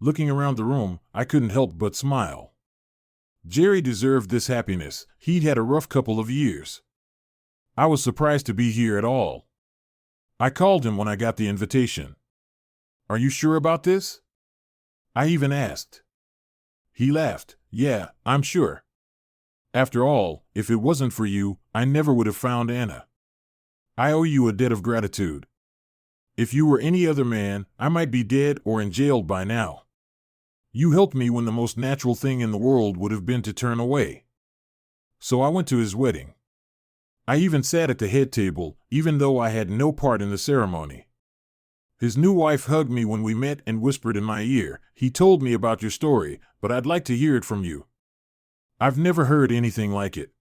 Looking around the room, I couldn't help but smile. Jerry deserved this happiness. He'd had a rough couple of years. I was surprised to be here at all. I called him when I got the invitation. "Are you sure about this?" I even asked. He laughed. "Yeah, I'm sure. After all, if it wasn't for you, I never would have found Anna. I owe you a debt of gratitude. If you were any other man, I might be dead or in jail by now. You helped me when the most natural thing in the world would have been to turn away." So I went to his wedding. I even sat at the head table, even though I had no part in the ceremony. His new wife hugged me when we met and whispered in my ear, "He told me about your story, but I'd like to hear it from you. I've never heard anything like it."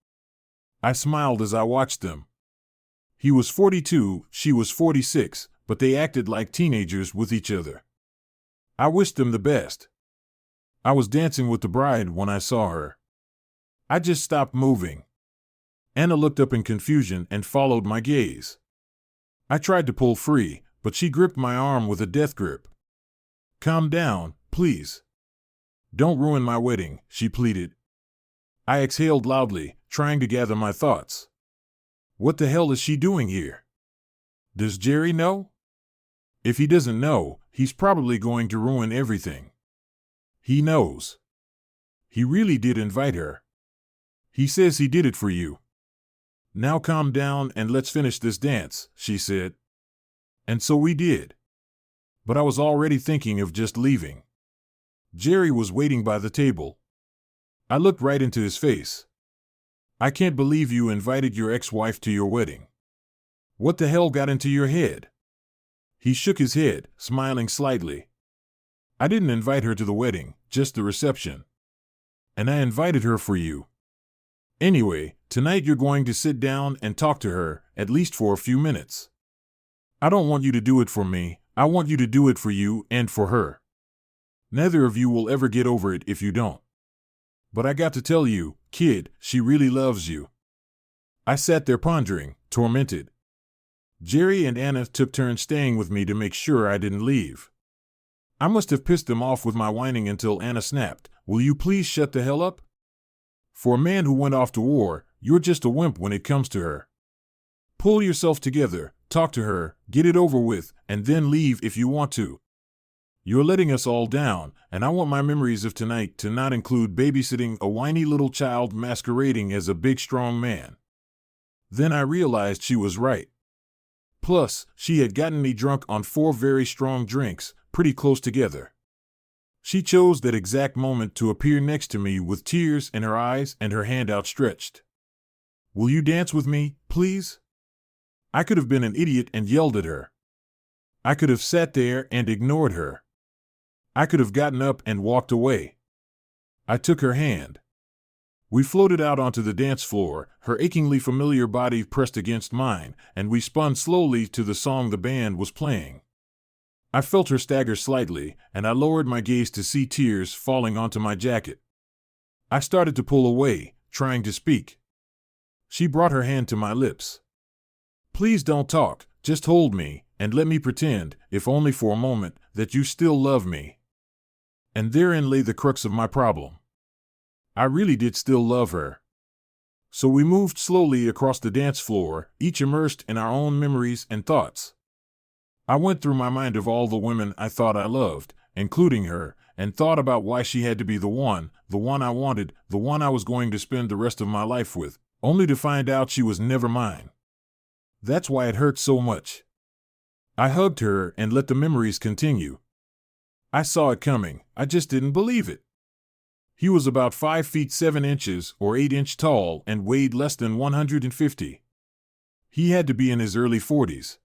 I smiled as I watched them. He was 42, she was 46, but they acted like teenagers with each other. I wished them the best. I was dancing with the bride when I saw her. I just stopped moving. Anna looked up in confusion and followed my gaze. I tried to pull free, but she gripped my arm with a death grip. "Calm down, please. Don't ruin my wedding," she pleaded. I exhaled loudly, trying to gather my thoughts. What the hell is she doing here? Does Jerry know? If he doesn't know, he's probably going to ruin everything. He knows. He really did invite her. He says he did it for you. "Now calm down and let's finish this dance," she said. And so we did. But I was already thinking of just leaving. Jerry was waiting by the table. I looked right into his face. "I can't believe you invited your ex-wife to your wedding. What the hell got into your head?" He shook his head, smiling slightly. "I didn't invite her to the wedding, just the reception. And I invited her for you. Anyway, tonight you're going to sit down and talk to her, at least for a few minutes. I don't want you to do it for me, I want you to do it for you and for her. Neither of you will ever get over it if you don't. But I got to tell you, kid, she really loves you." I sat there pondering, tormented. Jerry and Anna took turns staying with me to make sure I didn't leave. I must have pissed them off with my whining until Anna snapped, "Will you please shut the hell up? For a man who went off to war, you're just a wimp when it comes to her. Pull yourself together, talk to her, get it over with, and then leave if you want to. You're letting us all down, and I want my memories of tonight to not include babysitting a whiny little child masquerading as a big strong man." Then I realized she was right. Plus, she had gotten me drunk on 4 very strong drinks, pretty close together. She chose that exact moment to appear next to me with tears in her eyes and her hand outstretched. "Will you dance with me, please?" I could have been an idiot and yelled at her. I could have sat there and ignored her. I could have gotten up and walked away. I took her hand. We floated out onto the dance floor, her achingly familiar body pressed against mine, and we spun slowly to the song the band was playing. I felt her stagger slightly, and I lowered my gaze to see tears falling onto my jacket. I started to pull away, trying to speak. She brought her hand to my lips. "Please don't talk, just hold me, and let me pretend, if only for a moment, that you still love me." And therein lay the crux of my problem. I really did still love her. So we moved slowly across the dance floor, each immersed in our own memories and thoughts. I went through my mind of all the women I thought I loved, including her, and thought about why she had to be the one I wanted, the one I was going to spend the rest of my life with, only to find out she was never mine. That's why it hurt so much. I hugged her and let the memories continue. I saw it coming, I just didn't believe it. He was about 5 feet 7 inches or 8 inches tall and weighed less than 150. He had to be in his early 40s.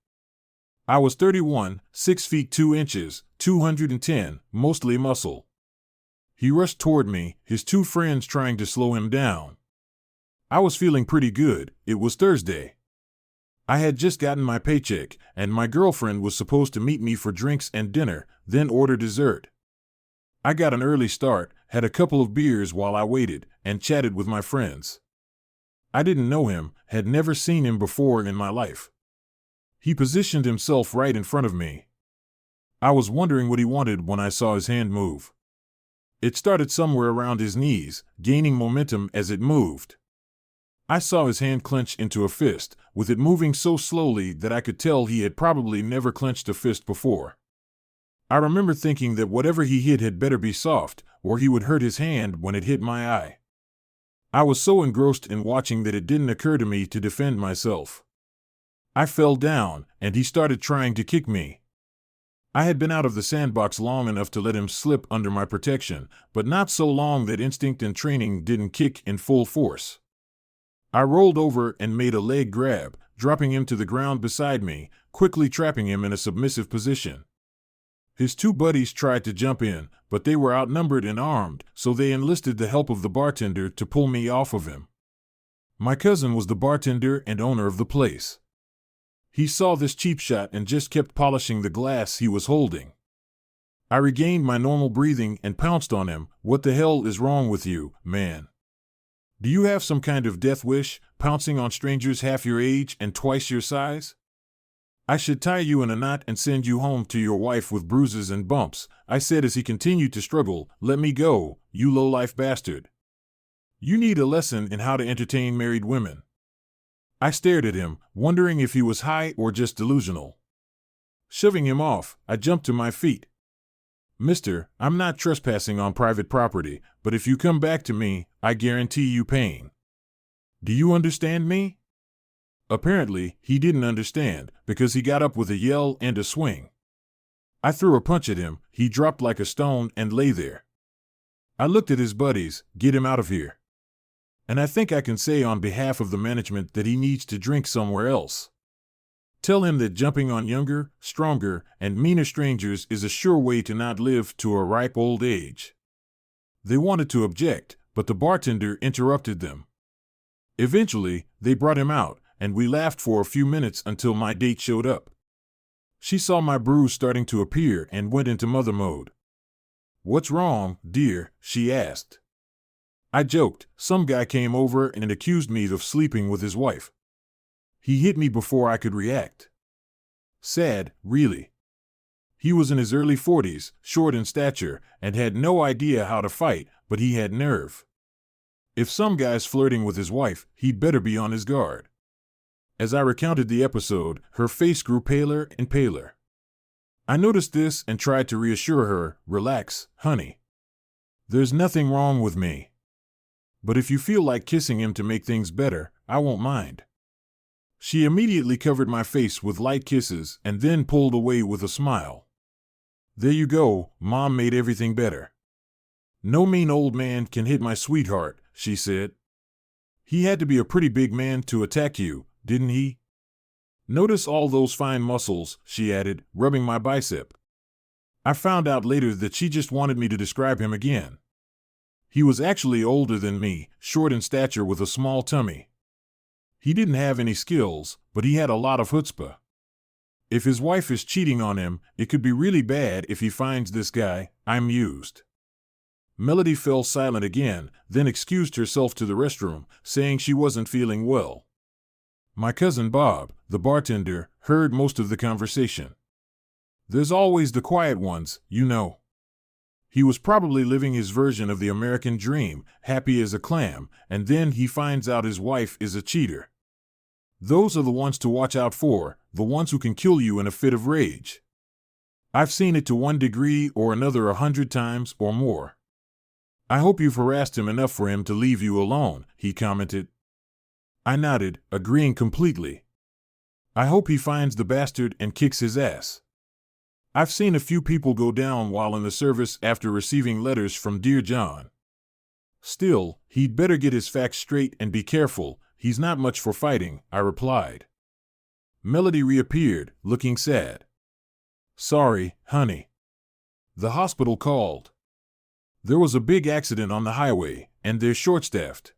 I was 31, 6 feet 2 inches, 210, mostly muscle. He rushed toward me, his 2 friends trying to slow him down. I was feeling pretty good, it was Thursday. I had just gotten my paycheck, and my girlfriend was supposed to meet me for drinks and dinner, then order dessert. I got an early start, had a couple of beers while I waited, and chatted with my friends. I didn't know him, had never seen him before in my life. He positioned himself right in front of me. I was wondering what he wanted when I saw his hand move. It started somewhere around his knees, gaining momentum as it moved. I saw his hand clench into a fist, with it moving so slowly that I could tell he had probably never clenched a fist before. I remember thinking that whatever he hit had better be soft, or he would hurt his hand when it hit my eye. I was so engrossed in watching that it didn't occur to me to defend myself. I fell down, and he started trying to kick me. I had been out of the sandbox long enough to let him slip under my protection, but not so long that instinct and training didn't kick in full force. I rolled over and made a leg grab, dropping him to the ground beside me, quickly trapping him in a submissive position. His two buddies tried to jump in, but they were outnumbered and armed, so they enlisted the help of the bartender to pull me off of him. My cousin was the bartender and owner of the place. He saw this cheap shot and just kept polishing the glass he was holding. I regained my normal breathing and pounced on him. "What the hell is wrong with you, man? Do you have some kind of death wish, pouncing on strangers half your age and twice your size? I should tie you in a knot and send you home to your wife with bruises and bumps," I said as he continued to struggle. "Let me go, you low-life bastard. You need a lesson in how to entertain married women." I stared at him, wondering if he was high or just delusional. Shoving him off, I jumped to my feet. "Mister, I'm not trespassing on private property, but if you come back to me, I guarantee you pain. Do you understand me?" Apparently, he didn't understand, because he got up with a yell and a swing. I threw a punch at him, he dropped like a stone and lay there. I looked at his buddies. "Get him out of here. And I think I can say on behalf of the management that he needs to drink somewhere else. Tell him that jumping on younger, stronger, and meaner strangers is a sure way to not live to a ripe old age." They wanted to object, but the bartender interrupted them. Eventually, they brought him out, and we laughed for a few minutes until my date showed up. She saw my bruise starting to appear and went into mother mode. "What's wrong, dear?" she asked. I joked. "Some guy came over and accused me of sleeping with his wife. He hit me before I could react." Sad, really. He was in his early 40s, short in stature, and had no idea how to fight, but he had nerve. If some guy's flirting with his wife, he'd better be on his guard. As I recounted the episode, her face grew paler and paler. I noticed this and tried to reassure her. "Relax, honey. There's nothing wrong with me. But if you feel like kissing him to make things better, I won't mind." She immediately covered my face with light kisses and then pulled away with a smile. "There you go, Mom made everything better. No mean old man can hit my sweetheart," she said. "He had to be a pretty big man to attack you, didn't he? Notice all those fine muscles," she added, rubbing my bicep. I found out later that she just wanted me to describe him again. He was actually older than me, short in stature with a small tummy. He didn't have any skills, but he had a lot of chutzpah. If his wife is cheating on him, it could be really bad if he finds this guy. I mused. Melody fell silent again, then excused herself to the restroom, saying she wasn't feeling well. My cousin Bob, the bartender, heard most of the conversation. There's always the quiet ones, you know. He was probably living his version of the American dream, happy as a clam, and then he finds out his wife is a cheater. Those are the ones to watch out for, the ones who can kill you in a fit of rage. I've seen it to one degree or another 100 times or more. "I hope you've harassed him enough for him to leave you alone," he commented. I nodded, agreeing completely. "I hope he finds the bastard and kicks his ass. I've seen a few people go down while in the service after receiving letters from Dear John. Still, he'd better get his facts straight and be careful. He's not much for fighting," I replied. Melody reappeared, looking sad. "Sorry, honey. The hospital called. There was a big accident on the highway, and they're short-staffed.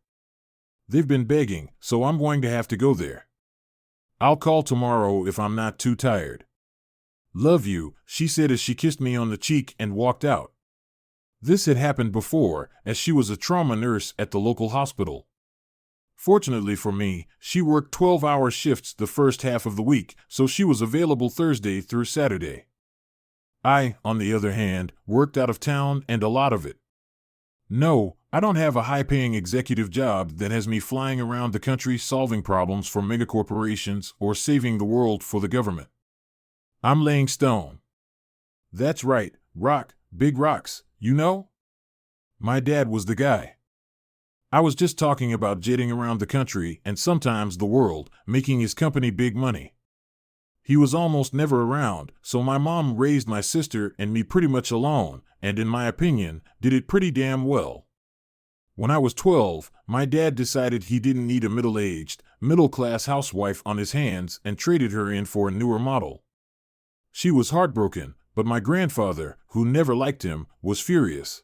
They've been begging, so I'm going to have to go there. I'll call tomorrow if I'm not too tired. Love you," she said as she kissed me on the cheek and walked out. This had happened before, as she was a trauma nurse at the local hospital. Fortunately for me, she worked 12-hour shifts the first half of the week, so she was available Thursday through Saturday. I, on the other hand, worked out of town and a lot of it. No, I don't have a high-paying executive job that has me flying around the country solving problems for megacorporations or saving the world for the government. I'm laying stone. That's right, rock, big rocks, you know? My dad was the guy. I was just talking about jetting around the country and sometimes the world, making his company big money. He was almost never around, so my mom raised my sister and me pretty much alone, and in my opinion, did it pretty damn well. When I was 12, my dad decided he didn't need a middle-aged, middle-class housewife on his hands and traded her in for a newer model. She was heartbroken, but my grandfather, who never liked him, was furious.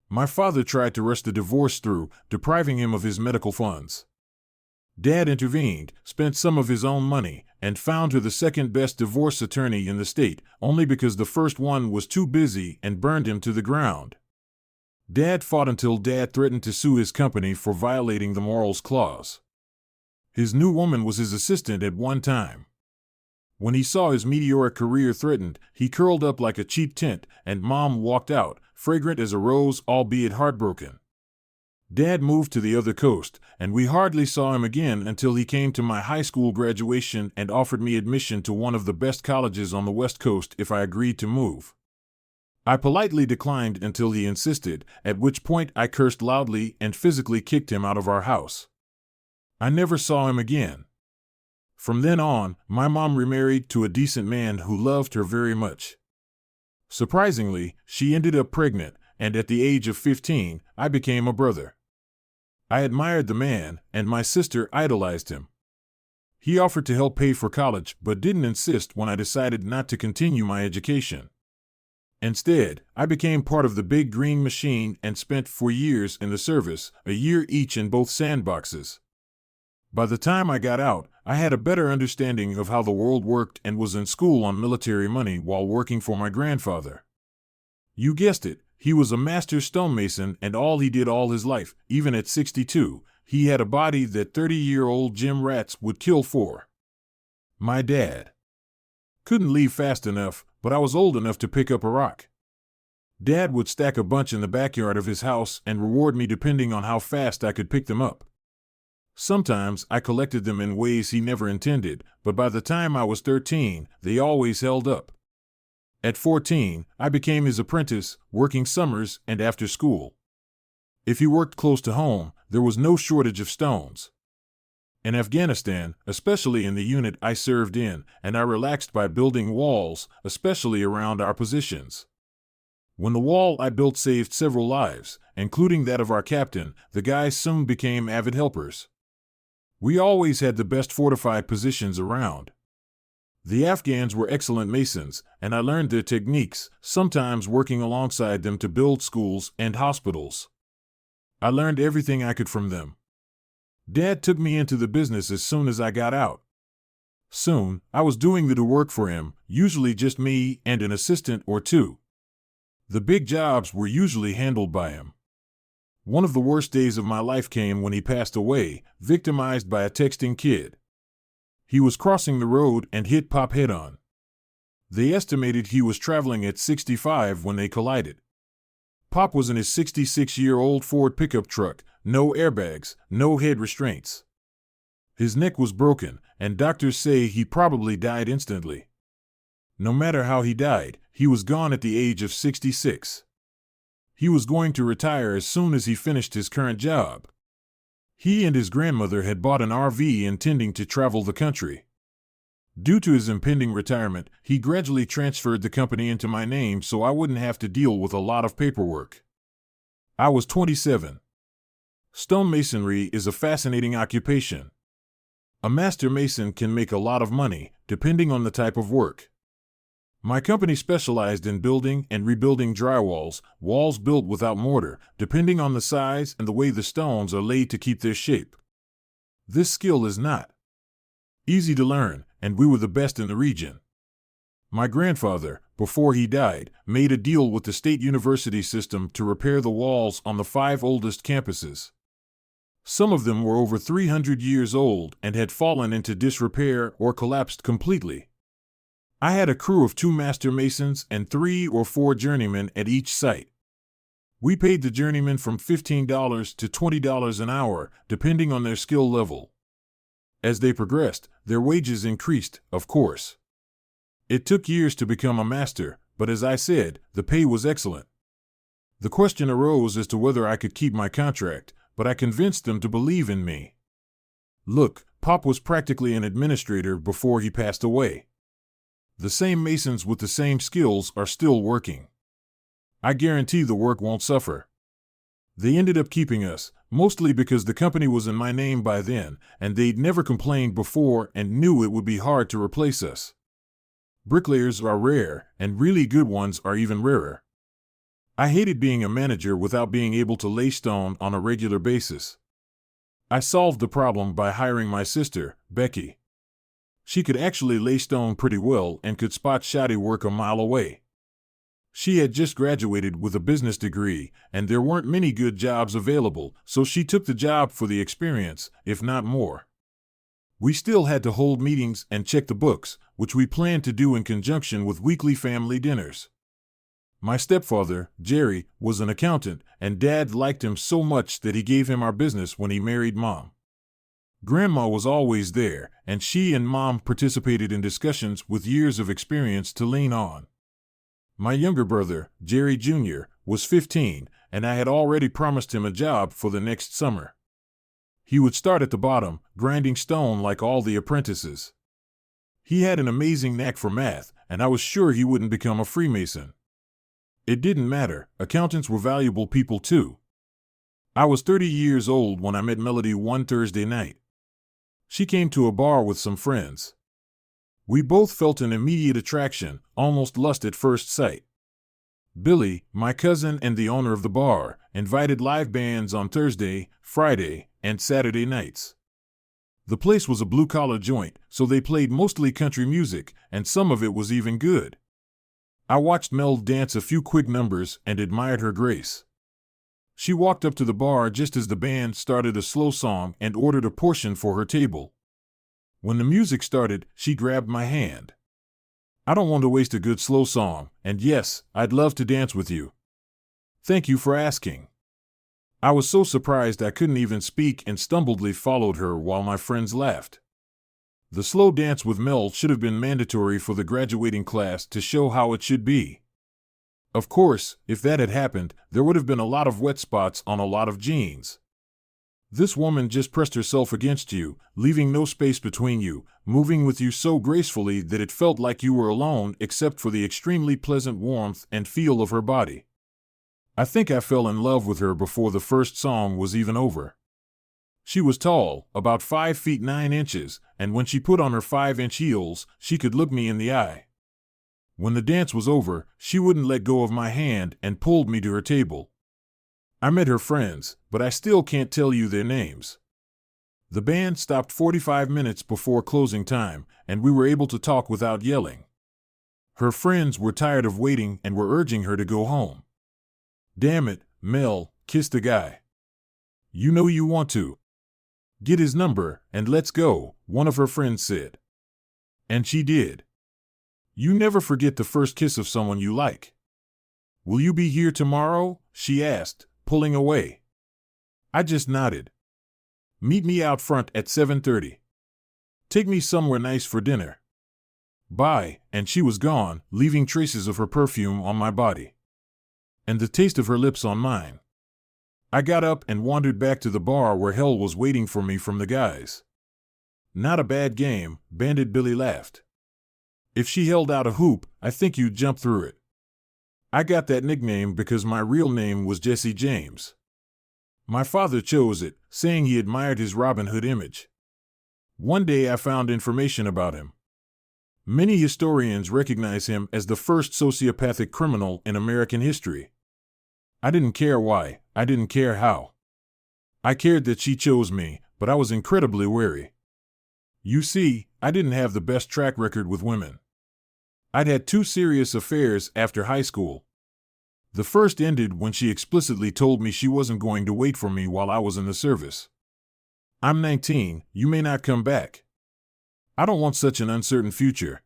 My father tried to rush the divorce through, depriving him of his medical funds. Dad intervened, spent some of his own money, and found her the second-best divorce attorney in the state, only because the first one was too busy and burned him to the ground. Dad fought until Dad threatened to sue his company for violating the morals clause. His new woman was his assistant at one time. When he saw his meteoric career threatened, he curled up like a cheap tent, and Mom walked out, fragrant as a rose, albeit heartbroken. Dad moved to the other coast, and we hardly saw him again until he came to my high school graduation and offered me admission to one of the best colleges on the West Coast if I agreed to move. I politely declined until he insisted, at which point I cursed loudly and physically kicked him out of our house. I never saw him again. From then on, my mom remarried to a decent man who loved her very much. Surprisingly, she ended up pregnant, and at the age of 15, I became a brother. I admired the man, and my sister idolized him. He offered to help pay for college, but didn't insist when I decided not to continue my education. Instead, I became part of the big green machine and spent 4 years in the service, a year each in both sandboxes. By the time I got out, I had a better understanding of how the world worked and was in school on military money while working for my grandfather. You guessed it, he was a master stonemason, and all he did all his life, even at 62, he had a body that 30-year-old gym rats would kill for. My dad couldn't leave fast enough, but I was old enough to pick up a rock. Dad would stack a bunch in the backyard of his house and reward me depending on how fast I could pick them up. Sometimes I collected them in ways he never intended, but by the time I was 13, they always held up. At 14, I became his apprentice, working summers and after school. If he worked close to home, there was no shortage of stones. In Afghanistan, especially in the unit I served in, and I relaxed by building walls, especially around our positions. When the wall I built saved several lives, including that of our captain, the guys soon became avid helpers. We always had the best fortified positions around. The Afghans were excellent masons, and I learned their techniques, sometimes working alongside them to build schools and hospitals. I learned everything I could from them. Dad took me into the business as soon as I got out. Soon, I was doing the work for him, usually just me and an assistant or two. The big jobs were usually handled by him. One of the worst days of my life came when he passed away, victimized by a texting kid. He was crossing the road and hit Pop head-on. They estimated he was traveling at 65 when they collided. Pop was in his 66-year-old Ford pickup truck, no airbags, no head restraints. His neck was broken, and doctors say he probably died instantly. No matter how he died, he was gone at the age of 66. He was going to retire as soon as he finished his current job. He and his grandmother had bought an RV intending to travel the country. Due to his impending retirement, he gradually transferred the company into my name so I wouldn't have to deal with a lot of paperwork. I was 27. Stonemasonry is a fascinating occupation. A master mason can make a lot of money, depending on the type of work. My company specialized in building and rebuilding drywalls, walls built without mortar, depending on the size and the way the stones are laid to keep their shape. This skill is not easy to learn, and we were the best in the region. My grandfather, before he died, made a deal with the state university system to repair the walls on the 5 oldest campuses. Some of them were over 300 years old and had fallen into disrepair or collapsed completely. I had a crew of 2 master masons and 3 or 4 journeymen at each site. We paid the journeymen from $15 to $20 an hour, depending on their skill level. As they progressed, their wages increased, of course. It took years to become a master, but as I said, the pay was excellent. The question arose as to whether I could keep my contract, but I convinced them to believe in me. Look, Pop was practically an administrator before he passed away. The same masons with the same skills are still working. I guarantee the work won't suffer. They ended up keeping us, mostly because the company was in my name by then, and they'd never complained before and knew it would be hard to replace us. Bricklayers are rare, and really good ones are even rarer. I hated being a manager without being able to lay stone on a regular basis. I solved the problem by hiring my sister, Becky. She could actually lay stone pretty well and could spot shoddy work a mile away. She had just graduated with a business degree, and there weren't many good jobs available, so she took the job for the experience, if not more. We still had to hold meetings and check the books, which we planned to do in conjunction with weekly family dinners. My stepfather, Jerry, was an accountant, and Dad liked him so much that he gave him our business when he married Mom. Grandma was always there, and she and Mom participated in discussions with years of experience to lean on. My younger brother, Jerry Jr., was 15, and I had already promised him a job for the next summer. He would start at the bottom, grinding stone like all the apprentices. He had an amazing knack for math, and I was sure he wouldn't become a Freemason. It didn't matter, accountants were valuable people too. I was 30 years old when I met Melody one Thursday night. She came to a bar with some friends. We both felt an immediate attraction, almost lust at first sight. Billy, my cousin and the owner of the bar, invited live bands on Thursday, Friday, and Saturday nights. The place was a blue-collar joint, so they played mostly country music, and some of it was even good. I watched Mel dance a few quick numbers and admired her grace. She walked up to the bar just as the band started a slow song and ordered a portion for her table. When the music started, she grabbed my hand. I don't want to waste a good slow song, and yes, I'd love to dance with you. Thank you for asking. I was so surprised I couldn't even speak and stumbledly followed her while my friends laughed. The slow dance with Mel should have been mandatory for the graduating class to show how it should be. Of course, if that had happened, there would have been a lot of wet spots on a lot of jeans. This woman just pressed herself against you, leaving no space between you, moving with you so gracefully that it felt like you were alone except for the extremely pleasant warmth and feel of her body. I think I fell in love with her before the first song was even over. She was tall, about 5 feet 9 inches, and when she put on her 5-inch heels, she could look me in the eye. When the dance was over, she wouldn't let go of my hand and pulled me to her table. I met her friends, but I still can't tell you their names. The band stopped 45 minutes before closing time, and we were able to talk without yelling. Her friends were tired of waiting and were urging her to go home. Damn it, Mel, kiss the guy. You know you want to. Get his number, and let's go, one of her friends said. And she did. You never forget the first kiss of someone you like. Will you be here tomorrow? She asked, pulling away. I just nodded. Meet me out front at 7:30. Take me somewhere nice for dinner. Bye, and she was gone, leaving traces of her perfume on my body. And the taste of her lips on mine. I got up and wandered back to the bar where hell was waiting for me from the guys. Not a bad game, Bandit Billy laughed. If she held out a hoop, I think you'd jump through it. I got that nickname because my real name was Jesse James. My father chose it, saying he admired his Robin Hood image. One day I found information about him. Many historians recognize him as the first sociopathic criminal in American history. I didn't care why, I didn't care how. I cared that she chose me, but I was incredibly wary. You see, I didn't have the best track record with women. I'd had 2 serious affairs after high school. The first ended when she explicitly told me she wasn't going to wait for me while I was in the service. I'm 19, you may not come back. I don't want such an uncertain future.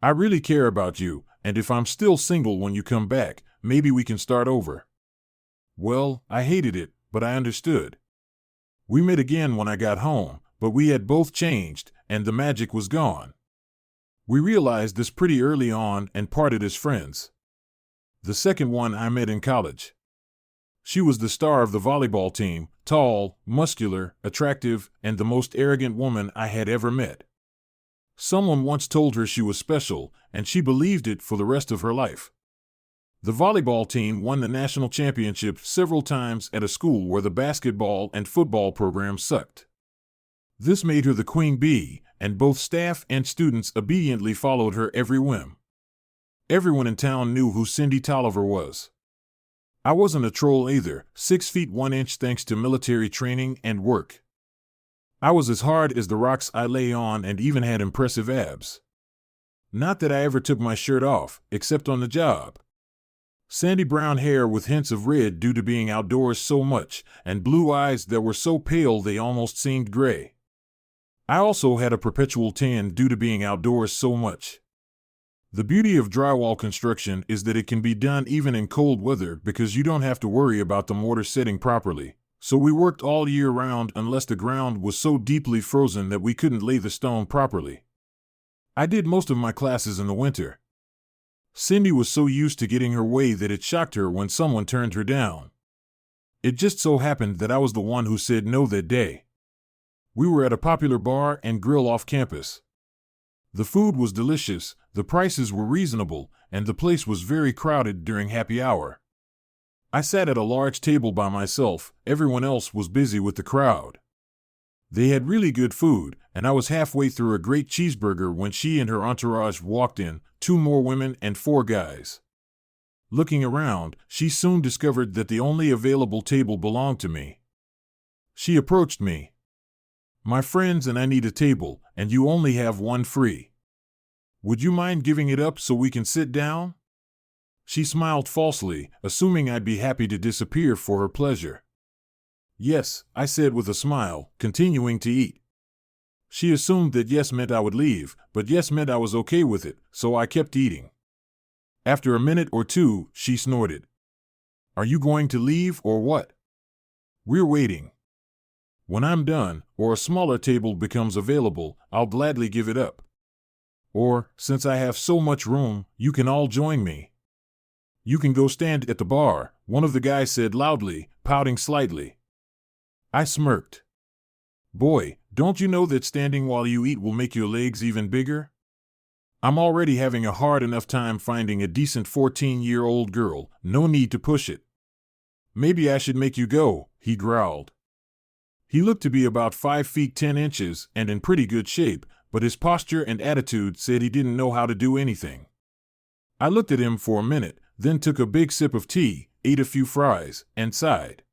I really care about you, and if I'm still single when you come back, maybe we can start over. Well, I hated it, but I understood. We met again when I got home, but we had both changed, and the magic was gone. We realized this pretty early on and parted as friends. The second one I met in college. She was the star of the volleyball team, tall, muscular, attractive, and the most arrogant woman I had ever met. Someone once told her she was special, and she believed it for the rest of her life. The volleyball team won the national championship several times at a school where the basketball and football programs sucked. This made her the queen bee, and both staff and students obediently followed her every whim. Everyone in town knew who Cindy Tolliver was. I wasn't a troll either, 6 feet 1 inch thanks to military training and work. I was as hard as the rocks I lay on and even had impressive abs. Not that I ever took my shirt off, except on the job. Sandy brown hair with hints of red due to being outdoors so much, and blue eyes that were so pale they almost seemed gray. I also had a perpetual tan due to being outdoors so much. The beauty of drywall construction is that it can be done even in cold weather because you don't have to worry about the mortar setting properly. So we worked all year round unless the ground was so deeply frozen that we couldn't lay the stone properly. I did most of my classes in the winter. Cindy was so used to getting her way that it shocked her when someone turned her down. It just so happened that I was the one who said no that day. We were at a popular bar and grill off campus. The food was delicious, the prices were reasonable, and the place was very crowded during happy hour. I sat at a large table by myself, everyone else was busy with the crowd. They had really good food, and I was halfway through a great cheeseburger when she and her entourage walked in, 2 more women and 4 guys. Looking around, she soon discovered that the only available table belonged to me. She approached me. "My friends and I need a table, and you only have one free. Would you mind giving it up so we can sit down?" She smiled falsely, assuming I'd be happy to disappear for her pleasure. "Yes," I said with a smile, continuing to eat. She assumed that yes meant I would leave, but yes meant I was okay with it, so I kept eating. After a minute or two, she snorted. "Are you going to leave or what?" "We're waiting. When I'm done, or a smaller table becomes available, I'll gladly give it up. Or, since I have so much room, you can all join me. You can go stand at the bar," one of the guys said loudly, pouting slightly. I smirked. "Boy, don't you know that standing while you eat will make your legs even bigger? I'm already having a hard enough time finding a decent 14-year-old girl, no need to push it." "Maybe I should make you go," he growled. He looked to be about 5 feet 10 inches and in pretty good shape, but his posture and attitude said he didn't know how to do anything. I looked at him for a minute, then took a big sip of tea, ate a few fries, and sighed.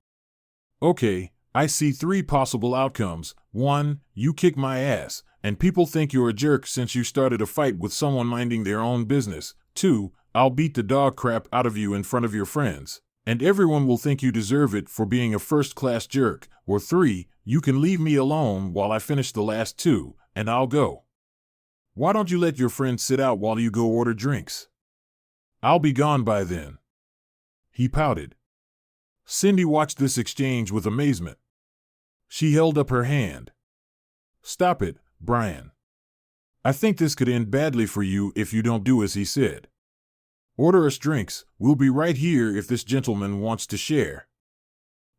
"Okay, I see 3 possible outcomes. 1, you kick my ass, and people think you're a jerk since you started a fight with someone minding their own business. 2, I'll beat the dog crap out of you in front of your friends, and everyone will think you deserve it for being a first-class jerk. Or 3, you can leave me alone while I finish the last 2, and I'll go. Why don't you let your friends sit out while you go order drinks? I'll be gone by then." He pouted. Cindy watched this exchange with amazement. She held up her hand. "Stop it, Brian. I think this could end badly for you if you don't do as he said. Order us drinks, we'll be right here if this gentleman wants to share."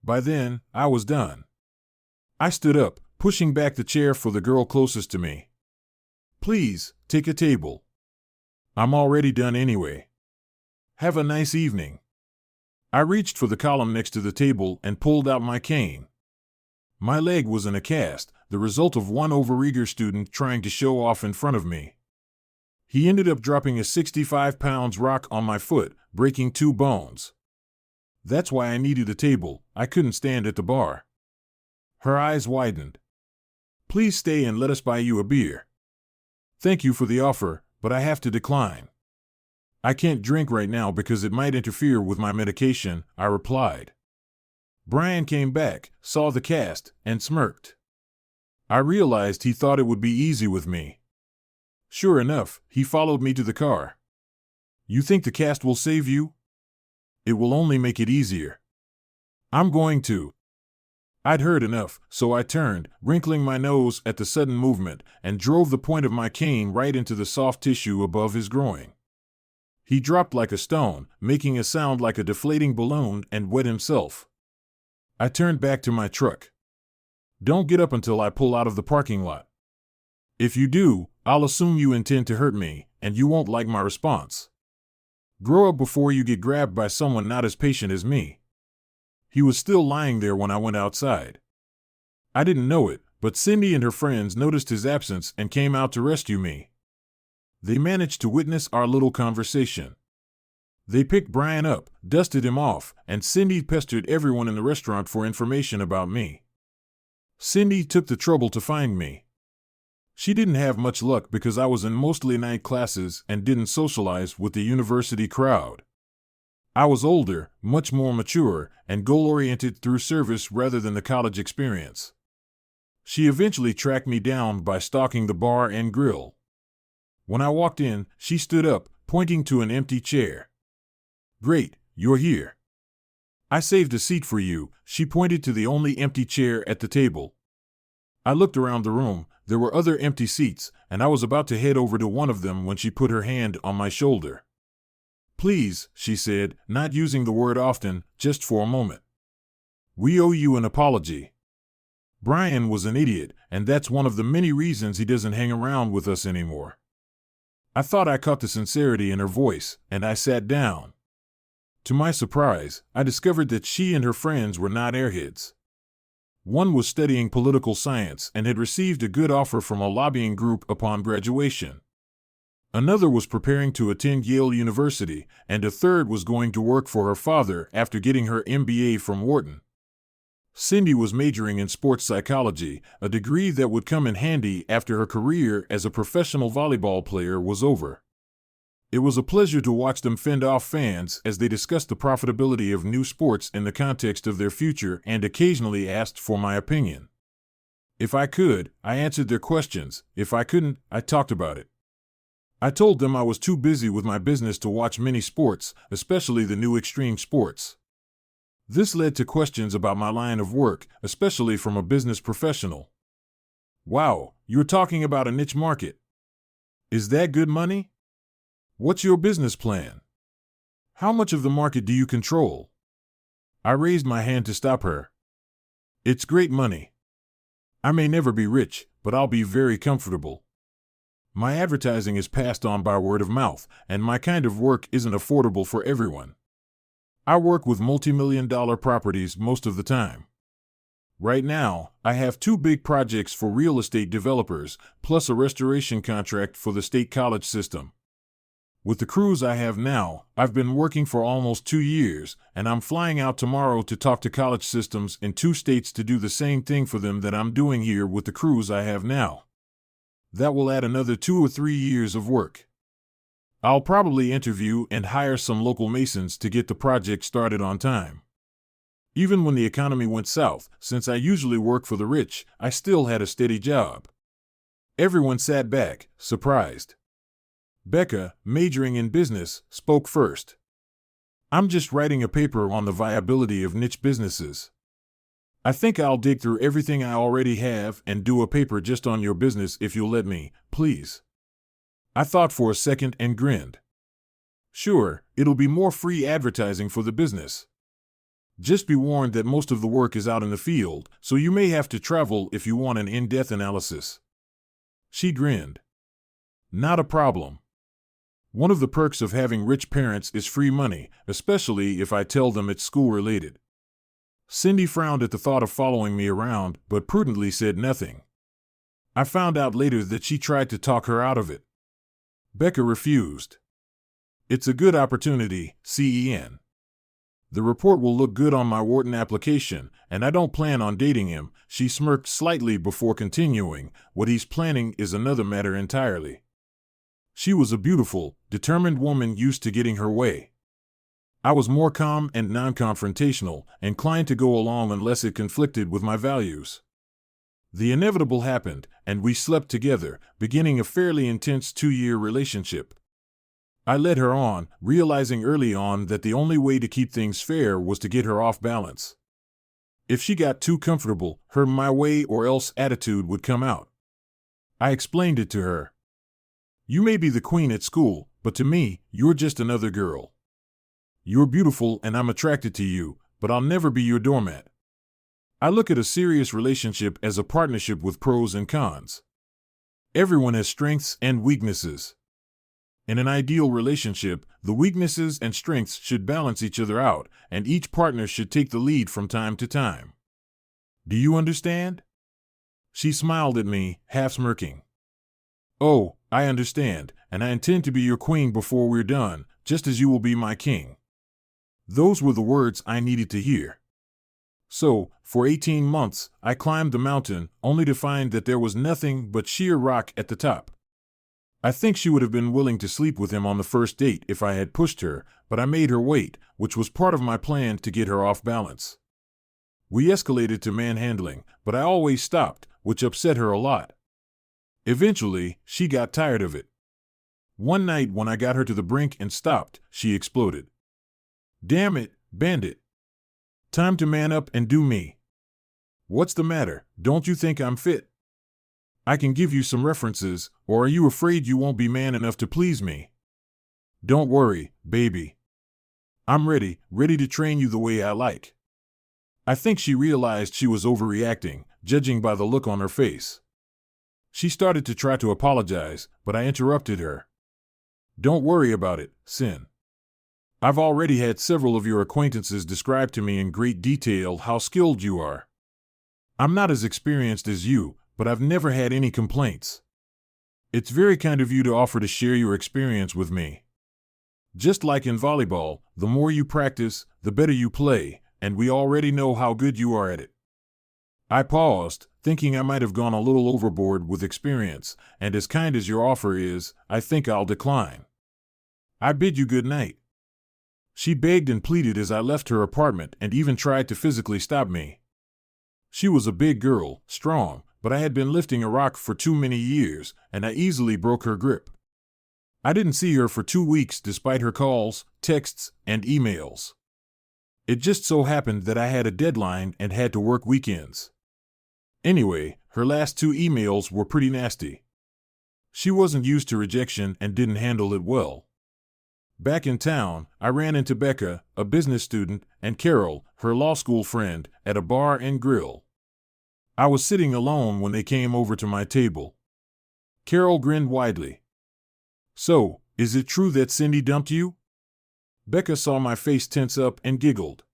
By then, I was done. I stood up, pushing back the chair for the girl closest to me. "Please, take a table. I'm already done anyway. Have a nice evening." I reached for the column next to the table and pulled out my cane. My leg was in a cast, the result of one overeager student trying to show off in front of me. He ended up dropping a 65-pound rock on my foot, breaking 2 bones. That's why I needed a table, I couldn't stand at the bar. Her eyes widened. "Please stay and let us buy you a beer." "Thank you for the offer, but I have to decline. I can't drink right now because it might interfere with my medication," I replied. Brian came back, saw the cast, and smirked. I realized he thought it would be easy with me. Sure enough, he followed me to the car. You think the cast will save you? It will only make it easier. I'm going to. I'd heard enough, so I turned, wrinkling my nose at the sudden movement, and drove the point of my cane right into the soft tissue above his groin. He dropped like a stone, making a sound like a deflating balloon, and wet himself. I turned back to my truck. Don't get up until I pull out of the parking lot. If you do, I'll assume you intend to hurt me, and you won't like my response. Grow up before you get grabbed by someone not as patient as me. He was still lying there when I went outside. I didn't know it, but Cindy and her friends noticed his absence and came out to rescue me. They managed to witness our little conversation. They picked Brian up, dusted him off, and Cindy pestered everyone in the restaurant for information about me. Cindy took the trouble to find me. She didn't have much luck because I was in mostly night classes and didn't socialize with the university crowd. I was older, much more mature, and goal-oriented through service rather than the college experience. She eventually tracked me down by stalking the bar and grill. When I walked in, she stood up, pointing to an empty chair. Great, you're here. I saved a seat for you. She pointed to the only empty chair at the table. I looked around the room. There were other empty seats, and I was about to head over to one of them when she put her hand on my shoulder. Please, she said, not using the word often, just for a moment. We owe you an apology. Brian was an idiot, and that's one of the many reasons he doesn't hang around with us anymore. I thought I caught the sincerity in her voice, and I sat down. To my surprise, I discovered that she and her friends were not airheads. One was studying political science and had received a good offer from a lobbying group upon graduation. Another was preparing to attend Yale University, and a third was going to work for her father after getting her MBA from Wharton. Cindy was majoring in sports psychology, a degree that would come in handy after her career as a professional volleyball player was over. It was a pleasure to watch them fend off fans as they discussed the profitability of new sports in the context of their future and occasionally asked for my opinion. If I could, I answered their questions. If I couldn't, I talked about it. I told them I was too busy with my business to watch many sports, especially the new extreme sports. This led to questions about my line of work, especially from a business professional. Wow, you're talking about a niche market. Is that good money? What's your business plan? How much of the market do you control? I raised my hand to stop her. It's great money. I may never be rich, but I'll be very comfortable. My advertising is passed on by word of mouth, and my kind of work isn't affordable for everyone. I work with multi-million-dollar properties most of the time. Right now, I have 2 big projects for real estate developers, plus a restoration contract for the state college system. With the crews I have now, I've been working for almost 2 years, and I'm flying out tomorrow to talk to college systems in 2 states to do the same thing for them that I'm doing here with the crews I have now. That will add another 2 or 3 years of work. I'll probably interview and hire some local masons to get the project started on time. Even when the economy went south, since I usually work for the rich, I still had a steady job. Everyone sat back, surprised. Becca, majoring in business, spoke first. I'm just writing a paper on the viability of niche businesses. I think I'll dig through everything I already have and do a paper just on your business if you'll let me, please. I thought for a second and grinned. Sure, it'll be more free advertising for the business. Just be warned that most of the work is out in the field, so you may have to travel if you want an in-depth analysis. She grinned. Not a problem. One of the perks of having rich parents is free money, especially if I tell them it's school-related. Cindy frowned at the thought of following me around, but prudently said nothing. I found out later that she tried to talk her out of it. Becca refused. It's a good opportunity, CEN. The report will look good on my Wharton application, and I don't plan on dating him. She smirked slightly before continuing. What he's planning is another matter entirely. She was a beautiful, determined woman used to getting her way. I was more calm and non-confrontational, inclined to go along unless it conflicted with my values. The inevitable happened, and we slept together, beginning a fairly intense 2-year relationship. I led her on, realizing early on that the only way to keep things fair was to get her off balance. If she got too comfortable, her my way or else attitude would come out. I explained it to her. You may be the queen at school, but to me, you're just another girl. You're beautiful and I'm attracted to you, but I'll never be your doormat. I look at a serious relationship as a partnership with pros and cons. Everyone has strengths and weaknesses. In an ideal relationship, the weaknesses and strengths should balance each other out, and each partner should take the lead from time to time. Do you understand? She smiled at me, half smirking. Oh, I understand, and I intend to be your queen before we're done, just as you will be my king. Those were the words I needed to hear. So, for 18 months, I climbed the mountain, only to find that there was nothing but sheer rock at the top. I think she would have been willing to sleep with him on the first date if I had pushed her, but I made her wait, which was part of my plan to get her off balance. We escalated to manhandling, but I always stopped, which upset her a lot. Eventually, she got tired of it. One night when I got her to the brink and stopped, she exploded. Damn it, Bandit. Time to man up and do me. What's the matter? Don't you think I'm fit? I can give you some references, or are you afraid you won't be man enough to please me? Don't worry, baby. I'm ready to train you the way I like. I think she realized she was overreacting, judging by the look on her face. She started to try to apologize, but I interrupted her. Don't worry about it, Sin. I've already had several of your acquaintances describe to me in great detail how skilled you are. I'm not as experienced as you, but I've never had any complaints. It's very kind of you to offer to share your experience with me. Just like in volleyball, the more you practice, the better you play, and we already know how good you are at it. I paused, thinking I might have gone a little overboard with experience, and as kind as your offer is, I think I'll decline. I bid you good night. She begged and pleaded as I left her apartment and even tried to physically stop me. She was a big girl, strong, but I had been lifting a rock for too many years, and I easily broke her grip. I didn't see her for 2 weeks despite her calls, texts, and emails. It just so happened that I had a deadline and had to work weekends. Anyway, her last 2 emails were pretty nasty. She wasn't used to rejection and didn't handle it well. Back in town, I ran into Becca, a business student, and Carol, her law school friend, at a bar and grill. I was sitting alone when they came over to my table. Carol grinned widely. So, is it true that Cindy dumped you? Becca saw my face tense up and giggled.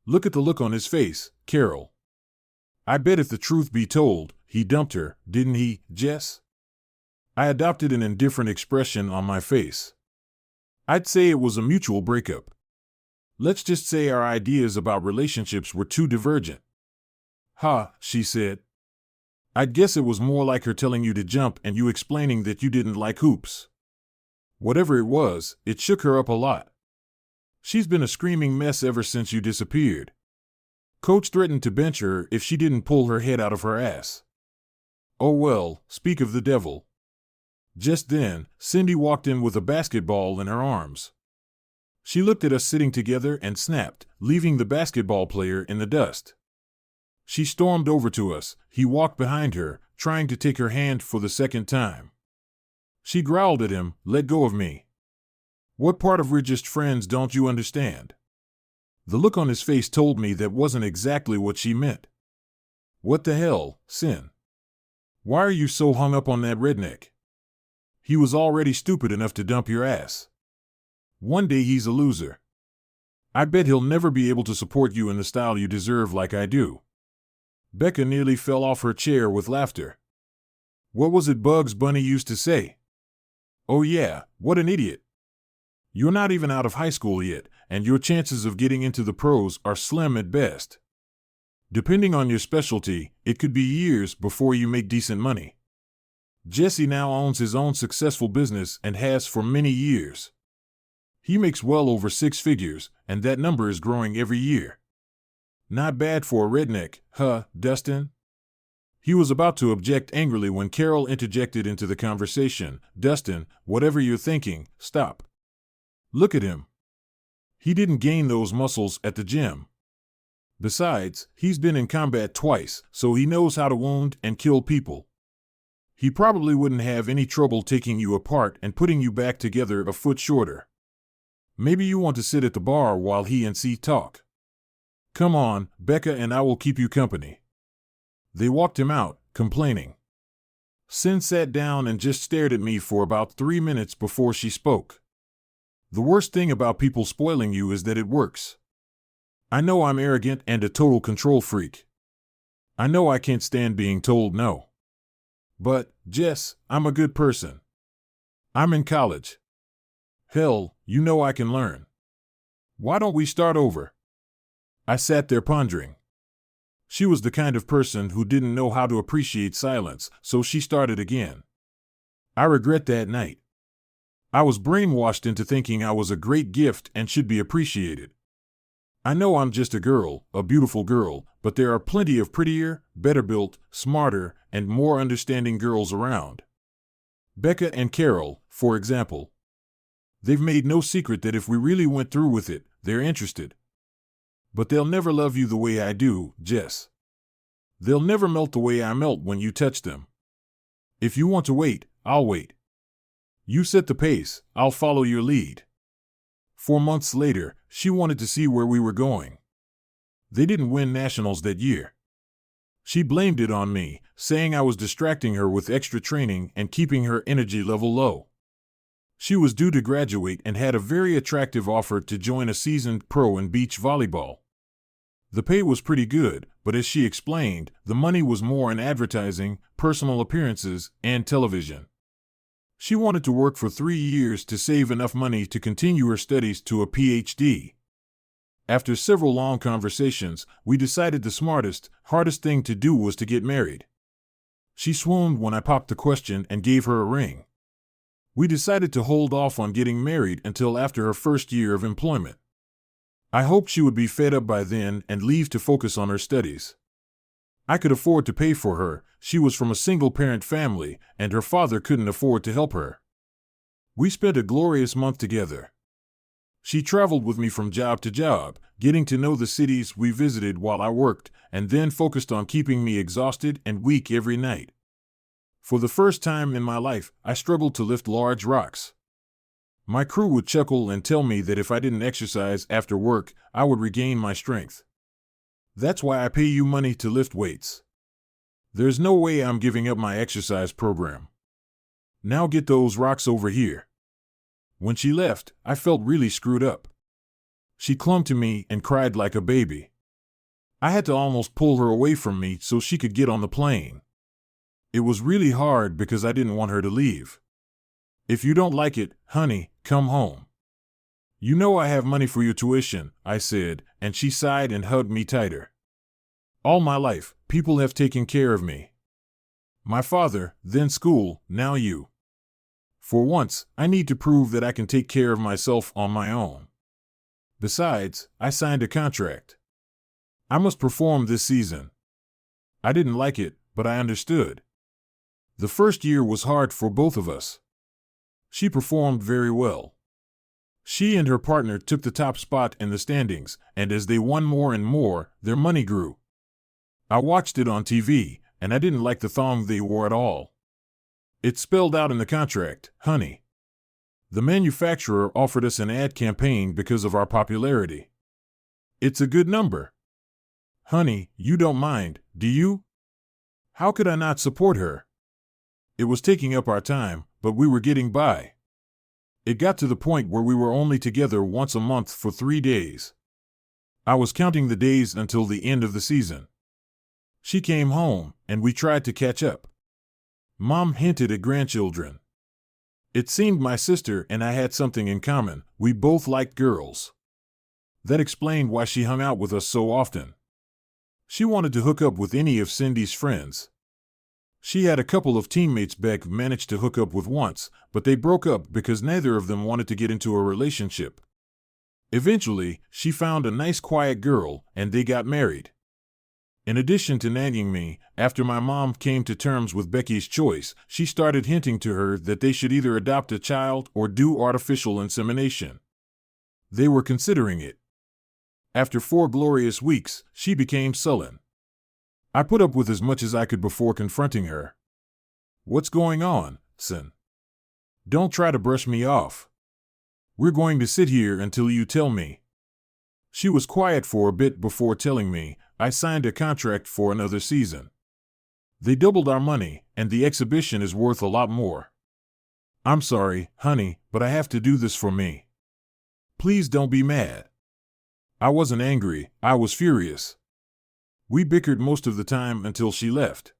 Look at the look on his face, Carol. I bet if the truth be told, he dumped her, didn't he, Jess? I adopted an indifferent expression on my face. I'd say it was a mutual breakup. Let's just say our ideas about relationships were too divergent. Ha, she said. I'd guess it was more like her telling you to jump and you explaining that you didn't like hoops. Whatever it was, it shook her up a lot. She's been a screaming mess ever since you disappeared. Coach threatened to bench her if she didn't pull her head out of her ass. Oh well, speak of the devil. Just then, Cindy walked in with a basketball in her arms. She looked at us sitting together and snapped, leaving the basketball player in the dust. She stormed over to us. He walked behind her, trying to take her hand for the second time. She growled at him, "Let go of me. What part of we're just friends don't you understand?" The look on his face told me that wasn't exactly what she meant. What the hell, Sin? Why are you so hung up on that redneck? He was already stupid enough to dump your ass. One day he's a loser. I bet he'll never be able to support you in the style you deserve like I do. Becca nearly fell off her chair with laughter. What was it Bugs Bunny used to say? Oh yeah, what an idiot. You're not even out of high school yet, and your chances of getting into the pros are slim at best. Depending on your specialty, it could be years before you make decent money. Jesse now owns his own successful business and has for many years. He makes well over 6 figures, and that number is growing every year. Not bad for a redneck, huh, Dustin? He was about to object angrily when Carol interjected into the conversation. "Dustin, whatever you're thinking, stop. Look at him. He didn't gain those muscles at the gym. Besides, he's been in combat twice, so he knows how to wound and kill people. He probably wouldn't have any trouble taking you apart and putting you back together a foot shorter. Maybe you want to sit at the bar while he and C talk. Come on, Becca, and I will keep you company." They walked him out, complaining. Sin sat down and just stared at me for about 3 minutes before she spoke. "The worst thing about people spoiling you is that it works. I know I'm arrogant and a total control freak. I know I can't stand being told no. But, Jess, I'm a good person. I'm in college. Hell, you know I can learn. Why don't we start over?" I sat there pondering. She was the kind of person who didn't know how to appreciate silence, so she started again. "I regret that night. I was brainwashed into thinking I was a great gift and should be appreciated. I know I'm just a girl, a beautiful girl, but there are plenty of prettier, better built, smarter, and more understanding girls around. Becca and Carol, for example. They've made no secret that if we really went through with it, they're interested. But they'll never love you the way I do, Jess. They'll never melt the way I melt when you touch them. If you want to wait, I'll wait. You set the pace, I'll follow your lead." 4 months later, she wanted to see where we were going. They didn't win nationals that year. She blamed it on me, saying I was distracting her with extra training and keeping her energy level low. She was due to graduate and had a very attractive offer to join a seasoned pro in beach volleyball. The pay was pretty good, but as she explained, the money was more in advertising, personal appearances, and television. She wanted to work for 3 years to save enough money to continue her studies to a PhD. After several long conversations, we decided the smartest, hardest thing to do was to get married. She swooned when I popped the question and gave her a ring. We decided to hold off on getting married until after her first year of employment. I hoped she would be fed up by then and leave to focus on her studies. I could afford to pay for her. She was from a single-parent family, and her father couldn't afford to help her. We spent a glorious month together. She traveled with me from job to job, getting to know the cities we visited while I worked, and then focused on keeping me exhausted and weak every night. For the first time in my life, I struggled to lift large rocks. My crew would chuckle and tell me that if I didn't exercise after work, I would regain my strength. That's why I pay you money to lift weights. There's no way I'm giving up my exercise program. Now get those rocks over here. When she left, I felt really screwed up. She clung to me and cried like a baby. I had to almost pull her away from me so she could get on the plane. It was really hard because I didn't want her to leave. "If you don't like it, honey, come home. You know I have money for your tuition," I said, and she sighed and hugged me tighter. All my life, people have taken care of me. My father, then school, now you. For once, I need to prove that I can take care of myself on my own. Besides, I signed a contract. I must perform this season. I didn't like it, but I understood. The first year was hard for both of us. She performed very well. She and her partner took the top spot in the standings, and as they won more and more, their money grew. I watched it on TV, and I didn't like the thong they wore at all. It spelled out in the contract, honey. The manufacturer offered us an ad campaign because of our popularity. It's a good number. Honey, you don't mind, do you? How could I not support her? It was taking up our time, but we were getting by. It got to the point where we were only together once a month for 3 days. I was counting the days until the end of the season. She came home, and we tried to catch up. Mom hinted at grandchildren. It seemed my sister and I had something in common. We both liked girls. That explained why she hung out with us so often. She wanted to hook up with any of Cindy's friends. She had a couple of teammates Beck managed to hook up with once, but they broke up because neither of them wanted to get into a relationship. Eventually, she found a nice quiet girl, and they got married. In addition to nagging me, after my mom came to terms with Becky's choice, she started hinting to her that they should either adopt a child or do artificial insemination. They were considering it. After 4 glorious weeks, she became sullen. I put up with as much as I could before confronting her. "What's going on, son? Don't try to brush me off. We're going to sit here until you tell me." She was quiet for a bit before telling me I signed a contract for another season. They doubled our money, and the exhibition is worth a lot more. "I'm sorry, honey, but I have to do this for me. Please don't be mad." I wasn't angry, I was furious. We bickered most of the time until she left.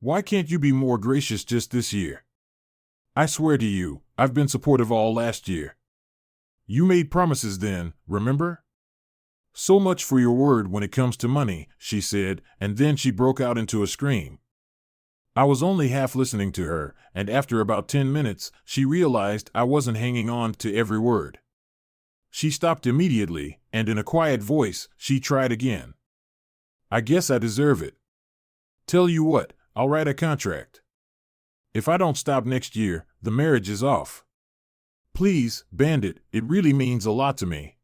"Why can't you be more gracious just this year? I swear to you, I've been supportive all last year. You made promises then, remember? So much for your word when it comes to money," she said, and then she broke out into a scream. I was only half listening to her, and after about 10 minutes, she realized I wasn't hanging on to every word. She stopped immediately, and in a quiet voice, she tried again. "I guess I deserve it. Tell you what, I'll write a contract. If I don't stop next year, the marriage is off. Please, Bandit, it really means a lot to me."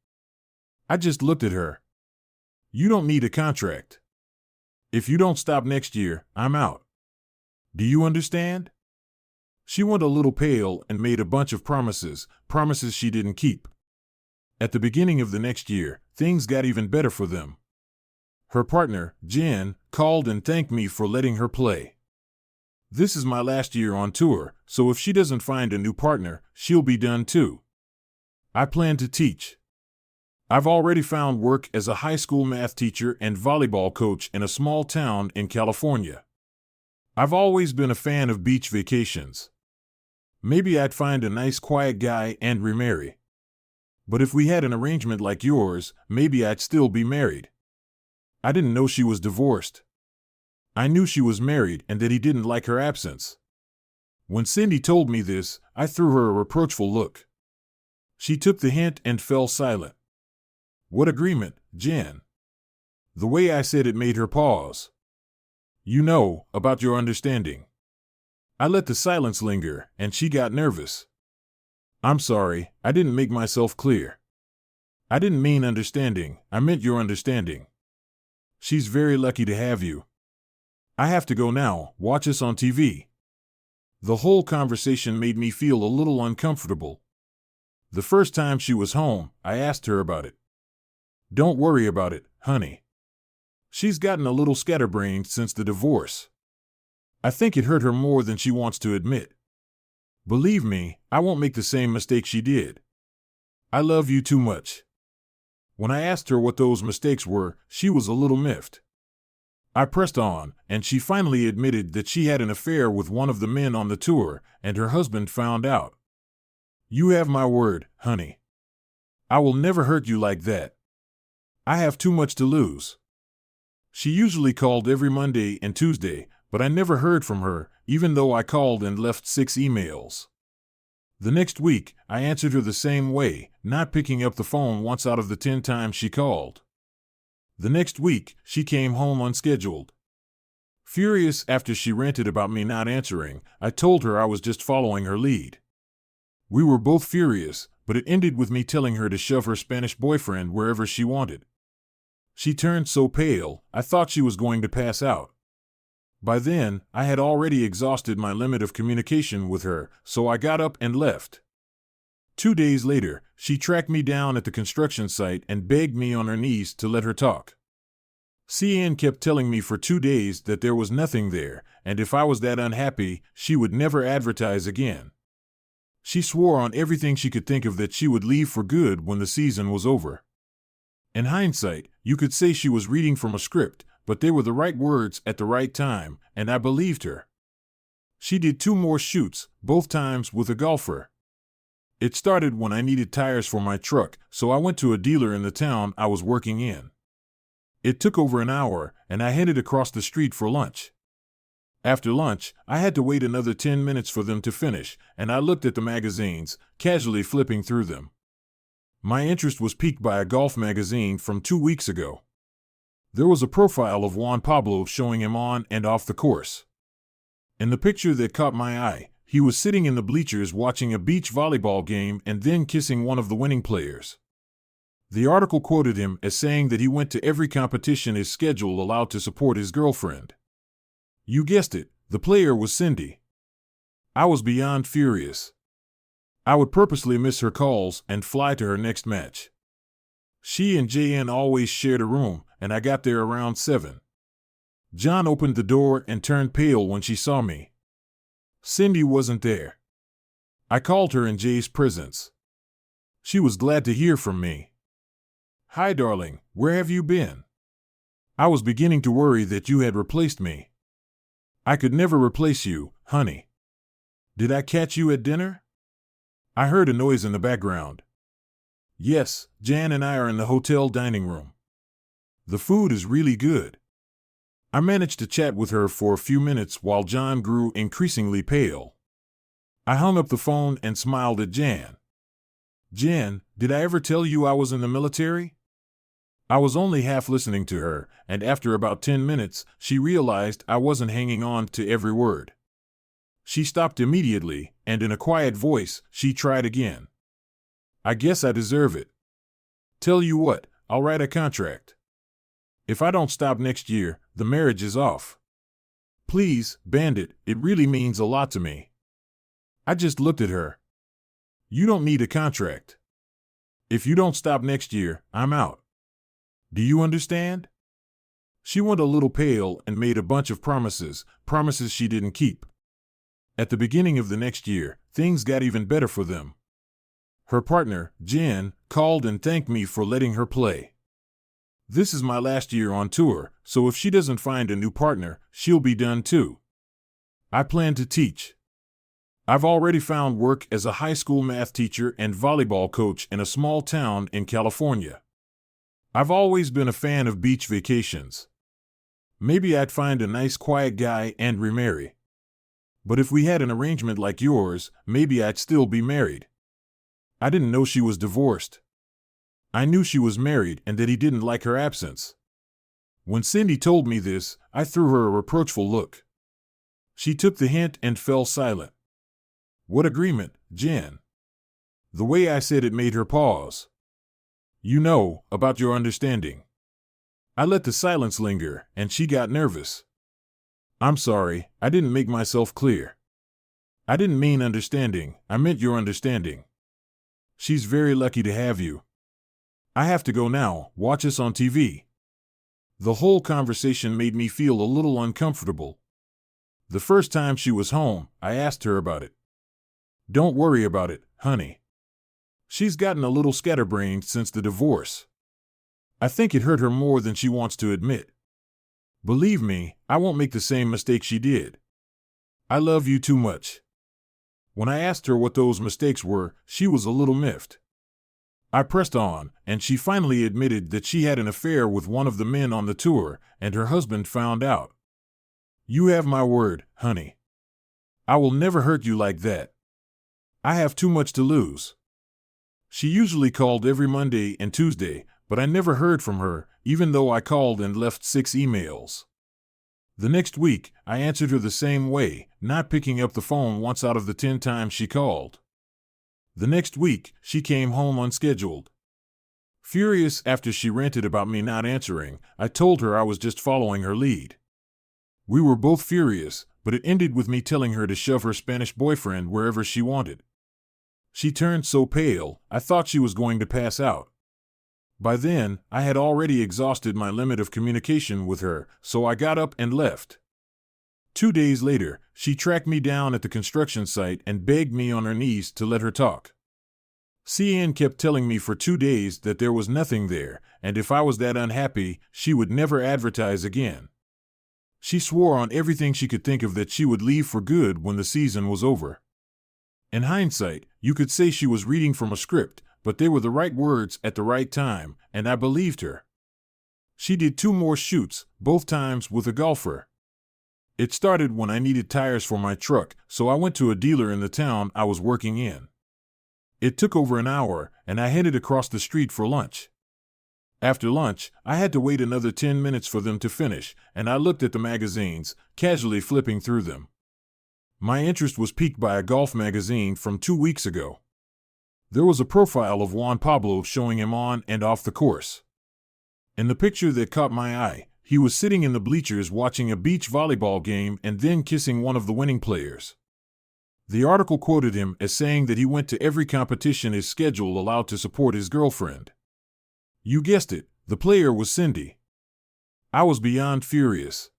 I just looked at her. "You don't need a contract. If you don't stop next year, I'm out. Do you understand?" She went a little pale and made a bunch of promises she didn't keep. At the beginning of the next year, things got even better for them. Her partner, Jen, called and thanked me for letting her play. "This is my last year on tour, so if she doesn't find a new partner, she'll be done too. I plan to teach. I've already found work as a high school math teacher and volleyball coach in a small town in California. I've always been a fan of beach vacations. Maybe I'd find a nice quiet guy and remarry. But if we had an arrangement like yours, maybe I'd still be married." I didn't know she was divorced. I knew she was married and that he didn't like her absence. When Cindy told me this, I threw her a reproachful look. She took the hint and fell silent. "What agreement, Jen?" The way I said it made her pause. "You know, about your understanding." I let the silence linger, and she got nervous. "I'm sorry, I didn't make myself clear. I didn't mean understanding, I meant your understanding. She's very lucky to have you. I have to go now, watch us on TV." The whole conversation made me feel a little uncomfortable. The first time she was home, I asked her about it. "Don't worry about it, honey. She's gotten a little scatterbrained since the divorce. I think it hurt her more than she wants to admit. Believe me, I won't make the same mistake she did. I love you too much." When I asked her what those mistakes were, she was a little miffed. I pressed on, and she finally admitted that she had an affair with one of the men on the tour, and her husband found out. "You have my word, honey. I will never hurt you like that. I have too much to lose." She usually called every Monday and Tuesday, but I never heard from her, even though I called and left 6 emails. The next week, I answered her the same way, not picking up the phone once out of the 10 times she called. The next week, she came home unscheduled. Furious after she ranted about me not answering, I told her I was just following her lead. We were both furious, but it ended with me telling her to shove her Spanish boyfriend wherever she wanted. She turned so pale, I thought she was going to pass out. By then, I had already exhausted my limit of communication with her, so I got up and left. 2 days later, she tracked me down at the construction site and begged me on her knees to let her talk. CN kept telling me for 2 days that there was nothing there, and if I was that unhappy, she would never advertise again. She swore on everything she could think of that she would leave for good when the season was over. In hindsight, you could say she was reading from a script, but they were the right words at the right time, and I believed her. She did 2 more shoots, both times with a golfer. It started when I needed tires for my truck, so I went to a dealer in the town I was working in. It took over an hour, and I headed across the street for lunch. After lunch, I had to wait another 10 minutes for them to finish, and I looked at the magazines, casually flipping through them. My interest was piqued by a golf magazine from 2 weeks ago. There was a profile of Juan Pablo showing him on and off the course. In the picture that caught my eye, he was sitting in the bleachers watching a beach volleyball game and then kissing one of the winning players. The article quoted him as saying that he went to every competition his schedule allowed to support his girlfriend. You guessed it, the player was Cindy. I was beyond furious. I would purposely miss her calls and fly to her next match. She and JN always shared a room, and I got there around 7. John opened the door and turned pale when she saw me. Cindy wasn't there. I called her in Jay's presence. She was glad to hear from me. Hi, darling, where have you been? I was beginning to worry that you had replaced me. I could never replace you, honey. Did I catch you at dinner? I heard a noise in the background. Yes, Jan and I are in the hotel dining room. The food is really good. I managed to chat with her for a few minutes while John grew increasingly pale. I hung up the phone and smiled at Jan. Jan, did I ever tell you I was in the military? I was only half listening to her, and after about 10 minutes, she realized I wasn't hanging on to every word. She stopped immediately, and in a quiet voice, she tried again. I guess I deserve it. Tell you what, I'll write a contract. If I don't stop next year, the marriage is off. Please, Bandit, it really means a lot to me. I just looked at her. You don't need a contract. If you don't stop next year, I'm out. Do you understand? She went a little pale and made a bunch of promises she didn't keep. At the beginning of the next year, things got even better for them. Her partner, Jen, called and thanked me for letting her play. This is my last year on tour, so if she doesn't find a new partner, she'll be done too. I plan to teach. I've already found work as a high school math teacher and volleyball coach in a small town in California. I've always been a fan of beach vacations. Maybe I'd find a nice quiet guy and remarry. But if we had an arrangement like yours, maybe I'd still be married. I didn't know she was divorced. I knew she was married and that he didn't like her absence. When Cindy told me this, I threw her a reproachful look. She took the hint and fell silent. What agreement, Jen? The way I said it made her pause. You know, about your understanding. I let the silence linger, and she got nervous. I'm sorry, I didn't make myself clear. I didn't mean understanding, I meant your understanding. She's very lucky to have you. I have to go now, watch us on TV. The whole conversation made me feel a little uncomfortable. The first time she was home, I asked her about it. Don't worry about it, honey. She's gotten a little scatterbrained since the divorce. I think it hurt her more than she wants to admit. Believe me, I won't make the same mistake she did. I love you too much. When I asked her what those mistakes were, she was a little miffed. I pressed on, and she finally admitted that she had an affair with one of the men on the tour, and her husband found out. You have my word, honey. I will never hurt you like that. I have too much to lose. She usually called every Monday and Tuesday, but I never heard from her, even though I called and left 6 emails. The next week, I answered her the same way, not picking up the phone once out of the 10 times she called. The next week, she came home unscheduled. Furious after she ranted about me not answering, I told her I was just following her lead. We were both furious, but it ended with me telling her to shove her Spanish boyfriend wherever she wanted. She turned so pale, I thought she was going to pass out. By then, I had already exhausted my limit of communication with her, so I got up and left. 2 days later, she tracked me down at the construction site and begged me on her knees to let her talk. CN kept telling me for 2 days that there was nothing there, and if I was that unhappy, she would never advertise again. She swore on everything she could think of that she would leave for good when the season was over. In hindsight, you could say she was reading from a script, but they were the right words at the right time, and I believed her. She did 2 more shoots, both times with a golfer. It started when I needed tires for my truck, so I went to a dealer in the town I was working in. It took over an hour, and I headed across the street for lunch. After lunch, I had to wait another 10 minutes for them to finish, and I looked at the magazines, casually flipping through them. My interest was piqued by a golf magazine from 2 weeks ago. There was a profile of Juan Pablo showing him on and off the course. In the picture that caught my eye, he was sitting in the bleachers watching a beach volleyball game and then kissing one of the winning players. The article quoted him as saying that he went to every competition his schedule allowed to support his girlfriend. You guessed it, the player was Cindy. I was beyond furious.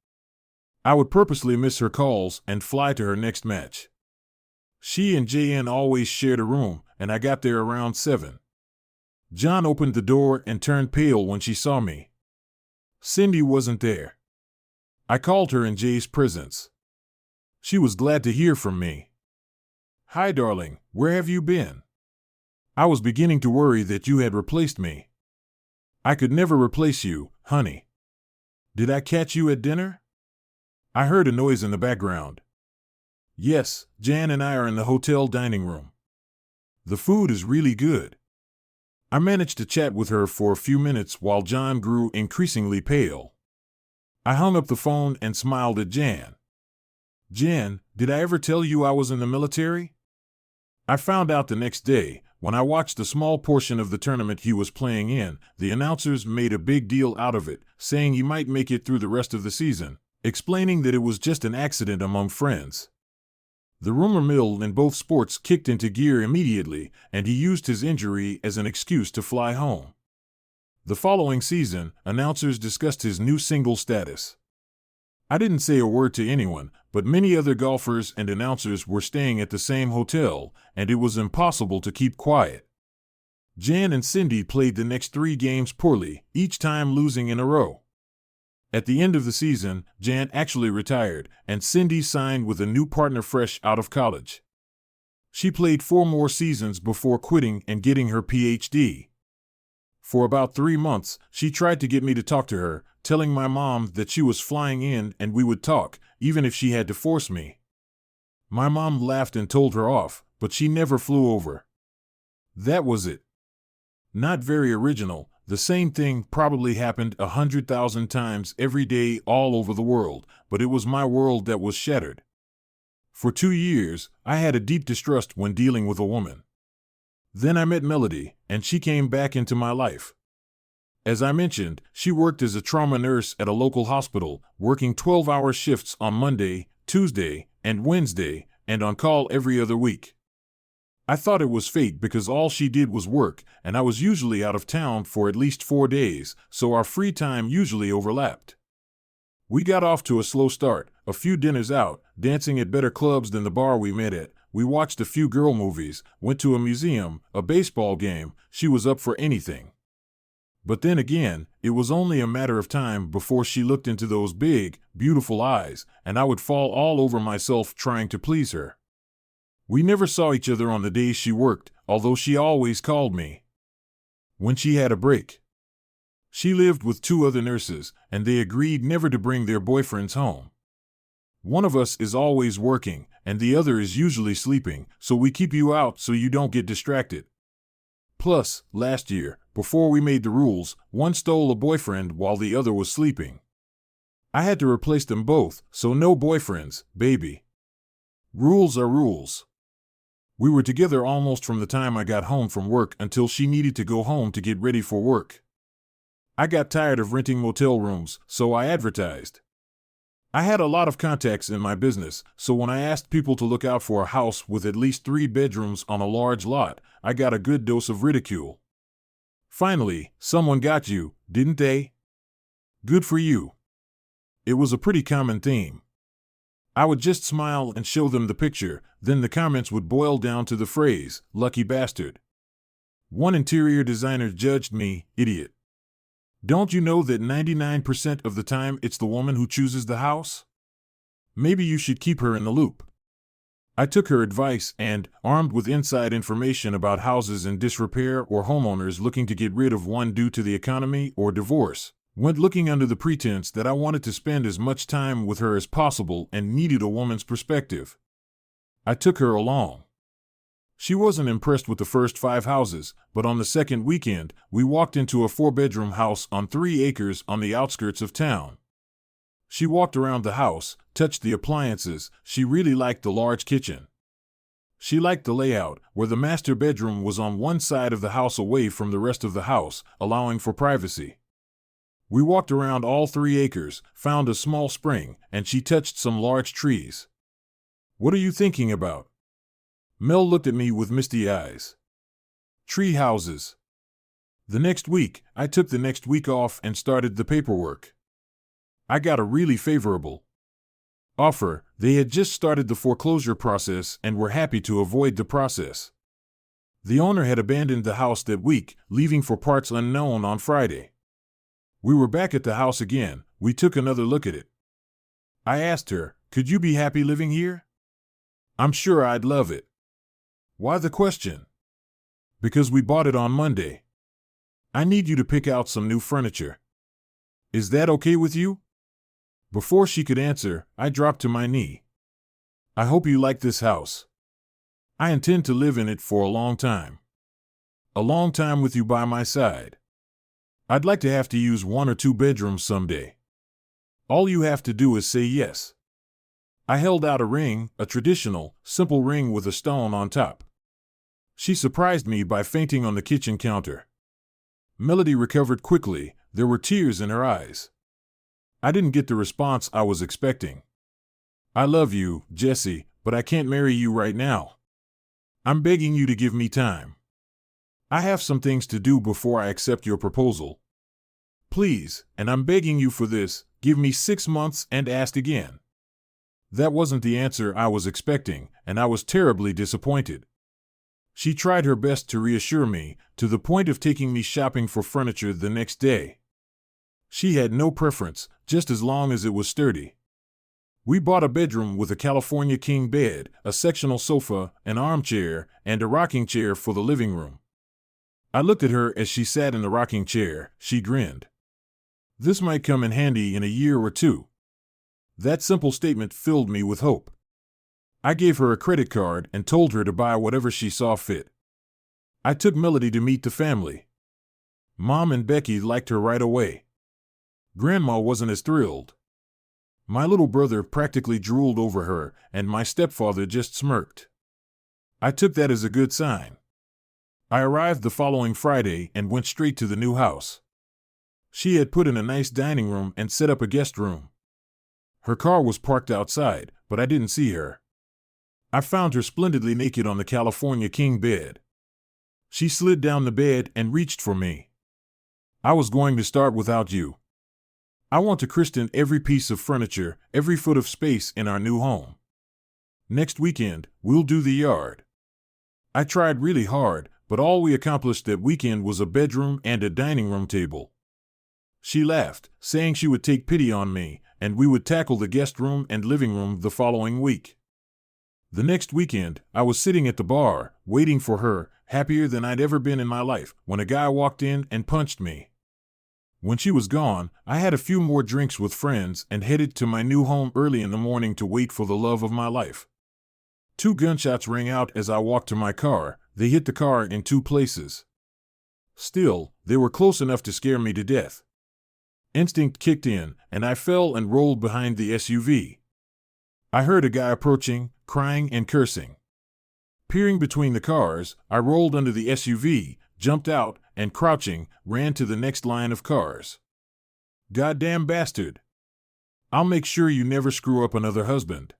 I would purposely miss her calls and fly to her next match. She and JN always shared a room, and I got there around 7. John opened the door and turned pale when she saw me. Cindy wasn't there. I called her in Jay's presence. She was glad to hear from me. Hi, darling, where have you been? I was beginning to worry that you had replaced me. I could never replace you, honey. Did I catch you at dinner? I heard a noise in the background. Yes, Jan and I are in the hotel dining room. The food is really good. I managed to chat with her for a few minutes while John grew increasingly pale. I hung up the phone and smiled at Jan. Jan, did I ever tell you I was in the military? I found out the next day. When I watched a small portion of the tournament he was playing in, the announcers made a big deal out of it, saying he might make it through the rest of the season, explaining that it was just an accident among friends. The rumor mill in both sports kicked into gear immediately, and he used his injury as an excuse to fly home. The following season, announcers discussed his new single status. I didn't say a word to anyone, but many other golfers and announcers were staying at the same hotel, and it was impossible to keep quiet. Jan and Cindy played the next 3 games poorly, each time losing in a row. At the end of the season, Jan actually retired, and Cindy signed with a new partner fresh out of college. She played 4 more seasons before quitting and getting her PhD. For about 3 months, she tried to get me to talk to her, telling my mom that she was flying in and we would talk, even if she had to force me. My mom laughed and told her off, but she never flew over. That was it. Not very original. The same thing probably happened 100,000 times every day all over the world, but it was my world that was shattered. For 2 years, I had a deep distrust when dealing with a woman. Then I met Melody, and she came back into my life. As I mentioned, she worked as a trauma nurse at a local hospital, working 12-hour shifts on Monday, Tuesday, and Wednesday, and on call every other week. I thought it was fate because all she did was work, and I was usually out of town for at least 4 days, so our free time usually overlapped. We got off to a slow start, a few dinners out, dancing at better clubs than the bar we met at. We watched a few girl movies, went to a museum, a baseball game. She was up for anything. But then again, it was only a matter of time before she looked into those big, beautiful eyes, and I would fall all over myself trying to please her. We never saw each other on the days she worked, although she always called me when she had a break. She lived with 2 other nurses, and they agreed never to bring their boyfriends home. One of us is always working, and the other is usually sleeping, so we keep you out so you don't get distracted. Plus, last year, before we made the rules, one stole a boyfriend while the other was sleeping. I had to replace them both, so no boyfriends, baby. Rules are rules. We were together almost from the time I got home from work until she needed to go home to get ready for work. I got tired of renting motel rooms, so I advertised. I had a lot of contacts in my business, so when I asked people to look out for a house with at least 3 bedrooms on a large lot, I got a good dose of ridicule. Finally, someone got you, didn't they? Good for you. It was a pretty common theme. I would just smile and show them the picture, then the comments would boil down to the phrase, "Lucky bastard." One interior designer judged me, "Idiot. Don't you know that 99% of the time it's the woman who chooses the house? Maybe you should keep her in the loop." I took her advice and, armed with inside information about houses in disrepair or homeowners looking to get rid of one due to the economy or divorce, went looking under the pretense that I wanted to spend as much time with her as possible and needed a woman's perspective. I took her along. She wasn't impressed with the first 5 houses, but on the second weekend, we walked into a 4-bedroom house on 3 acres on the outskirts of town. She walked around the house, touched the appliances. She really liked the large kitchen. She liked the layout, where the master bedroom was on one side of the house away from the rest of the house, allowing for privacy. We walked around all 3 acres, found a small spring, and she touched some large trees. "What are you thinking about?" Mel looked at me with misty eyes. "Tree houses." The next week, I took the next week off and started the paperwork. I got a really favorable offer. They had just started the foreclosure process and were happy to avoid the process. The owner had abandoned the house that week, leaving for parts unknown on Friday. We were back at the house again. We took another look at it. I asked her, "Could you be happy living here?" "I'm sure I'd love it." "Why the question?" "Because we bought it on Monday. I need you to pick out some new furniture. Is that okay with you?" Before she could answer, I dropped to my knee. "I hope you like this house. I intend to live in it for a long time. A long time with you by my side. I'd like to have to use 1 or 2 bedrooms someday. All you have to do is say yes." I held out a ring, a traditional, simple ring with a stone on top. She surprised me by fainting on the kitchen counter. Melody recovered quickly. There were tears in her eyes. I didn't get the response I was expecting. "I love you, Jesse, but I can't marry you right now. I'm begging you to give me time. I have some things to do before I accept your proposal. Please, and I'm begging you for this, give me 6 months and ask again." That wasn't the answer I was expecting, and I was terribly disappointed. She tried her best to reassure me, to the point of taking me shopping for furniture the next day. She had no preference, just as long as it was sturdy. We bought a bedroom with a California king bed, a sectional sofa, an armchair, and a rocking chair for the living room. I looked at her as she sat in the rocking chair. She grinned. This might come in handy in a year or 2. That simple statement filled me with hope. I gave her a credit card and told her to buy whatever she saw fit. I took Melody to meet the family. Mom and Becky liked her right away. Grandma wasn't as thrilled. My little brother practically drooled over her, and my stepfather just smirked. I took that as a good sign. I arrived the following Friday and went straight to the new house. She had put in a nice dining room and set up a guest room. Her car was parked outside, but I didn't see her. I found her splendidly naked on the California king bed. She slid down the bed and reached for me. "I was going to start without you. I want to christen every piece of furniture, every foot of space in our new home. Next weekend, we'll do the yard." I tried really hard, but all we accomplished that weekend was a bedroom and a dining room table. She laughed, saying she would take pity on me, and we would tackle the guest room and living room the following week. The next weekend, I was sitting at the bar, waiting for her, happier than I'd ever been in my life, when a guy walked in and punched me. When she was gone, I had a few more drinks with friends and headed to my new home early in the morning to wait for the love of my life. 2 gunshots rang out as I walked to my car. They hit the car in 2 places. Still, they were close enough to scare me to death. Instinct kicked in, and I fell and rolled behind the SUV. I heard a guy approaching, crying and cursing. Peering between the cars, I rolled under the SUV, jumped out, and crouching, ran to the next line of cars. "Goddamn bastard! I'll make sure you never screw up another husband."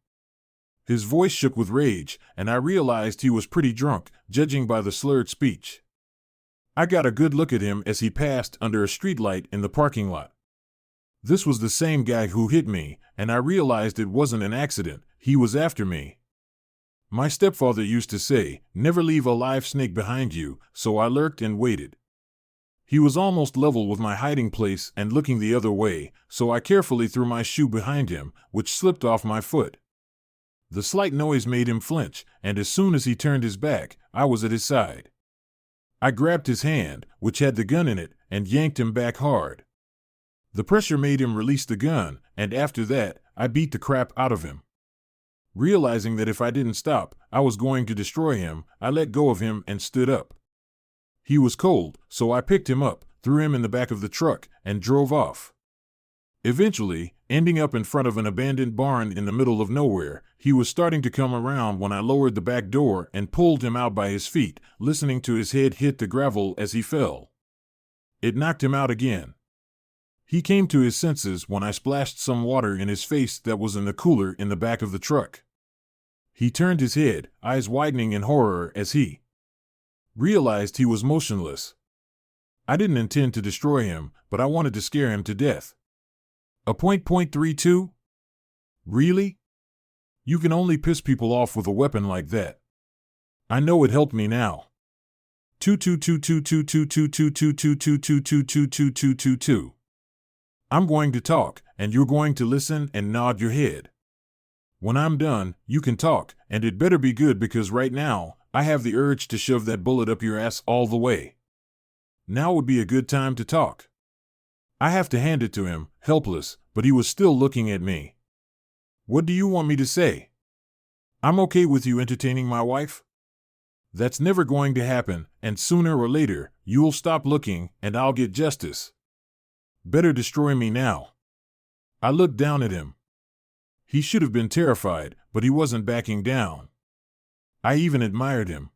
His voice shook with rage, and I realized he was pretty drunk, judging by the slurred speech. I got a good look at him as he passed under a streetlight in the parking lot. This was the same guy who hit me, and I realized it wasn't an accident. He was after me. My stepfather used to say, "Never leave a live snake behind you," so I lurked and waited. He was almost level with my hiding place and looking the other way, so I carefully threw my shoe behind him, which slipped off my foot. The slight noise made him flinch, and as soon as he turned his back, I was at his side. I grabbed his hand, which had the gun in it, and yanked him back hard. The pressure made him release the gun, and after that, I beat the crap out of him. Realizing that if I didn't stop, I was going to destroy him, I let go of him and stood up. He was cold, so I picked him up, threw him in the back of the truck, and drove off. Eventually, ending up in front of an abandoned barn in the middle of nowhere, he was starting to come around when I lowered the back door and pulled him out by his feet, listening to his head hit the gravel as he fell. It knocked him out again. He came to his senses when I splashed some water in his face that was in the cooler in the back of the truck. He turned his head, eyes widening in horror as he realized he was motionless. I didn't intend to destroy him, but I wanted to scare him to death. A .32? Really? You can only piss people off with a weapon like that. I know it helped me now. 22222222222222222. I'm going to talk, and you're going to listen and nod your head. When I'm done, you can talk, and it better be good because right now, I have the urge to shove that bullet up your ass all the way. Now would be a good time to talk. I have to hand it to him, helpless, but he was still looking at me. What do you want me to say? I'm okay with you entertaining my wife? That's never going to happen, and sooner or later, you'll stop looking, and I'll get justice. Better destroy me now. I looked down at him. He should have been terrified, but he wasn't backing down. I even admired him.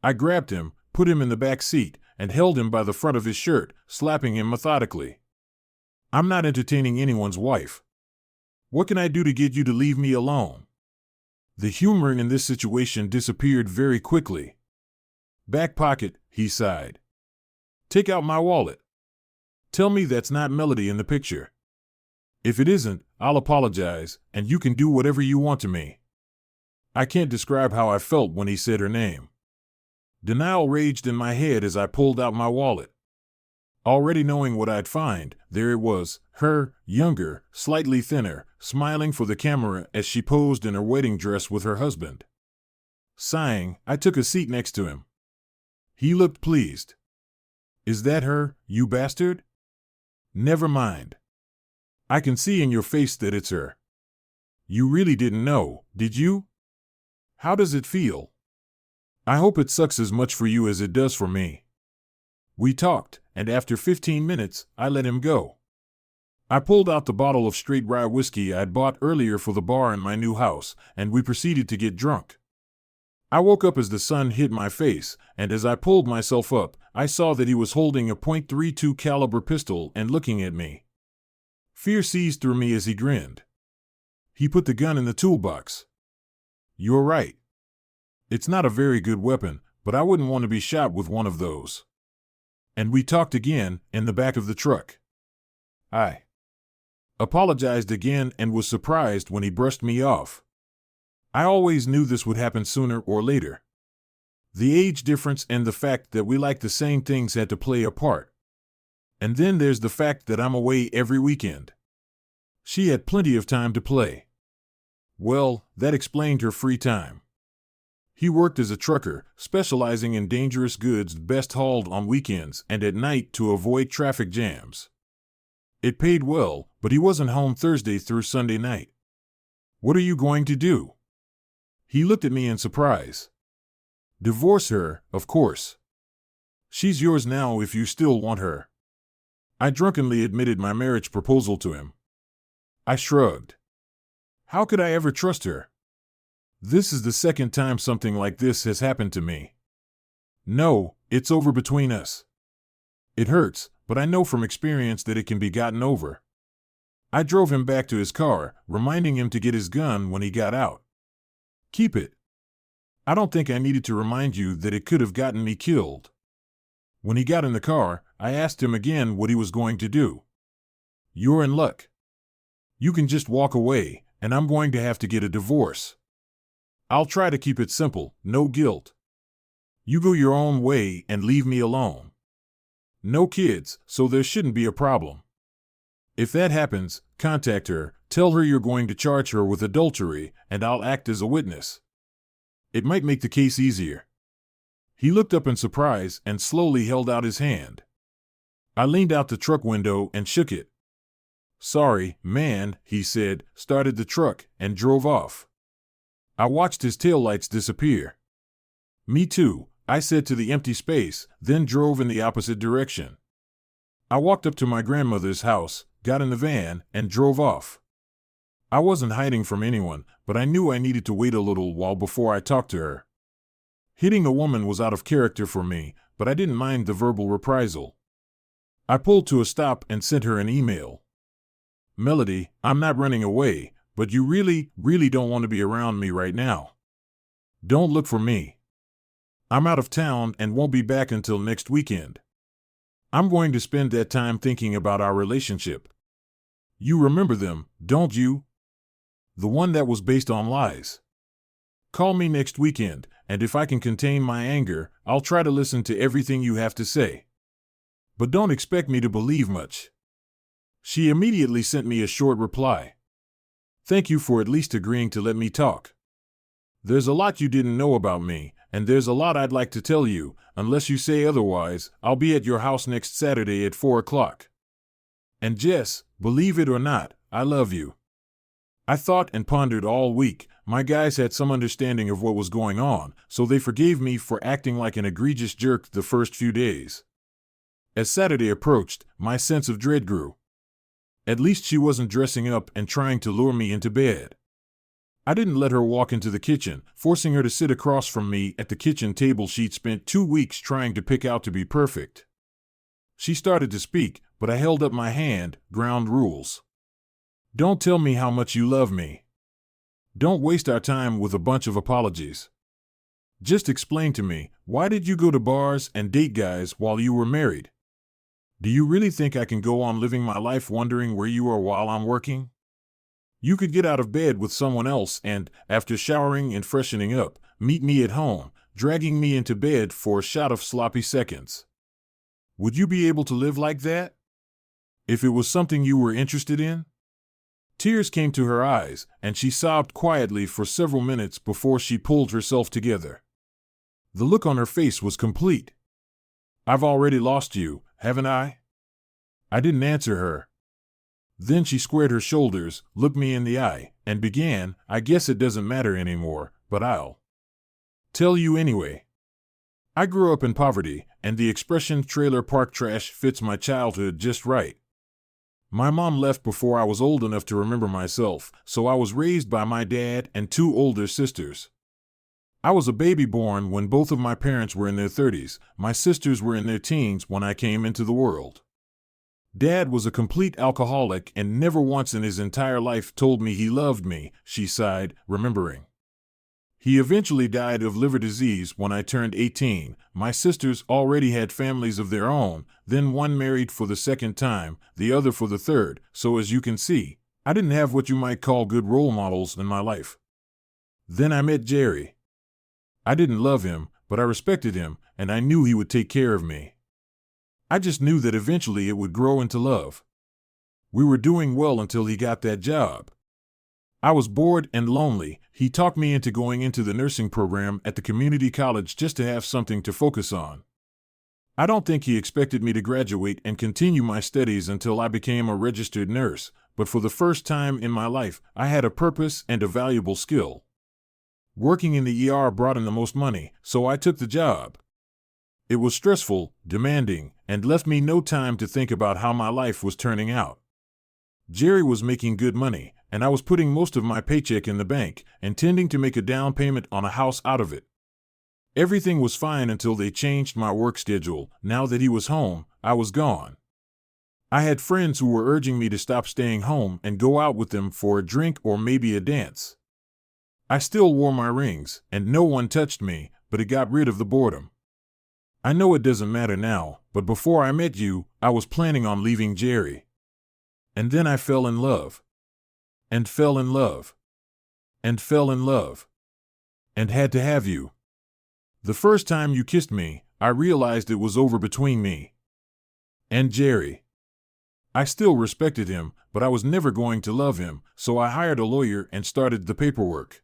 I grabbed him, put him in the back seat, and held him by the front of his shirt, slapping him methodically. I'm not entertaining anyone's wife. What can I do to get you to leave me alone? The humor in this situation disappeared very quickly. Back pocket, he sighed. Take out my wallet. Tell me that's not Melody in the picture. If it isn't, I'll apologize, and you can do whatever you want to me. I can't describe how I felt when he said her name. Denial raged in my head as I pulled out my wallet. Already knowing what I'd find, there it was, her, younger, slightly thinner, smiling for the camera as she posed in her wedding dress with her husband. Sighing, I took a seat next to him. He looked pleased. Is that her, you bastard? Never mind. I can see in your face that it's her. You really didn't know, did you? How does it feel? I hope it sucks as much for you as it does for me. We talked, and after 15 minutes, I let him go. I pulled out the bottle of straight rye whiskey I'd bought earlier for the bar in my new house, and we proceeded to get drunk. I woke up as the sun hit my face, and as I pulled myself up, I saw that he was holding a .32 caliber pistol and looking at me. Fear seized through me as he grinned. He put the gun in the toolbox. You're right. It's not a very good weapon, but I wouldn't want to be shot with one of those. And we talked again, in the back of the truck. I apologized again and was surprised when he brushed me off. I always knew this would happen sooner or later. The age difference and the fact that we like the same things had to play a part. And then there's the fact that I'm away every weekend. She had plenty of time to play. Well, that explained her free time. He worked as a trucker, specializing in dangerous goods best hauled on weekends and at night to avoid traffic jams. It paid well, but he wasn't home Thursday through Sunday night. What are you going to do? He looked at me in surprise. Divorce her, of course. She's yours now if you still want her. I drunkenly admitted my marriage proposal to him. I shrugged. How could I ever trust her? This is the second time something like this has happened to me. No, it's over between us. It hurts, but I know from experience that it can be gotten over. I drove him back to his car, reminding him to get his gun when he got out. Keep it. I don't think I needed to remind you that it could have gotten me killed. When he got in the car, I asked him again what he was going to do. You're in luck. You can just walk away, and I'm going to have to get a divorce. I'll try to keep it simple, no guilt. You go your own way and leave me alone. No kids, so there shouldn't be a problem. If that happens, contact her, tell her you're going to charge her with adultery, and I'll act as a witness. It might make the case easier. He looked up in surprise and slowly held out his hand. I leaned out the truck window and shook it. Sorry, man, he said, started the truck, and drove off. I watched his taillights disappear. Me too, I said to the empty space, then drove in the opposite direction. I walked up to my grandmother's house, got in the van, and drove off. I wasn't hiding from anyone, but I knew I needed to wait a little while before I talked to her. Hitting a woman was out of character for me, but I didn't mind the verbal reprisal. I pulled to a stop and sent her an email. Melody, I'm not running away, but you really don't want to be around me right now. Don't look for me. I'm out of town and won't be back until next weekend. I'm going to spend that time thinking about our relationship. You remember them, don't you? The one that was based on lies. Call me next weekend, and if I can contain my anger, I'll try to listen to everything you have to say. But don't expect me to believe much. She immediately sent me a short reply. Thank you for at least agreeing to let me talk. There's a lot you didn't know about me, and there's a lot I'd like to tell you. Unless you say otherwise, I'll be at your house next Saturday at 4 o'clock. And Jess, believe it or not, I love you. I thought and pondered all week. My guys had some understanding of what was going on, so they forgave me for acting like an egregious jerk the first few days. As Saturday approached, my sense of dread grew. At least she wasn't dressing up and trying to lure me into bed. I didn't let her walk into the kitchen, forcing her to sit across from me at the kitchen table she'd spent 2 weeks trying to pick out to be perfect. She started to speak, but I held up my hand. Ground rules. Don't tell me how much you love me. Don't waste our time with a bunch of apologies. Just explain to me, why did you go to bars and date guys while you were married? Do you really think I can go on living my life wondering where you are while I'm working? You could get out of bed with someone else and, after showering and freshening up, meet me at home, dragging me into bed for a shot of sloppy seconds. Would you be able to live like that? If it was something you were interested in? Tears came to her eyes, and she sobbed quietly for several minutes before she pulled herself together. The look on her face was complete. I've already lost you, haven't I? I didn't answer her. Then she squared her shoulders, looked me in the eye, and began, I guess it doesn't matter anymore, but I'll tell you anyway. I grew up in poverty, and the expression trailer park trash fits my childhood just right. My mom left before I was old enough to remember myself, so I was raised by my dad and 2 older sisters. I was a baby born when both of my parents were in their 30s. My sisters were in their teens when I came into the world. Dad was a complete alcoholic and never once in his entire life told me he loved me, she sighed, remembering. He eventually died of liver disease when I turned 18. My sisters already had families of their own, then one married for the 2nd time, the other for the 3rd, so as you can see, I didn't have what you might call good role models in my life. Then I met Jerry. I didn't love him, but I respected him, and I knew he would take care of me. I just knew that eventually it would grow into love. We were doing well until he got that job. I was bored and lonely. He talked me into going into the nursing program at the community college just to have something to focus on. I don't think he expected me to graduate and continue my studies until I became a registered nurse, but for the first time in my life, I had a purpose and a valuable skill. Working in the ER brought in the most money, so I took the job. It was stressful, demanding, and left me no time to think about how my life was turning out. Jerry was making good money, and I was putting most of my paycheck in the bank, intending to make a down payment on a house out of it. Everything was fine until they changed my work schedule. Now that he was home, I was gone. I had friends who were urging me to stop staying home and go out with them for a drink or maybe a dance. I still wore my rings, and no one touched me, but it got rid of the boredom. I know it doesn't matter now, but before I met you, I was planning on leaving Jerry. And then I fell in love. And fell in love. And fell in love. And had to have you. The first time you kissed me, I realized it was over between me and Jerry. I still respected him, but I was never going to love him, so I hired a lawyer and started the paperwork.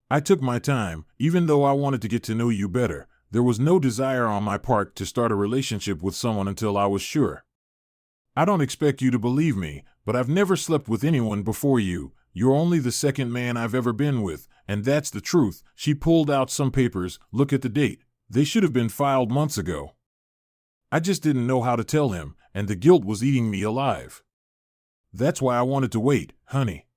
I took my time, even though I wanted to get to know you better. There was no desire on my part to start a relationship with someone until I was sure. I don't expect you to believe me, but I've never slept with anyone before you. You're only the second man I've ever been with, and that's the truth. She pulled out some papers. Look at the date. They should have been filed months ago. I just didn't know how to tell him, and the guilt was eating me alive. That's why I wanted to wait, honey.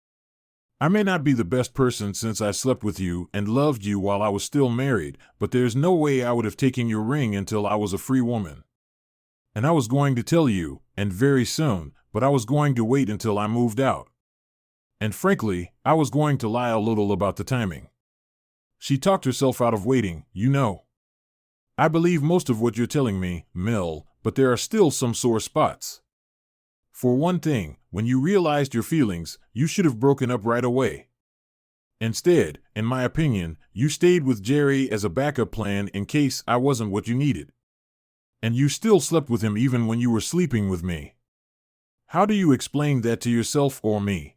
I may not be the best person since I slept with you and loved you while I was still married, but there's no way I would have taken your ring until I was a free woman. And I was going to tell you, and very soon, but I was going to wait until I moved out. And frankly, I was going to lie a little about the timing. She talked herself out of waiting, you know. I believe most of what you're telling me, Mel, but there are still some sore spots. For one thing, when you realized your feelings, you should have broken up right away. Instead, in my opinion, you stayed with Jerry as a backup plan in case I wasn't what you needed. And you still slept with him even when you were sleeping with me. How do you explain that to yourself or me?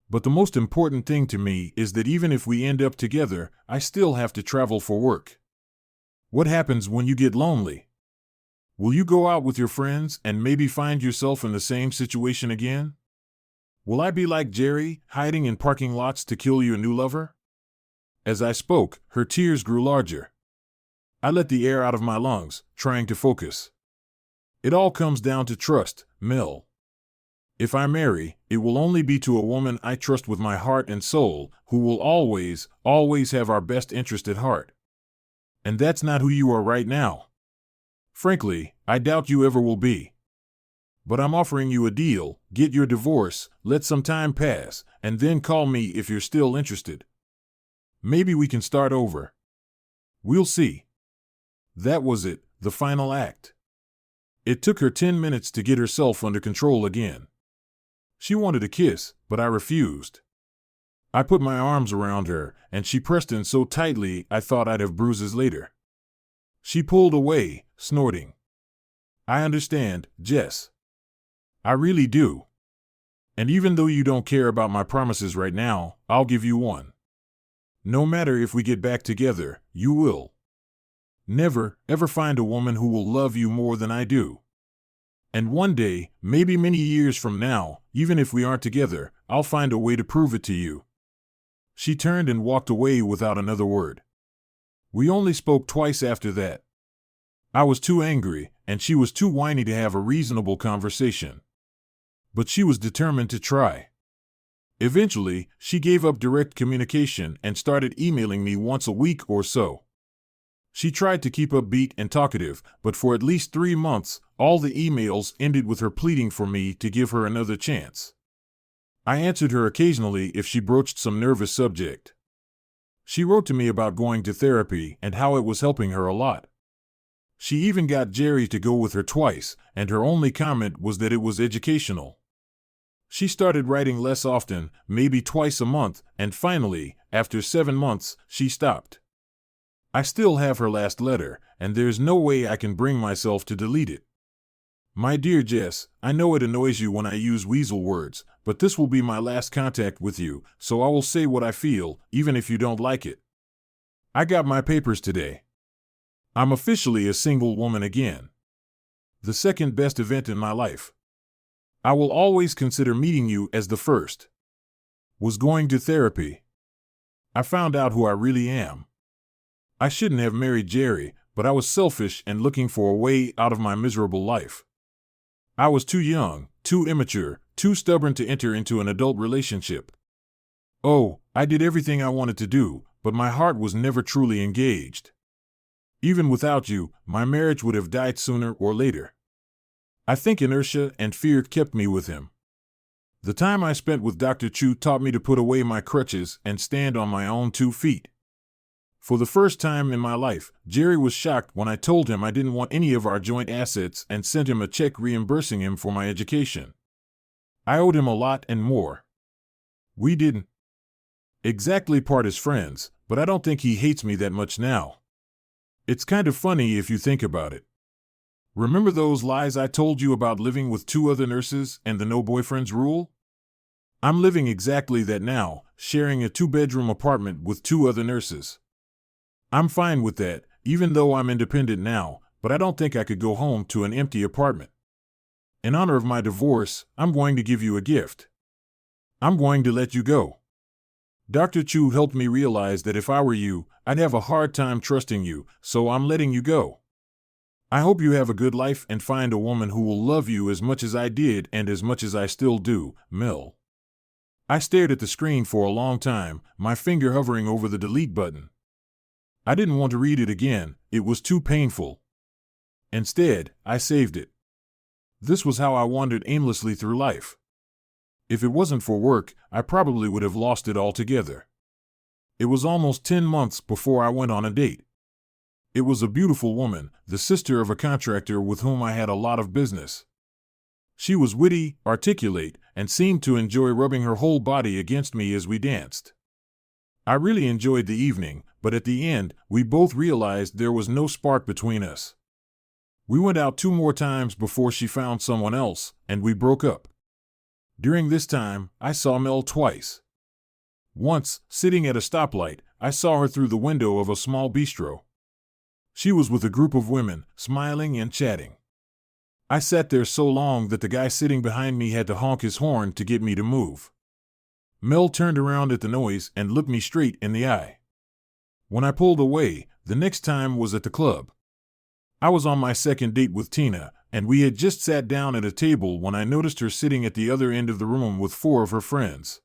But the most important thing to me is that even if we end up together, I still have to travel for work. What happens when you get lonely? Will you go out with your friends and maybe find yourself in the same situation again? Will I be like Jerry, hiding in parking lots to kill your new lover? As I spoke, her tears grew larger. I let the air out of my lungs, trying to focus. It all comes down to trust, Mel. If I marry, it will only be to a woman I trust with my heart and soul, who will always, always have our best interest at heart. And that's not who you are right now. Frankly, I doubt you ever will be. But I'm offering you a deal. Get your divorce, let some time pass, and then call me if you're still interested. Maybe we can start over. We'll see. That was it, the final act. It took her 10 minutes to get herself under control again. She wanted a kiss, but I refused. I put my arms around her, and she pressed in so tightly I thought I'd have bruises later. She pulled away, snorting. I understand, Jess. I really do. And even though you don't care about my promises right now, I'll give you one. No matter if we get back together, you will never, ever find a woman who will love you more than I do. And one day, maybe many years from now, even if we aren't together, I'll find a way to prove it to you. She turned and walked away without another word. We only spoke twice after that. I was too angry, and she was too whiny to have a reasonable conversation. But she was determined to try. Eventually, she gave up direct communication and started emailing me once a week or so. She tried to keep upbeat and talkative, but for at least 3 months, all the emails ended with her pleading for me to give her another chance. I answered her occasionally if she broached some nervous subject. She wrote to me about going to therapy and how it was helping her a lot. She even got Jerry to go with her twice, and her only comment was that it was educational. She started writing less often, maybe twice a month, and finally, after 7 months, she stopped. I still have her last letter, and there's no way I can bring myself to delete it. My dear Jess, I know it annoys you when I use weasel words, but this will be my last contact with you, so I will say what I feel, even if you don't like it. I got my papers today. I'm officially a single woman again. The second best event in my life. I will always consider meeting you as the first. Was going to therapy. I found out who I really am. I shouldn't have married Jerry, but I was selfish and looking for a way out of my miserable life. I was too young, too immature, too stubborn to enter into an adult relationship. Oh, I did everything I wanted to do, but my heart was never truly engaged. Even without you, my marriage would have died sooner or later. I think inertia and fear kept me with him. The time I spent with Dr. Chu taught me to put away my crutches and stand on my own 2 feet. For the first time in my life, Jerry was shocked when I told him I didn't want any of our joint assets and sent him a check reimbursing him for my education. I owed him a lot and more. We didn't exactly part as friends, but I don't think he hates me that much now. It's kind of funny if you think about it. Remember those lies I told you about living with 2 other nurses and the no boyfriends rule? I'm living exactly that now, sharing a 2-bedroom apartment with 2 other nurses. I'm fine with that, even though I'm independent now, but I don't think I could go home to an empty apartment. In honor of my divorce, I'm going to give you a gift. I'm going to let you go. Dr. Chu helped me realize that if I were you, I'd have a hard time trusting you, so I'm letting you go. I hope you have a good life and find a woman who will love you as much as I did and as much as I still do, Mel." I stared at the screen for a long time, my finger hovering over the delete button. I didn't want to read it again, it was too painful. Instead, I saved it. This was how I wandered aimlessly through life. If it wasn't for work, I probably would have lost it altogether. It was almost 10 months before I went on a date. It was a beautiful woman, the sister of a contractor with whom I had a lot of business. She was witty, articulate, and seemed to enjoy rubbing her whole body against me as we danced. I really enjoyed the evening, but at the end, we both realized there was no spark between us. We went out 2 more times before she found someone else, and we broke up. During this time, I saw Mel twice. Once, sitting at a stoplight, I saw her through the window of a small bistro. She was with a group of women, smiling and chatting. I sat there so long that the guy sitting behind me had to honk his horn to get me to move. Mel turned around at the noise and looked me straight in the eye. When I pulled away, the next time was at the club. I was on my second date with Tina, and we had just sat down at a table when I noticed her sitting at the other end of the room with 4 of her friends.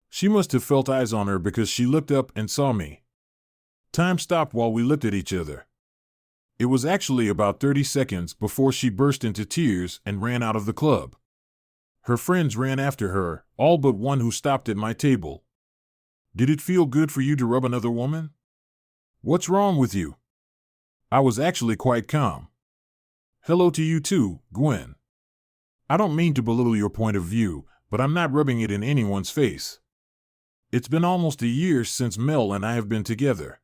She must have felt eyes on her because she looked up and saw me. Time stopped while we looked at each other. It was actually about 30 seconds before she burst into tears and ran out of the club. Her friends ran after her, all but one who stopped at my table. "Did it feel good for you to rub another woman? What's wrong with you?" I was actually quite calm. "Hello to you too, Gwen. I don't mean to belittle your point of view, but I'm not rubbing it in anyone's face. It's been almost a year since Mel and I have been together.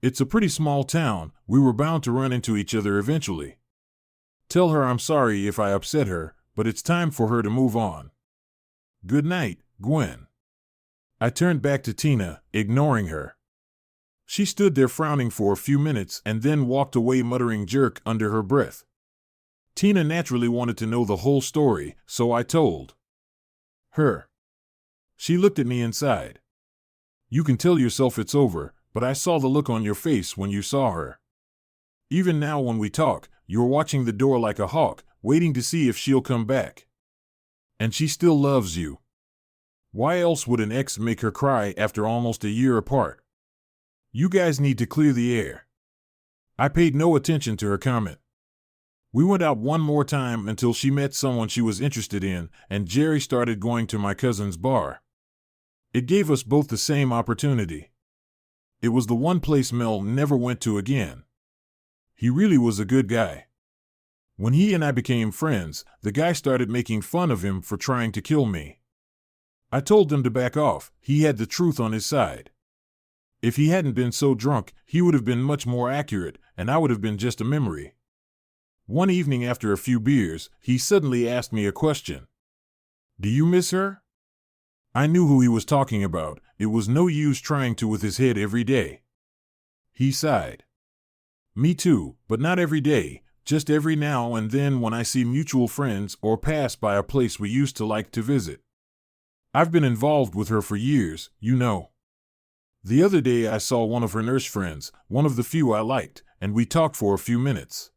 It's a pretty small town, we were bound to run into each other eventually. Tell her I'm sorry if I upset her, but it's time for her to move on. Good night, Gwen." I turned back to Tina, ignoring her. She stood there frowning for a few minutes and then walked away muttering jerk under her breath. Tina naturally wanted to know the whole story, so I told her. She looked at me and sighed. "You can tell yourself it's over, but I saw the look on your face when you saw her. Even now when we talk, you're watching the door like a hawk, waiting to see if she'll come back. And she still loves you. Why else would an ex make her cry after almost a year apart? You guys need to clear the air." I paid no attention to her comment. We went out one more time until she met someone she was interested in, and Jerry started going to my cousin's bar. It gave us both the same opportunity. It was the one place Mel never went to again. He really was a good guy. When he and I became friends, the guy started making fun of him for trying to kill me. I told him to back off, he had the truth on his side. If he hadn't been so drunk, he would have been much more accurate, and I would have been just a memory. One evening after a few beers, he suddenly asked me a question. "Do you miss her?" I knew who he was talking about. It was no use trying to with his head every day. He sighed. "Me too, but not every day, just every now and then when I see mutual friends or pass by a place we used to like to visit. I've been involved with her for years, you know. The other day I saw one of her nurse friends, one of the few I liked, and we talked for a few minutes.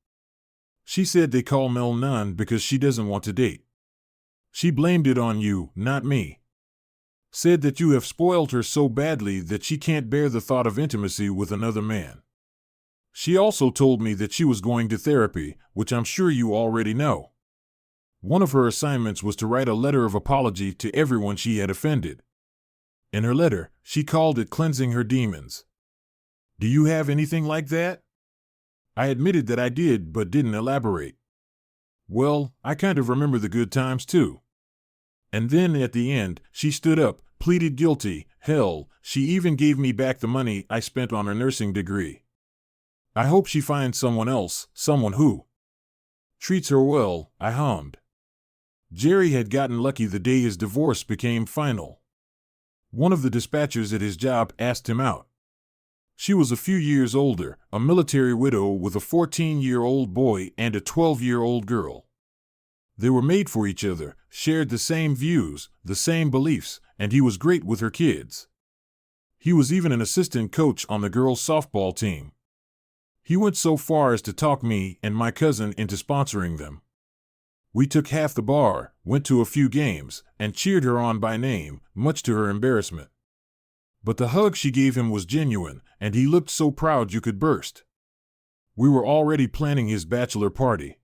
She said they call Mel none because she doesn't want to date. She blamed it on you, not me. Said that you have spoiled her so badly that she can't bear the thought of intimacy with another man. She also told me that she was going to therapy, which I'm sure you already know. One of her assignments was to write a letter of apology to everyone she had offended. In her letter, she called it cleansing her demons. Do you have anything like that?" I admitted that I did, but didn't elaborate. "Well, I kind of remember the good times too." And then at the end, she stood up, pleaded guilty. Hell, she even gave me back the money I spent on her nursing degree. I hope she finds someone else, someone who treats her well, I hummed. Jerry had gotten lucky the day his divorce became final. One of the dispatchers at his job asked him out. She was a few years older, a military widow with a 14-year-old boy and a 12-year-old girl. They were made for each other, shared the same views, the same beliefs, and he was great with her kids. He was even an assistant coach on the girls' softball team. He went so far as to talk me and my cousin into sponsoring them. We took half the bar, went to a few games, and cheered her on by name, much to her embarrassment. But the hug she gave him was genuine, and he looked so proud you could burst. We were already planning his bachelor party.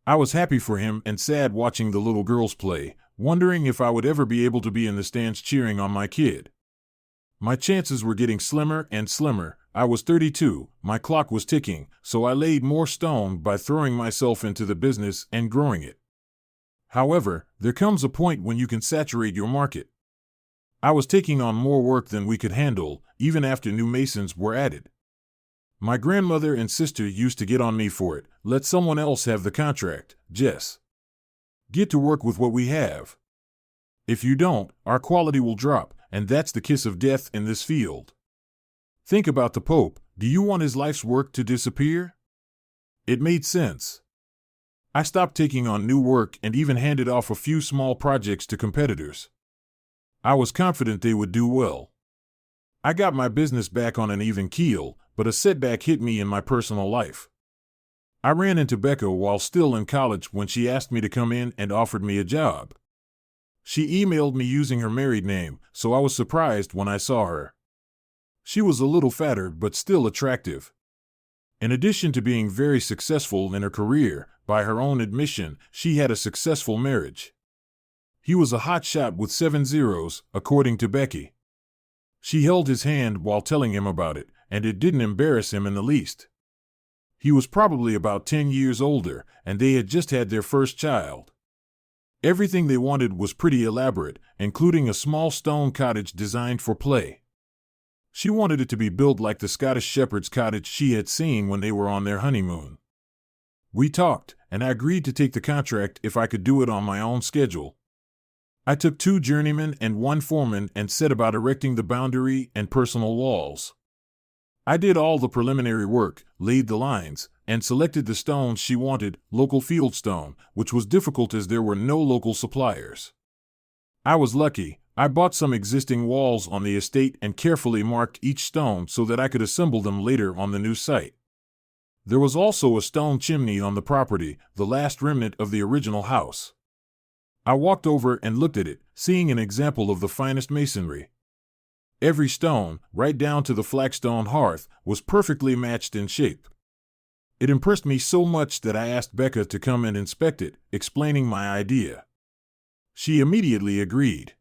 I was happy for him and sad watching the little girls play, wondering if I would ever be able to be in the stands cheering on my kid. My chances were getting slimmer and slimmer. I was 32, my clock was ticking, so I laid more stone by throwing myself into the business and growing it. However, there comes a point when you can saturate your market. I was taking on more work than we could handle, even after new masons were added. My grandmother and sister used to get on me for it. Let someone else have the contract, Jess. Get to work with what we have. If you don't, our quality will drop, and that's the kiss of death in this field. Think about the Pope. Do you want his life's work to disappear? It made sense. I stopped taking on new work and even handed off a few small projects to competitors. I was confident they would do well. I got my business back on an even keel, but a setback hit me in my personal life. I ran into Becca while still in college when she asked me to come in and offered me a job. She emailed me using her married name, so I was surprised when I saw her. She was a little fatter but still attractive. In addition to being very successful in her career, by her own admission, she had a successful marriage. He was a hot shot with 7 zeros, according to Becky. She held his hand while telling him about it, and it didn't embarrass him in the least. He was probably about 10 years older, and they had just had their first child. Everything they wanted was pretty elaborate, including a small stone cottage designed for play. She wanted it to be built like the Scottish shepherd's cottage she had seen when they were on their honeymoon. We talked, and I agreed to take the contract if I could do it on my own schedule. I took 2 journeymen and 1 foreman and set about erecting the boundary and personal walls. I did all the preliminary work, laid the lines, and selected the stones she wanted, local field stone, which was difficult as there were no local suppliers. I was lucky. I bought some existing walls on the estate and carefully marked each stone so that I could assemble them later on the new site. There was also a stone chimney on the property, the last remnant of the original house. I walked over and looked at it, seeing an example of the finest masonry. Every stone, right down to the flagstone hearth, was perfectly matched in shape. It impressed me so much that I asked Becca to come and inspect it, explaining my idea. She immediately agreed.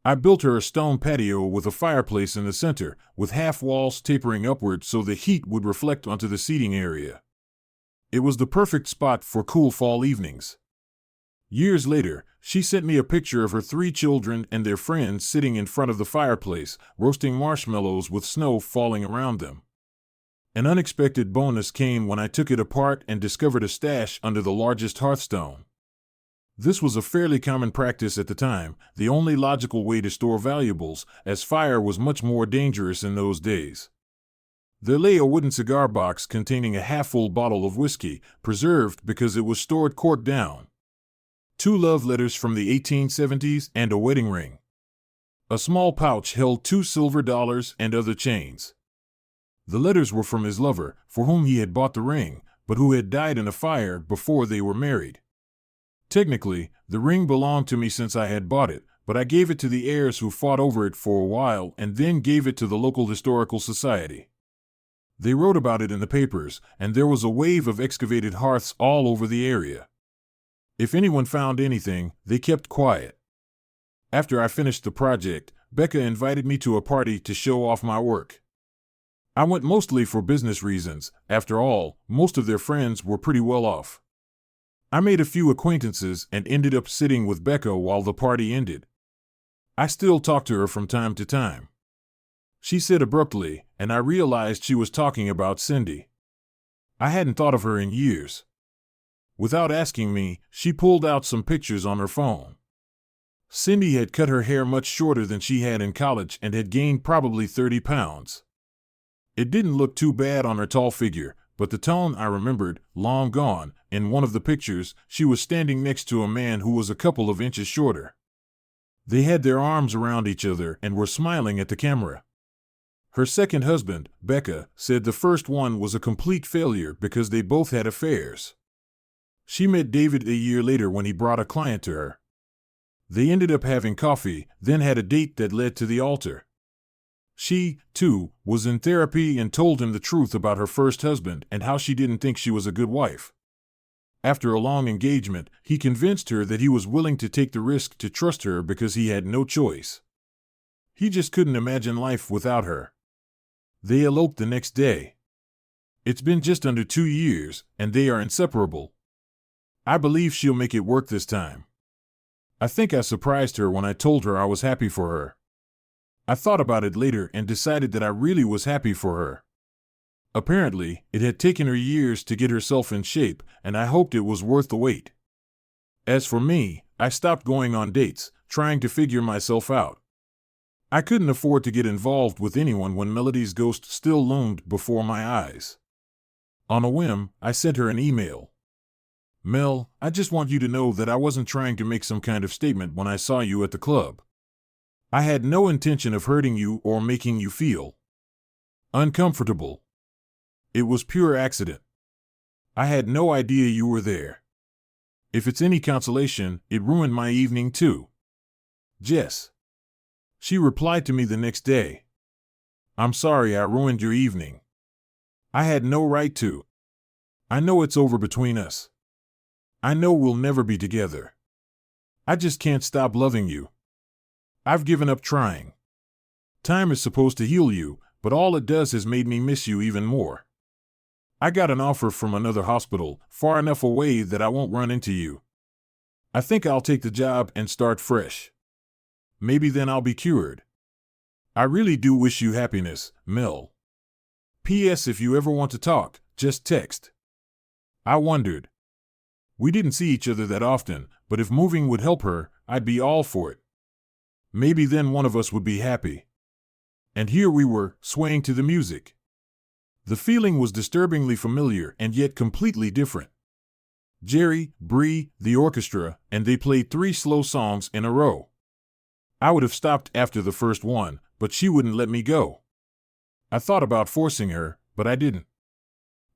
I built her a stone patio with a fireplace in the center, with half walls tapering upward so the heat would reflect onto the seating area. It was the perfect spot for cool fall evenings. Years later, she sent me a picture of her 3 children and their friends sitting in front of the fireplace, roasting marshmallows with snow falling around them. An unexpected bonus came when I took it apart and discovered a stash under the largest hearthstone. This was a fairly common practice at the time, the only logical way to store valuables, as fire was much more dangerous in those days. There lay a wooden cigar box containing a half-full bottle of whiskey, preserved because it was stored corked down. 2 love letters from the 1870s and a wedding ring. A small pouch held 2 silver dollars and other chains. The letters were from his lover, for whom he had bought the ring, but who had died in a fire before they were married. Technically, the ring belonged to me since I had bought it, but I gave it to the heirs who fought over it for a while and then gave it to the local historical society. They wrote about it in the papers, and there was a wave of excavated hearths all over the area. If anyone found anything, they kept quiet. After I finished the project, Becca invited me to a party to show off my work. I went mostly for business reasons. After all, most of their friends were pretty well off. I made a few acquaintances and ended up sitting with Becca while the party ended. I still talk to her from time to time. She said abruptly, and I realized she was talking about Cindy. I hadn't thought of her in years. Without asking me, she pulled out some pictures on her phone. Cindy had cut her hair much shorter than she had in college and had gained probably 30 pounds. It didn't look too bad on her tall figure, but the tone I remembered, long gone. In one of the pictures, she was standing next to a man who was a couple of inches shorter. They had their arms around each other and were smiling at the camera. Her second husband, Becca, said the first one was a complete failure because they both had affairs. She met David a year later when he brought a client to her. They ended up having coffee, then had a date that led to the altar. She, too, was in therapy and told him the truth about her first husband and how she didn't think she was a good wife. After a long engagement, he convinced her that he was willing to take the risk to trust her because he had no choice. He just couldn't imagine life without her. They eloped the next day. It's been just under 2 years, and they are inseparable. I believe she'll make it work this time. I think I surprised her when I told her I was happy for her. I thought about it later and decided that I really was happy for her. Apparently, it had taken her years to get herself in shape, and I hoped it was worth the wait. As for me, I stopped going on dates, trying to figure myself out. I couldn't afford to get involved with anyone when Melody's ghost still loomed before my eyes. On a whim, I sent her an email. Mel, I just want you to know that I wasn't trying to make some kind of statement when I saw you at the club. I had no intention of hurting you or making you feel uncomfortable. It was pure accident. I had no idea you were there. If it's any consolation, it ruined my evening too. Jess. She replied to me the next day. I'm sorry I ruined your evening. I had no right to. I know it's over between us. I know we'll never be together. I just can't stop loving you. I've given up trying. Time is supposed to heal you, but all it does is made me miss you even more. I got an offer from another hospital, far enough away that I won't run into you. I think I'll take the job and start fresh. Maybe then I'll be cured. I really do wish you happiness, Mel. P.S. If you ever want to talk, just text. I wondered. We didn't see each other that often, but if moving would help her, I'd be all for it. Maybe then one of us would be happy. And here we were, swaying to the music. The feeling was disturbingly familiar and yet completely different. Jerry, Bree, the orchestra, and they played 3 slow songs in a row. I would have stopped after the first one, but she wouldn't let me go. I thought about forcing her, but I didn't.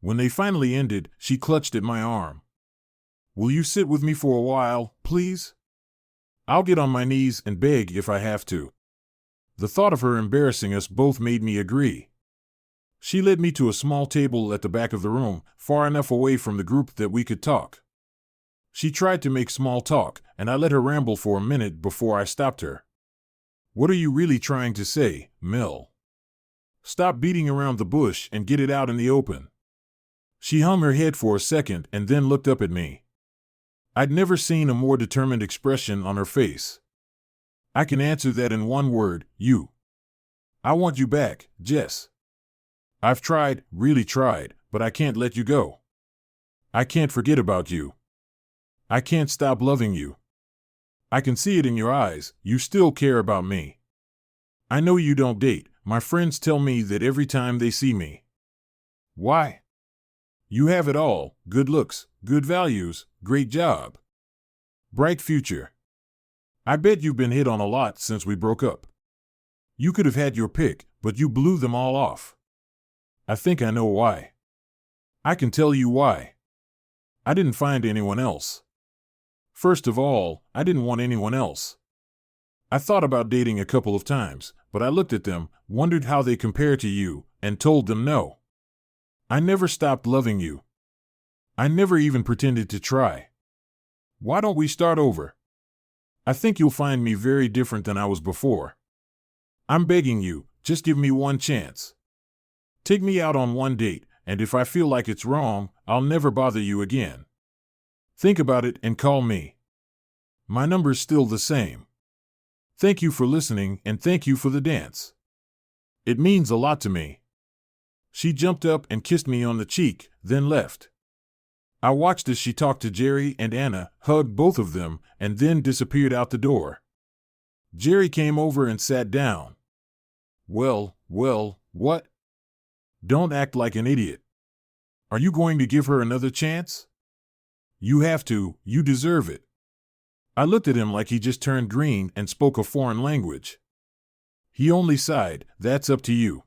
When they finally ended, she clutched at my arm. Will you sit with me for a while, please? I'll get on my knees and beg if I have to. The thought of her embarrassing us both made me agree. She led me to a small table at the back of the room, far enough away from the group that we could talk. She tried to make small talk, and I let her ramble for a minute before I stopped her. What are you really trying to say, Mel? Stop beating around the bush and get it out in the open. She hung her head for a second and then looked up at me. I'd never seen a more determined expression on her face. I can answer that in one word, you. I want you back, Jess. I've tried, really tried, but I can't let you go. I can't forget about you. I can't stop loving you. I can see it in your eyes, you still care about me. I know you don't date, my friends tell me that every time they see me. Why? You have it all, good looks, good values, great job. Bright future. I bet you've been hit on a lot since we broke up. You could have had your pick, but you blew them all off. I think I know why. I can tell you why. I didn't find anyone else. First of all, I didn't want anyone else. I thought about dating a couple of times, but I looked at them, wondered how they compare to you, and told them no. I never stopped loving you. I never even pretended to try. Why don't we start over? I think you'll find me very different than I was before. I'm begging you, just give me one chance. Take me out on one date, and if I feel like it's wrong, I'll never bother you again. Think about it and call me. My number's still the same. Thank you for listening and thank you for the dance. It means a lot to me. She jumped up and kissed me on the cheek, then left. I watched as she talked to Jerry and Anna, hugged both of them, and then disappeared out the door. Jerry came over and sat down. Well, what? Don't act like an idiot. Are you going to give her another chance? You have to, you deserve it. I looked at him like he just turned green and spoke a foreign language. He only sighed, "That's up to you."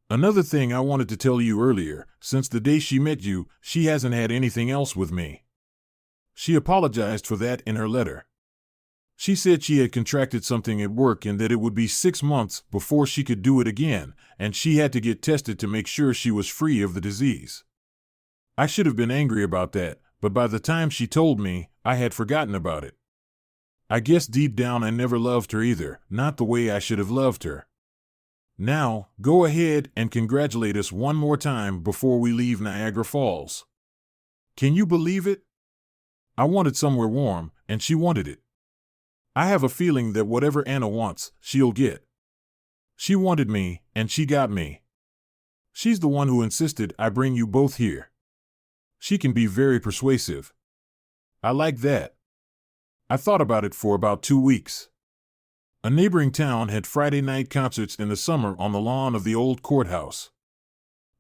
Another thing I wanted to tell you earlier, since the day she met you, she hasn't had anything else with me. She apologized for that in her letter. She said she had contracted something at work and that it would be 6 months before she could do it again, and she had to get tested to make sure she was free of the disease. I should have been angry about that, but by the time she told me, I had forgotten about it. I guess deep down I never loved her either, not the way I should have loved her. Now, go ahead and congratulate us one more time before we leave Niagara Falls. Can you believe it? I wanted somewhere warm, and she wanted it. I have a feeling that whatever Anna wants, she'll get. She wanted me, and she got me. She's the one who insisted I bring you both here. She can be very persuasive. I like that. I thought about it for about 2 weeks. A neighboring town had Friday night concerts in the summer on the lawn of the old courthouse.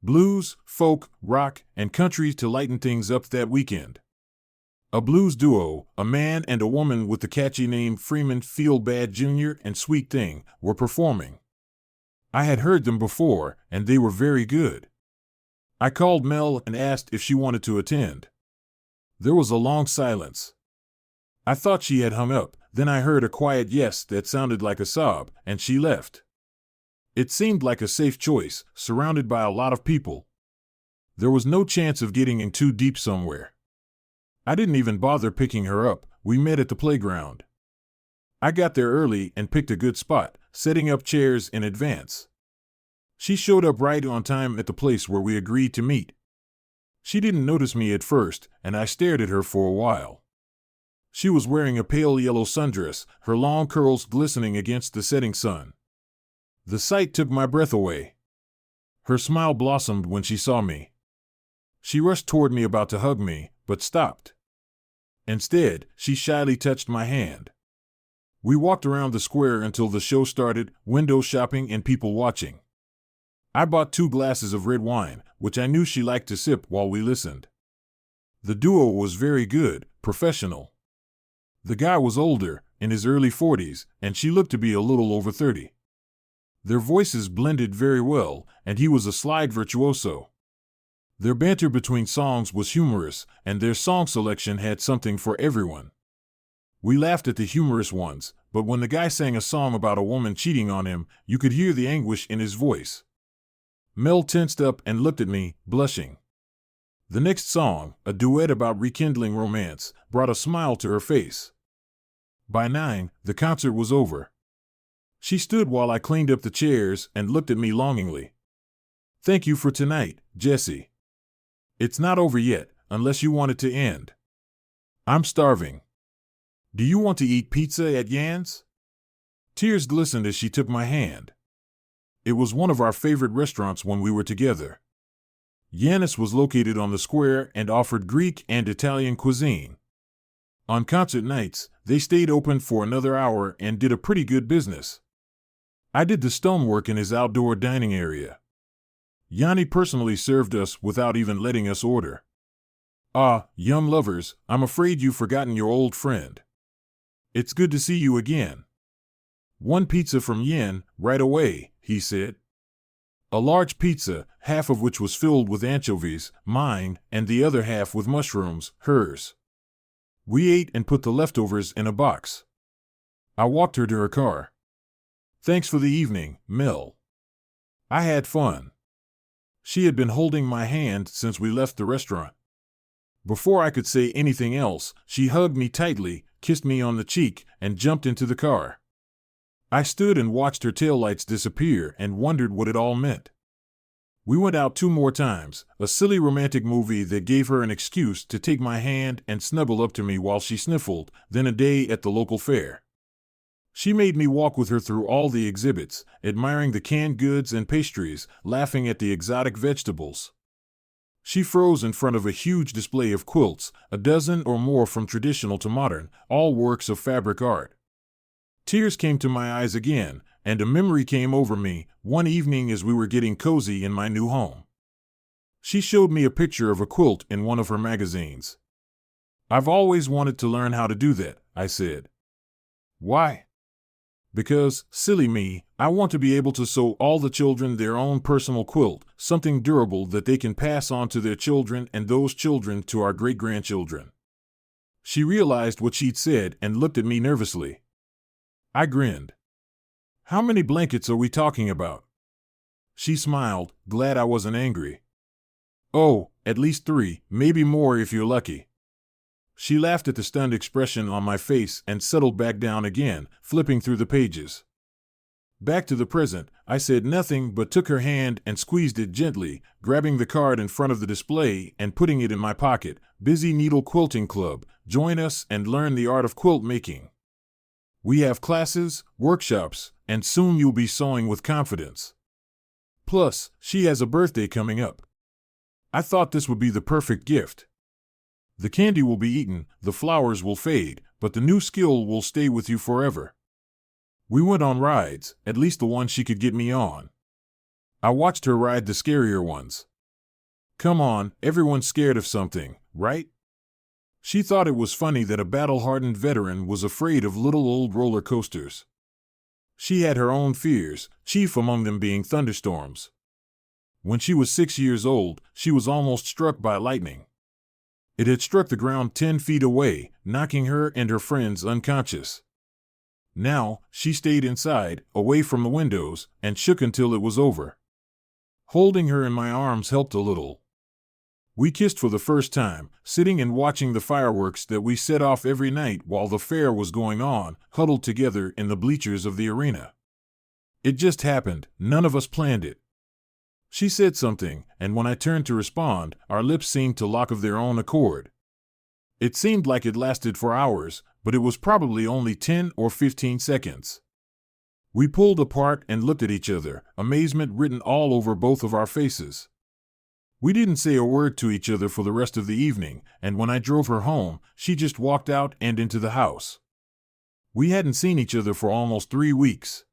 Blues, folk, rock, and country to lighten things up that weekend. A blues duo, a man and a woman with the catchy name Freeman Feel Bad Jr. and Sweet Thing, were performing. I had heard them before, and they were very good. I called Mel and asked if she wanted to attend. There was a long silence. I thought she had hung up, then I heard a quiet yes that sounded like a sob, and she left. It seemed like a safe choice, surrounded by a lot of people. There was no chance of getting in too deep somewhere. I didn't even bother picking her up. We met at the playground. I got there early and picked a good spot, setting up chairs in advance. She showed up right on time at the place where we agreed to meet. She didn't notice me at first, and I stared at her for a while. She was wearing a pale yellow sundress, her long curls glistening against the setting sun. The sight took my breath away. Her smile blossomed when she saw me. She rushed toward me about to hug me, but stopped. Instead, she shyly touched my hand. We walked around the square until the show started, window shopping and people watching. I bought 2 glasses of red wine, which I knew she liked to sip while we listened. The duo was very good, professional. The guy was older, in his early 40s, and she looked to be a little over 30. Their voices blended very well, and he was a slide virtuoso. Their banter between songs was humorous, and their song selection had something for everyone. We laughed at the humorous ones, but when the guy sang a song about a woman cheating on him, you could hear the anguish in his voice. Mel tensed up and looked at me, blushing. The next song, a duet about rekindling romance, brought a smile to her face. By 9, the concert was over. She stood while I cleaned up the chairs and looked at me longingly. "Thank you for tonight, Jesse. It's not over yet, unless you want it to end. I'm starving. Do you want to eat pizza at Yan's?" Tears glistened as she took my hand. It was one of our favorite restaurants when we were together. Yannis was located on the square and offered Greek and Italian cuisine. On concert nights, they stayed open for another hour and did a pretty good business. I did the stonework in his outdoor dining area. Yanni personally served us without even letting us order. "Ah, yum lovers, I'm afraid you've forgotten your old friend. It's good to see you again." "One pizza from Yen, right away," he said. A large pizza, half of which was filled with anchovies, mine, and the other half with mushrooms, hers. We ate and put the leftovers in a box. I walked her to her car. "Thanks for the evening, Mel. I had fun." She had been holding my hand since we left the restaurant. Before I could say anything else, she hugged me tightly, kissed me on the cheek, and jumped into the car. I stood and watched her taillights disappear and wondered what it all meant. We went out 2 more times, a silly romantic movie that gave her an excuse to take my hand and snuggle up to me while she sniffled, then a day at the local fair. She made me walk with her through all the exhibits, admiring the canned goods and pastries, laughing at the exotic vegetables. She froze in front of a huge display of quilts, a dozen or more from traditional to modern, all works of fabric art. Tears came to my eyes again, and a memory came over me, one evening as we were getting cozy in my new home. She showed me a picture of a quilt in one of her magazines. I've always wanted to learn how to do that, I said. Why? Because, silly me, I want to be able to sew all the children their own personal quilt, something durable that they can pass on to their children and those children to our great-grandchildren. She realized what she'd said and looked at me nervously. I grinned. How many blankets are we talking about? She smiled, glad I wasn't angry. Oh, at least 3, maybe more if you're lucky. She laughed at the stunned expression on my face and settled back down again, flipping through the pages. Back to the present, I said nothing but took her hand and squeezed it gently, grabbing the card in front of the display and putting it in my pocket. Busy Needle Quilting Club, join us and learn the art of quilt making. We have classes, workshops, and soon you'll be sewing with confidence. Plus, she has a birthday coming up. I thought this would be the perfect gift. The candy will be eaten, the flowers will fade, but the new skill will stay with you forever. We went on rides, at least the one she could get me on. I watched her ride the scarier ones. Come on, everyone's scared of something, right? She thought it was funny that a battle-hardened veteran was afraid of little old roller coasters. She had her own fears, chief among them being thunderstorms. When she was 6 years old, she was almost struck by lightning. It had struck the ground 10 feet away, knocking her and her friends unconscious. Now, she stayed inside, away from the windows, and shook until it was over. Holding her in my arms helped a little. We kissed for the first time, sitting and watching the fireworks that we set off every night while the fair was going on, huddled together in the bleachers of the arena. It just happened, none of us planned it. She said something, and when I turned to respond, our lips seemed to lock of their own accord. It seemed like it lasted for hours, but it was probably only 10 or 15 seconds. We pulled apart and looked at each other, amazement written all over both of our faces. We didn't say a word to each other for the rest of the evening, and when I drove her home, she just walked out and into the house. We hadn't seen each other for almost 3 weeks.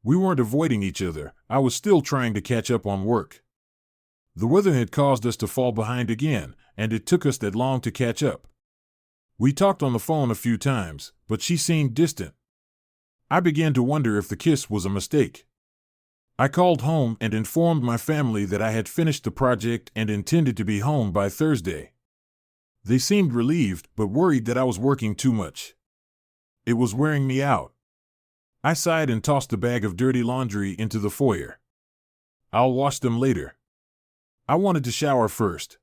We weren't avoiding each other, I was still trying to catch up on work. The weather had caused us to fall behind again, and it took us that long to catch up. We talked on the phone a few times, but she seemed distant. I began to wonder if the kiss was a mistake. I called home and informed my family that I had finished the project and intended to be home by Thursday. They seemed relieved, but worried that I was working too much. It was wearing me out. I sighed and tossed a bag of dirty laundry into the foyer. I'll wash them later. I wanted to shower first.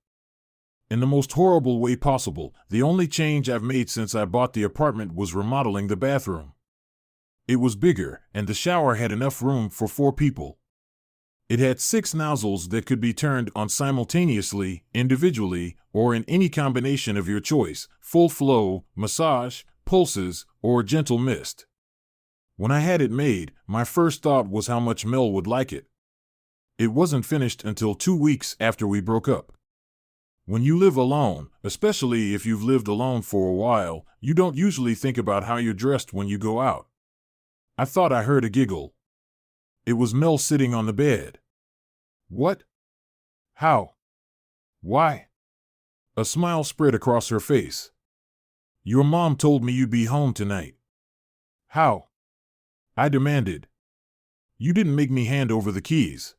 In the most horrible way possible, the only change I've made since I bought the apartment was remodeling the bathroom. It was bigger, and the shower had enough room for 4 people. It had 6 nozzles that could be turned on simultaneously, individually, or in any combination of your choice: full flow, massage, pulses, or gentle mist. When I had it made, my first thought was how much Mel would like it. It wasn't finished until 2 weeks after we broke up. When you live alone, especially if you've lived alone for a while, you don't usually think about how you're dressed when you go out. I thought I heard a giggle. It was Mel sitting on the bed. What? How? Why? A smile spread across her face. Your mom told me you'd be home tonight. How? I demanded. You didn't make me hand over the keys.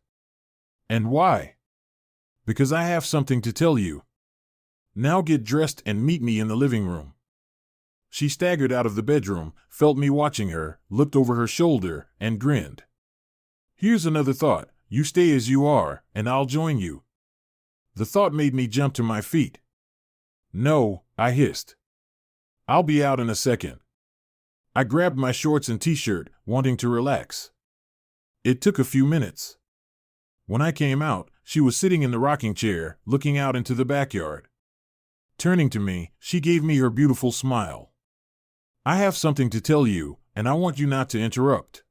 And why? Because I have something to tell you. Now get dressed and meet me in the living room. She staggered out of the bedroom, felt me watching her, looked over her shoulder, and grinned. Here's another thought. You stay as you are, and I'll join you. The thought made me jump to my feet. No, I hissed. I'll be out in a second. I grabbed my shorts and t-shirt, wanting to relax. It took a few minutes. When I came out, she was sitting in the rocking chair, looking out into the backyard. Turning to me, she gave me her beautiful smile. I have something to tell you, and I want you not to interrupt.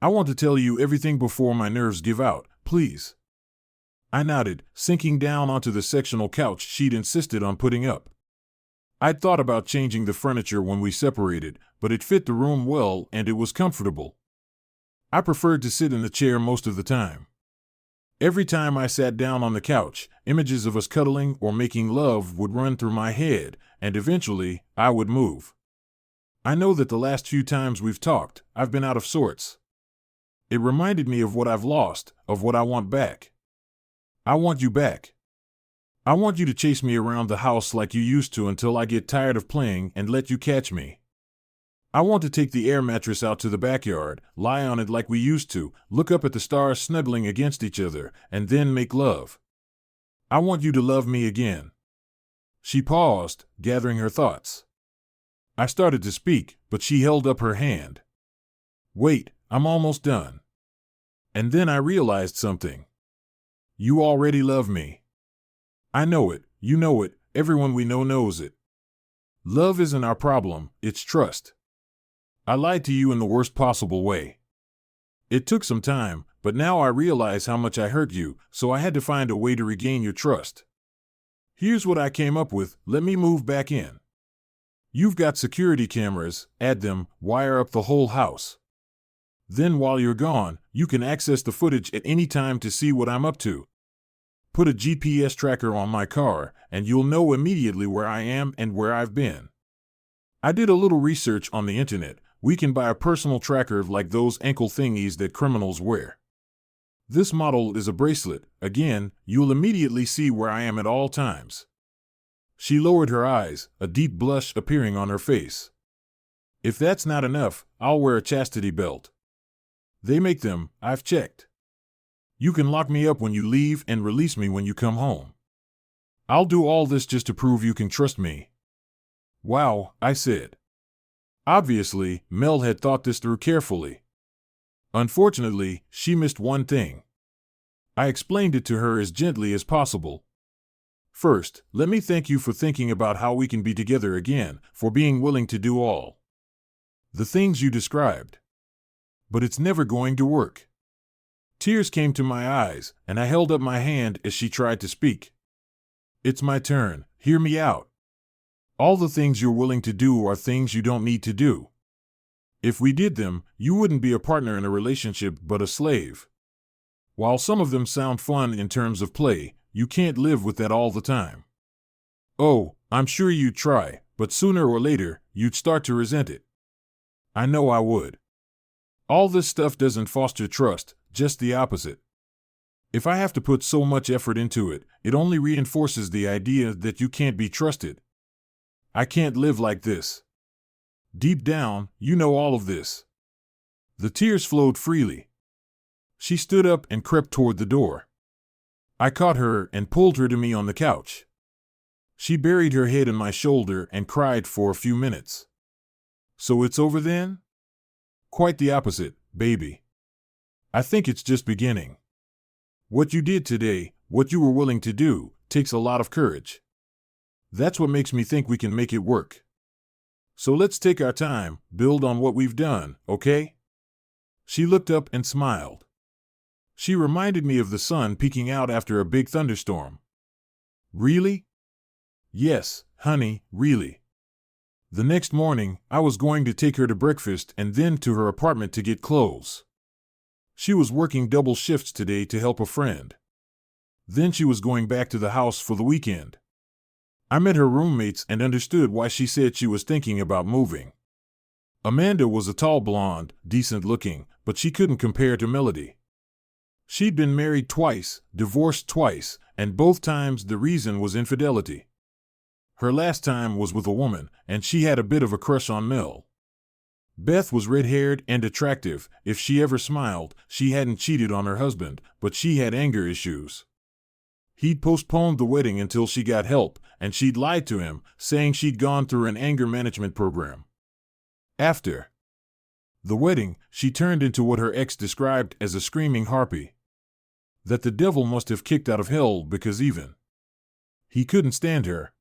I want to tell you everything before my nerves give out, please. I nodded, sinking down onto the sectional couch she'd insisted on putting up. I'd thought about changing the furniture when we separated, but it fit the room well and it was comfortable. I preferred to sit in the chair most of the time. Every time I sat down on the couch, images of us cuddling or making love would run through my head, and eventually, I would move. I know that the last few times we've talked, I've been out of sorts. It reminded me of what I've lost, of what I want back. I want you back. I want you to chase me around the house like you used to until I get tired of playing and let you catch me. I want to take the air mattress out to the backyard, lie on it like we used to, look up at the stars snuggling against each other, and then make love. I want you to love me again. She paused, gathering her thoughts. I started to speak, but she held up her hand. Wait, I'm almost done. And then I realized something. You already love me. I know it, you know it, everyone we know knows it. Love isn't our problem, it's trust. I lied to you in the worst possible way. It took some time, but now I realize how much I hurt you, so I had to find a way to regain your trust. Here's what I came up with, let me move back in. You've got security cameras, add them, wire up the whole house. Then while you're gone, you can access the footage at any time to see what I'm up to. Put a GPS tracker on my car, and you'll know immediately where I am and where I've been. I did a little research on the internet. We can buy a personal tracker like those ankle thingies that criminals wear. This model is a bracelet. Again, you'll immediately see where I am at all times. She lowered her eyes, a deep blush appearing on her face. If that's not enough, I'll wear a chastity belt. They make them, I've checked. You can lock me up when you leave and release me when you come home. I'll do all this just to prove you can trust me. Wow, I said. Obviously, Mel had thought this through carefully. Unfortunately, she missed one thing. I explained it to her as gently as possible. First, let me thank you for thinking about how we can be together again, for being willing to do all the things you described. But it's never going to work. Tears came to my eyes, and I held up my hand as she tried to speak. It's my turn, hear me out. All the things you're willing to do are things you don't need to do. If we did them, you wouldn't be a partner in a relationship but a slave. While some of them sound fun in terms of play, you can't live with that all the time. Oh, I'm sure you'd try, but sooner or later, you'd start to resent it. I know I would. All this stuff doesn't foster trust, just the opposite. If I have to put so much effort into it, it only reinforces the idea that you can't be trusted. I can't live like this. Deep down, you know all of this. The tears flowed freely. She stood up and crept toward the door. I caught her and pulled her to me on the couch. She buried her head in my shoulder and cried for a few minutes. So it's over then? Quite the opposite, baby. I think it's just beginning. What you did today, what you were willing to do, takes a lot of courage. That's what makes me think we can make it work. So let's take our time, build on what we've done, okay? She looked up and smiled. She reminded me of the sun peeking out after a big thunderstorm. Really? Yes, honey, really. The next morning, I was going to take her to breakfast and then to her apartment to get clothes. She was working double shifts today to help a friend. Then she was going back to the house for the weekend. I met her roommates and understood why she said she was thinking about moving. Amanda was a tall blonde, decent looking, but she couldn't compare to Melody. She'd been married twice, divorced twice, and both times the reason was infidelity. Her last time was with a woman, and she had a bit of a crush on Mel. Beth was red-haired and attractive. If she ever smiled, she hadn't cheated on her husband, but she had anger issues. He'd postponed the wedding until she got help, and she'd lied to him, saying she'd gone through an anger management program. After the wedding, she turned into what her ex described as a screaming harpy. That the devil must have kicked out of hell because even he couldn't stand her.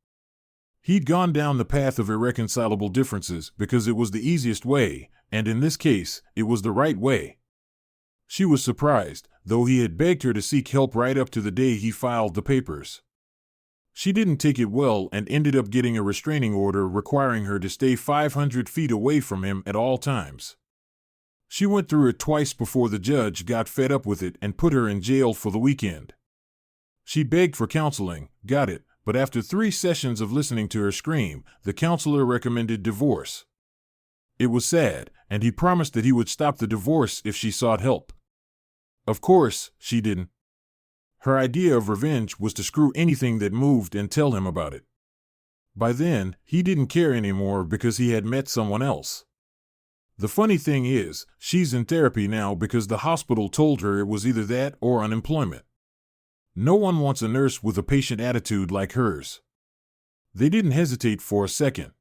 He'd gone down the path of irreconcilable differences because it was the easiest way, and in this case, it was the right way. She was surprised, though he had begged her to seek help right up to the day he filed the papers. She didn't take it well and ended up getting a restraining order requiring her to stay 500 feet away from him at all times. She went through it twice before the judge got fed up with it and put her in jail for the weekend. She begged for counseling, got it, but after 3 sessions of listening to her scream, the counselor recommended divorce. It was sad, and he promised that he would stop the divorce if she sought help. Of course, she didn't. Her idea of revenge was to screw anything that moved and tell him about it. By then, he didn't care anymore because he had met someone else. The funny thing is, she's in therapy now because the hospital told her it was either that or unemployment. No one wants a nurse with a patient attitude like hers. They didn't hesitate for a second.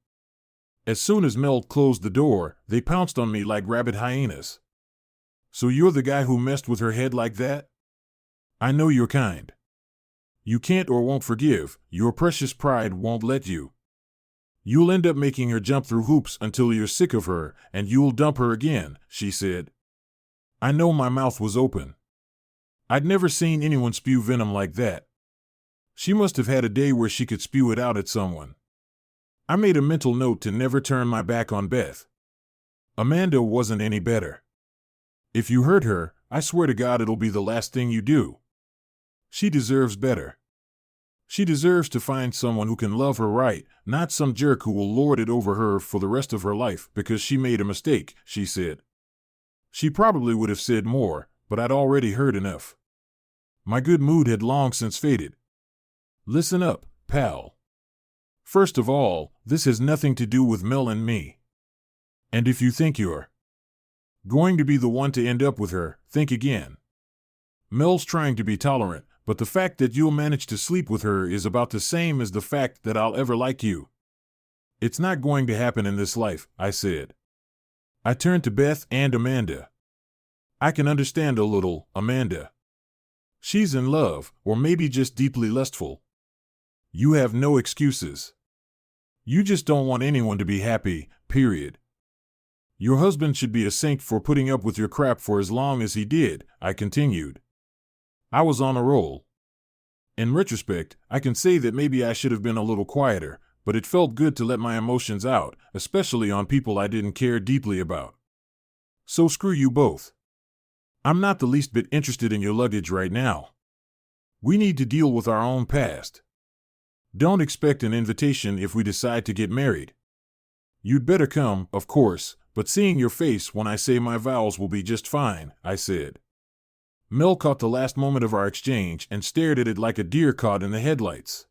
As soon as Mel closed the door, they pounced on me like rabid hyenas. So you're the guy who messed with her head like that? I know you're kind. You can't or won't forgive, your precious pride won't let you. You'll end up making her jump through hoops until you're sick of her, and you'll dump her again, she said. I know my mouth was open. I'd never seen anyone spew venom like that. She must have had a day where she could spew it out at someone. I made a mental note to never turn my back on Beth. Amanda wasn't any better. If you hurt her, I swear to God it'll be the last thing you do. She deserves better. She deserves to find someone who can love her right, not some jerk who will lord it over her for the rest of her life because she made a mistake, she said. She probably would have said more, but I'd already heard enough. My good mood had long since faded. Listen up, pal. First of all, this has nothing to do with Mel and me. And if you think you're going to be the one to end up with her, think again. Mel's trying to be tolerant, but the fact that you'll manage to sleep with her is about the same as the fact that I'll ever like you. It's not going to happen in this life, I said. I turned to Beth and Amanda. I can understand a little, Amanda. She's in love, or maybe just deeply lustful. You have no excuses. You just don't want anyone to be happy, period. Your husband should be a saint for putting up with your crap for as long as he did, I continued. I was on a roll. In retrospect, I can say that maybe I should have been a little quieter, but it felt good to let my emotions out, especially on people I didn't care deeply about. So screw you both. I'm not the least bit interested in your luggage right now. We need to deal with our own past. Don't expect an invitation if we decide to get married. You'd better come, of course, but seeing your face when I say my vows will be just fine, I said. Mel caught the last moment of our exchange and stared at it like a deer caught in the headlights.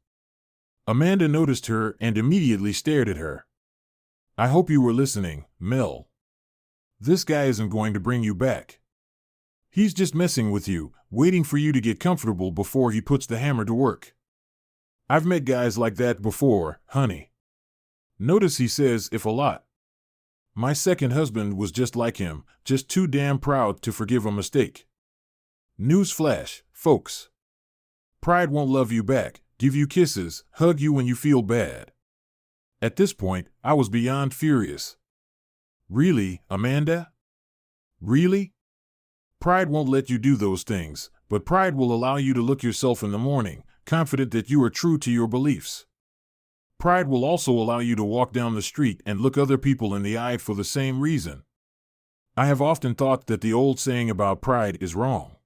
Amanda noticed her and immediately stared at her. I hope you were listening, Mel. This guy isn't going to bring you back. He's just messing with you, waiting for you to get comfortable before he puts the hammer to work. I've met guys like that before, honey. Notice he says if a lot. My second husband was just like him, just too damn proud to forgive a mistake. Newsflash, folks. Pride won't love you back, give you kisses, hug you when you feel bad. At this point, I was beyond furious. Really, Amanda? Really? Pride won't let you do those things, but pride will allow you to look yourself in the morning, confident that you are true to your beliefs. Pride will also allow you to walk down the street and look other people in the eye for the same reason. I have often thought that the old saying about pride is wrong.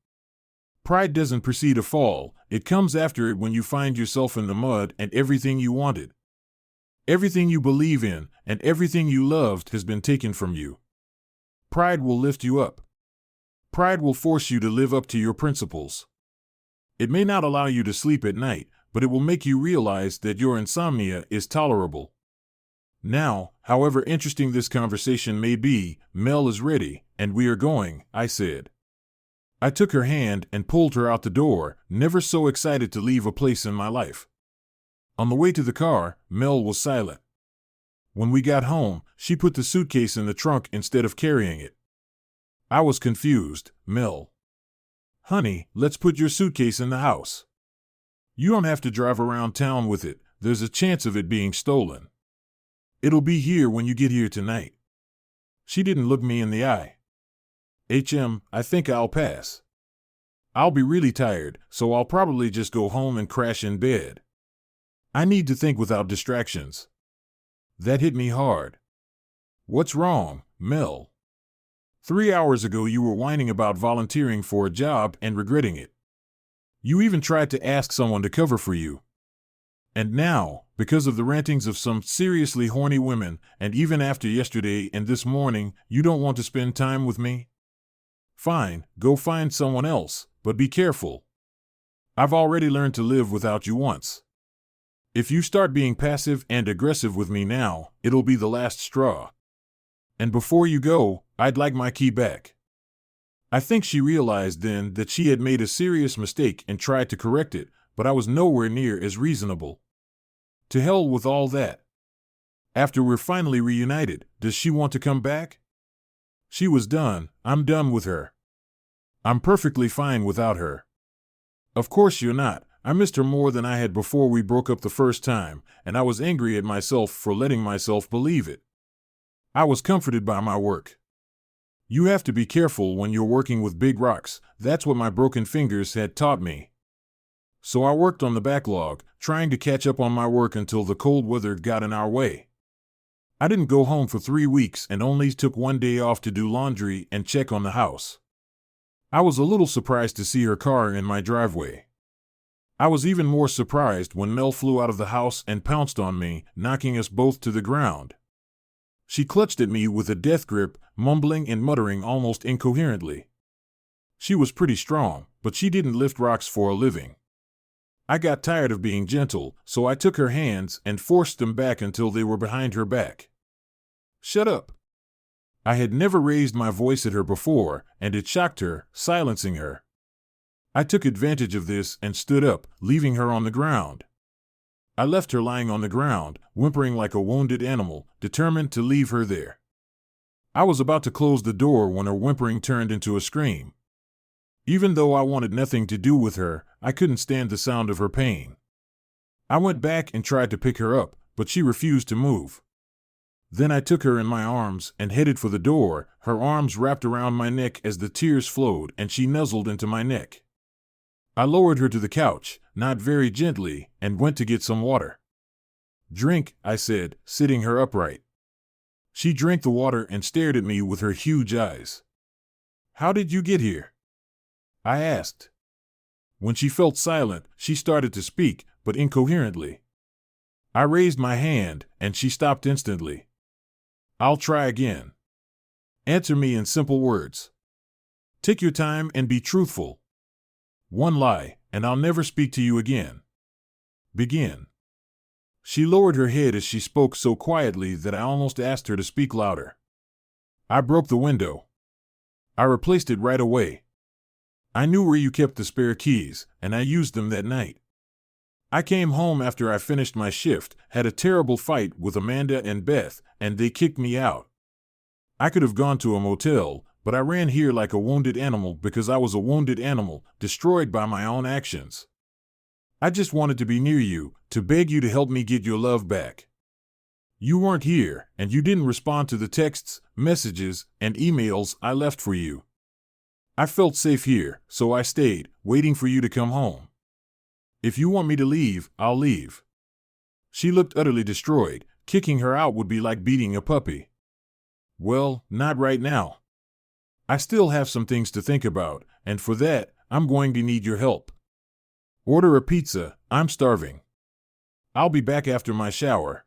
Pride doesn't precede a fall, it comes after it when you find yourself in the mud and everything you wanted. Everything you believe in and everything you loved has been taken from you. Pride will lift you up. Pride will force you to live up to your principles. It may not allow you to sleep at night, but it will make you realize that your insomnia is tolerable. Now, however interesting this conversation may be, Mel is ready, and we are going, I said. I took her hand and pulled her out the door, never so excited to leave a place in my life. On the way to the car, Mel was silent. When we got home, she put the suitcase in the trunk instead of carrying it. I was confused. Mel. Honey, let's put your suitcase in the house. You don't have to drive around town with it, there's a chance of it being stolen. It'll be here when you get here tonight. She didn't look me in the eye. I think I'll pass. I'll be really tired, so I'll probably just go home and crash in bed. I need to think without distractions. That hit me hard. What's wrong, Mel? 3 hours ago you were whining about volunteering for a job and regretting it. You even tried to ask someone to cover for you. And now, because of the rantings of some seriously horny women, and even after yesterday and this morning, you don't want to spend time with me? Fine, go find someone else, but be careful. I've already learned to live without you once. If you start being passive and aggressive with me now, it'll be the last straw. And before you go, I'd like my key back. I think she realized then that she had made a serious mistake and tried to correct it, but I was nowhere near as reasonable. To hell with all that. After we're finally reunited, does she want to come back? She was done. I'm done with her. I'm perfectly fine without her. Of course you're not. I missed her more than I had before we broke up the first time, and I was angry at myself for letting myself believe it. I was comforted by my work. You have to be careful when you're working with big rocks. That's what my broken fingers had taught me. So I worked on the backlog, trying to catch up on my work until the cold weather got in our way. I didn't go home for 3 weeks and only took 1 day off to do laundry and check on the house. I was a little surprised to see her car in my driveway. I was even more surprised when Mel flew out of the house and pounced on me, knocking us both to the ground. She clutched at me with a death grip, mumbling and muttering almost incoherently. She was pretty strong, but she didn't lift rocks for a living. I got tired of being gentle, so I took her hands and forced them back until they were behind her back. Shut up. I had never raised my voice at her before, and it shocked her, silencing her. I took advantage of this and stood up, leaving her on the ground. I left her lying on the ground, whimpering like a wounded animal, determined to leave her there. I was about to close the door when her whimpering turned into a scream. Even though I wanted nothing to do with her, I couldn't stand the sound of her pain. I went back and tried to pick her up, but she refused to move. Then I took her in my arms and headed for the door, her arms wrapped around my neck as the tears flowed and she nuzzled into my neck. I lowered her to the couch, not very gently, and went to get some water. Drink, I said, sitting her upright. She drank the water and stared at me with her huge eyes. How did you get here? I asked. When she felt silent, she started to speak, but incoherently. I raised my hand, and she stopped instantly. I'll try again. Answer me in simple words. Take your time and be truthful. One lie, and I'll never speak to you again. Begin. She lowered her head as she spoke so quietly that I almost asked her to speak louder. I broke the window. I replaced it right away. I knew where you kept the spare keys, and I used them that night. I came home after I finished my shift, had a terrible fight with Amanda and Beth, and they kicked me out. I could have gone to a motel, but I ran here like a wounded animal because I was a wounded animal, destroyed by my own actions. I just wanted to be near you, to beg you to help me get your love back. You weren't here, and you didn't respond to the texts, messages, and emails I left for you. I felt safe here, so I stayed, waiting for you to come home. If you want me to leave, I'll leave. She looked utterly destroyed. Kicking her out would be like beating a puppy. Well, not right now. I still have some things to think about, and for that, I'm going to need your help. Order a pizza, I'm starving. I'll be back after my shower.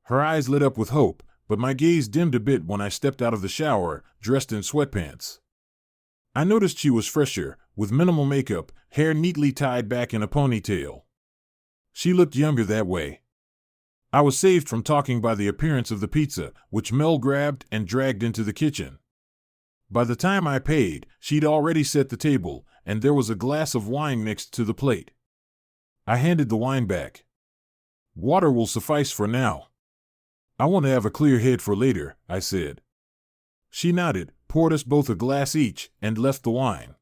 Her eyes lit up with hope, but my gaze dimmed a bit when I stepped out of the shower, dressed in sweatpants. I noticed she was fresher, with minimal makeup, hair neatly tied back in a ponytail. She looked younger that way. I was saved from talking by the appearance of the pizza, which Mel grabbed and dragged into the kitchen. By the time I paid, she'd already set the table, and there was a glass of wine next to the plate. I handed the wine back. Water will suffice for now. I want to have a clear head for later, I said. She nodded, poured us both a glass each, and left the wine.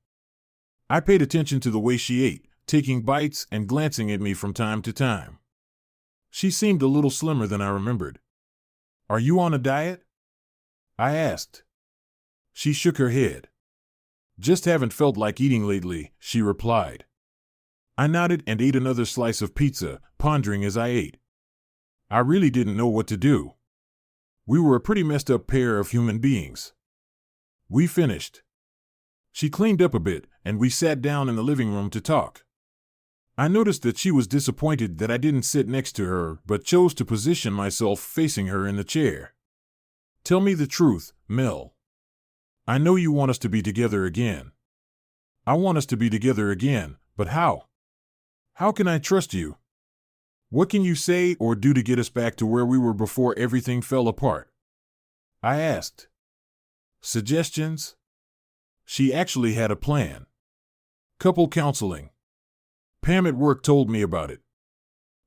I paid attention to the way she ate, taking bites and glancing at me from time to time. She seemed a little slimmer than I remembered. Are you on a diet? I asked. She shook her head. Just haven't felt like eating lately, she replied. I nodded and ate another slice of pizza, pondering as I ate. I really didn't know what to do. We were a pretty messed up pair of human beings. We finished. She cleaned up a bit, and we sat down in the living room to talk. I noticed that she was disappointed that I didn't sit next to her, but chose to position myself facing her in the chair. Tell me the truth, Mel. I know you want us to be together again. I want us to be together again, but how? How can I trust you? What can you say or do to get us back to where we were before everything fell apart? I asked. Suggestions? She actually had a plan. Couple counseling. Pam at work told me about it.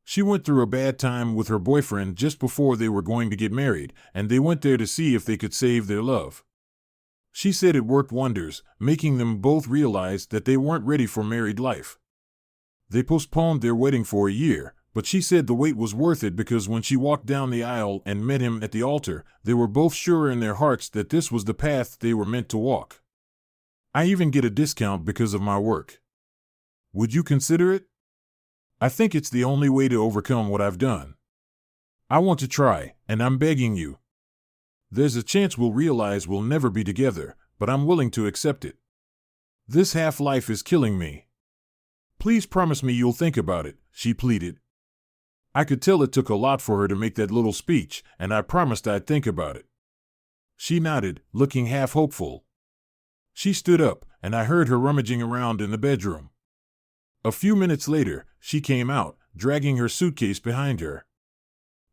She went through a bad time with her boyfriend just before they were going to get married, and they went there to see if they could save their love. She said it worked wonders, making them both realize that they weren't ready for married life. They postponed their wedding for a year, but she said the wait was worth it because when she walked down the aisle and met him at the altar, they were both sure in their hearts that this was the path they were meant to walk. I even get a discount because of my work. Would you consider it? I think it's the only way to overcome what I've done. I want to try, and I'm begging you. There's a chance we'll realize we'll never be together, but I'm willing to accept it. This half-life is killing me. Please promise me you'll think about it, she pleaded. I could tell it took a lot for her to make that little speech, and I promised I'd think about it. She nodded, looking half hopeful. She stood up, and I heard her rummaging around in the bedroom. A few minutes later, she came out, dragging her suitcase behind her.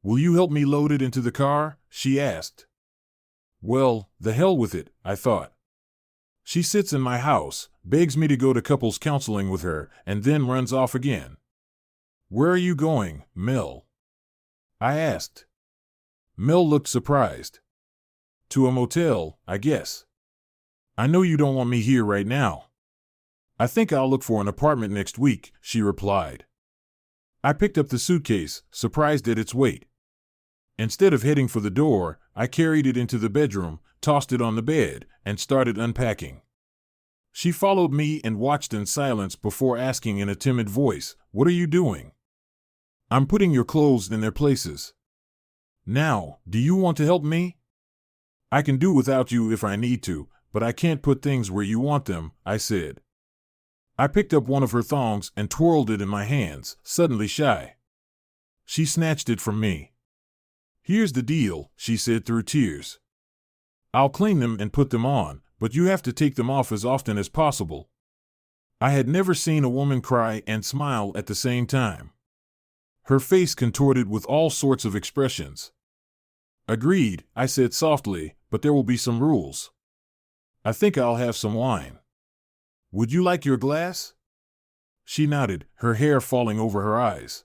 Will you help me load it into the car? She asked. Well, the hell with it, I thought. She sits in my house, begs me to go to couples counseling with her, and then runs off again. Where are you going, Mel? I asked. Mel looked surprised. To a motel, I guess. I know you don't want me here right now. I think I'll look for an apartment next week, she replied. I picked up the suitcase, surprised at its weight. Instead of heading for the door, I carried it into the bedroom, tossed it on the bed, and started unpacking. She followed me and watched in silence before asking in a timid voice, "What are you doing?" "I'm putting your clothes in their places." "Now, do you want to help me?" "I can do without you if I need to, but I can't put things where you want them," I said. I picked up one of her thongs and twirled it in my hands, suddenly shy. She snatched it from me. "Here's the deal," she said through tears. "I'll clean them and put them on, but you have to take them off as often as possible." I had never seen a woman cry and smile at the same time. Her face contorted with all sorts of expressions. "Agreed," I said softly, "but there will be some rules. I think I'll have some wine. Would you like your glass?" She nodded, her hair falling over her eyes.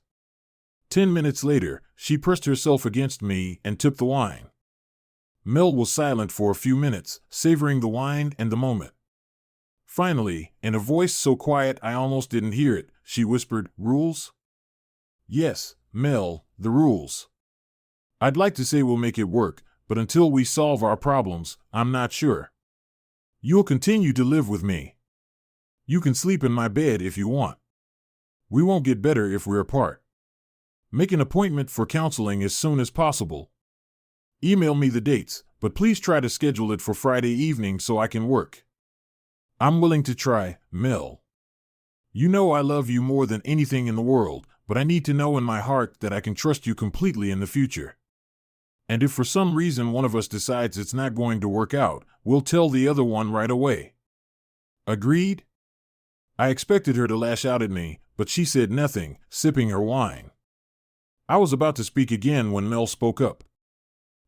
10 minutes later, she pressed herself against me and took the wine. Mel was silent for a few minutes, savoring the wine and the moment. Finally, in a voice so quiet I almost didn't hear it, she whispered, "Rules?" "Yes, Mel, the rules. I'd like to say we'll make it work, but until we solve our problems, I'm not sure. You'll continue to live with me. You can sleep in my bed if you want. We won't get better if we're apart. Make an appointment for counseling as soon as possible. Email me the dates, but please try to schedule it for Friday evening so I can work. I'm willing to try, Mel. You know I love you more than anything in the world, but I need to know in my heart that I can trust you completely in the future. And if for some reason one of us decides it's not going to work out, we'll tell the other one right away. Agreed?" I expected her to lash out at me, but she said nothing, sipping her wine. I was about to speak again when Mel spoke up.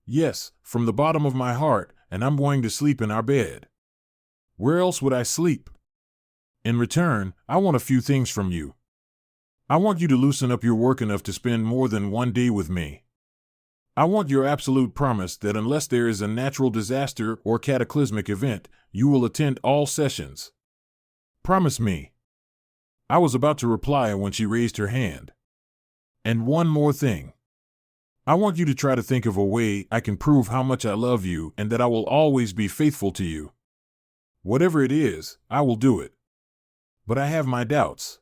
"Yes, from the bottom of my heart, and I'm going to sleep in our bed. Where else would I sleep? In return, I want a few things from you. I want you to loosen up your work enough to spend more than one day with me. I want your absolute promise that unless there is a natural disaster or cataclysmic event, you will attend all sessions. Promise me." I was about to reply when she raised her hand. "And one more thing. I want you to try to think of a way I can prove how much I love you and that I will always be faithful to you. Whatever it is, I will do it. But I have my doubts.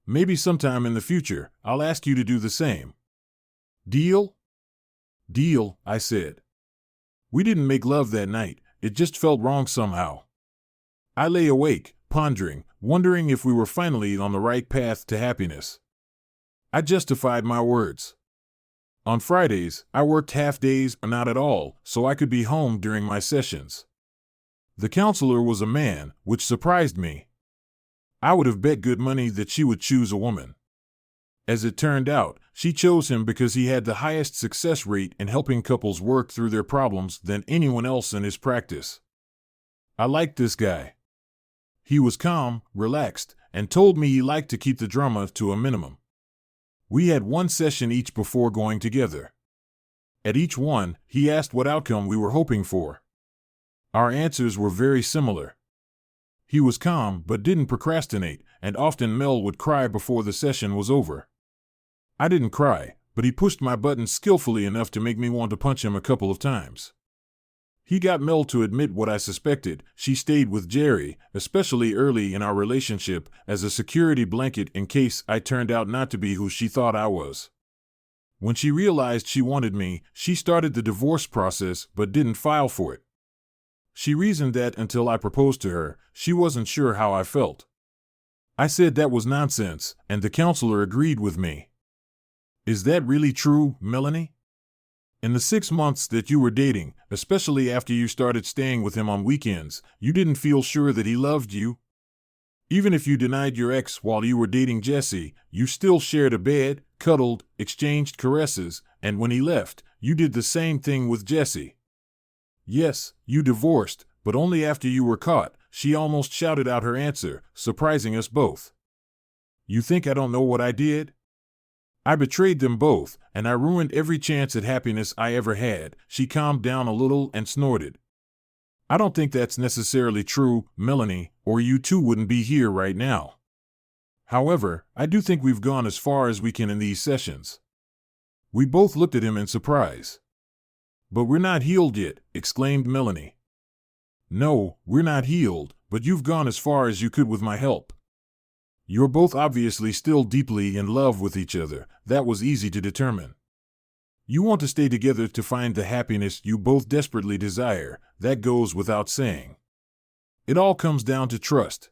Maybe sometime in the future, I'll ask you to do the same. Deal?" "Deal," I said. We didn't make love that night. it just felt wrong somehow. I lay awake, pondering, wondering if we were finally on the right path to happiness. I justified my words. On Fridays, I worked half days or not at all, so I could be home during my sessions. The counselor was a man, which surprised me. I would have bet good money that she would choose a woman. As it turned out, she chose him because he had the highest success rate in helping couples work through their problems than anyone else in his practice. I liked this guy. He was calm, relaxed, and told me he liked to keep the drama to a minimum. We had one session each before going together. At each one, he asked what outcome we were hoping for. Our answers were very similar. He was calm but didn't procrastinate, and often Mel would cry before the session was over. I didn't cry, but he pushed my buttons skillfully enough to make me want to punch him a couple of times. He got Mel to admit what I suspected. She stayed with Jerry, especially early in our relationship, as a security blanket in case I turned out not to be who she thought I was. When she realized she wanted me, she started the divorce process but didn't file for it. She reasoned that until I proposed to her, she wasn't sure how I felt. I said that was nonsense, and the counselor agreed with me. Is that really true, Melanie? In the 6 months that you were dating, especially after you started staying with him on weekends, you didn't feel sure that he loved you? Even if you denied your ex while you were dating Jesse, you still shared a bed, cuddled, exchanged caresses, and when he left, you did the same thing with Jesse. Yes, you divorced, but only after you were caught. She almost shouted out her answer, surprising us both. You think I don't know what I did? I betrayed them both, and I ruined every chance at happiness I ever had. She calmed down a little and snorted. I don't think that's necessarily true, Melanie, or you two wouldn't be here right now. However, I do think we've gone as far as we can in these sessions. We both looked at him in surprise. But we're not healed yet, exclaimed Melanie. No, we're not healed, but you've gone as far as you could with my help. You're both obviously still deeply in love with each other. That was easy to determine. You want to stay together to find the happiness you both desperately desire. That goes without saying. It all comes down to trust.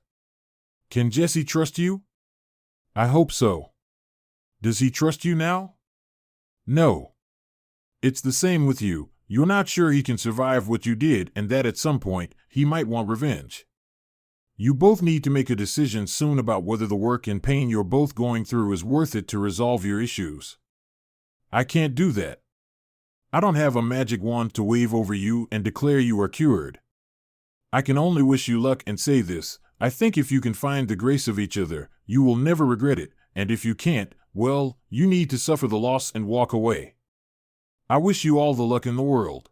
Can Jesse trust you? I hope so. Does he trust you now? No. It's the same with you. You're not sure he can survive what you did, and that at some point, he might want revenge. You both need to make a decision soon about whether the work and pain you're both going through is worth it to resolve your issues. I can't do that. I don't have a magic wand to wave over you and declare you are cured. I can only wish you luck and say this: I think if you can find the grace of each other, you will never regret it, and if you can't, well, you need to suffer the loss and walk away. I wish you all the luck in the world.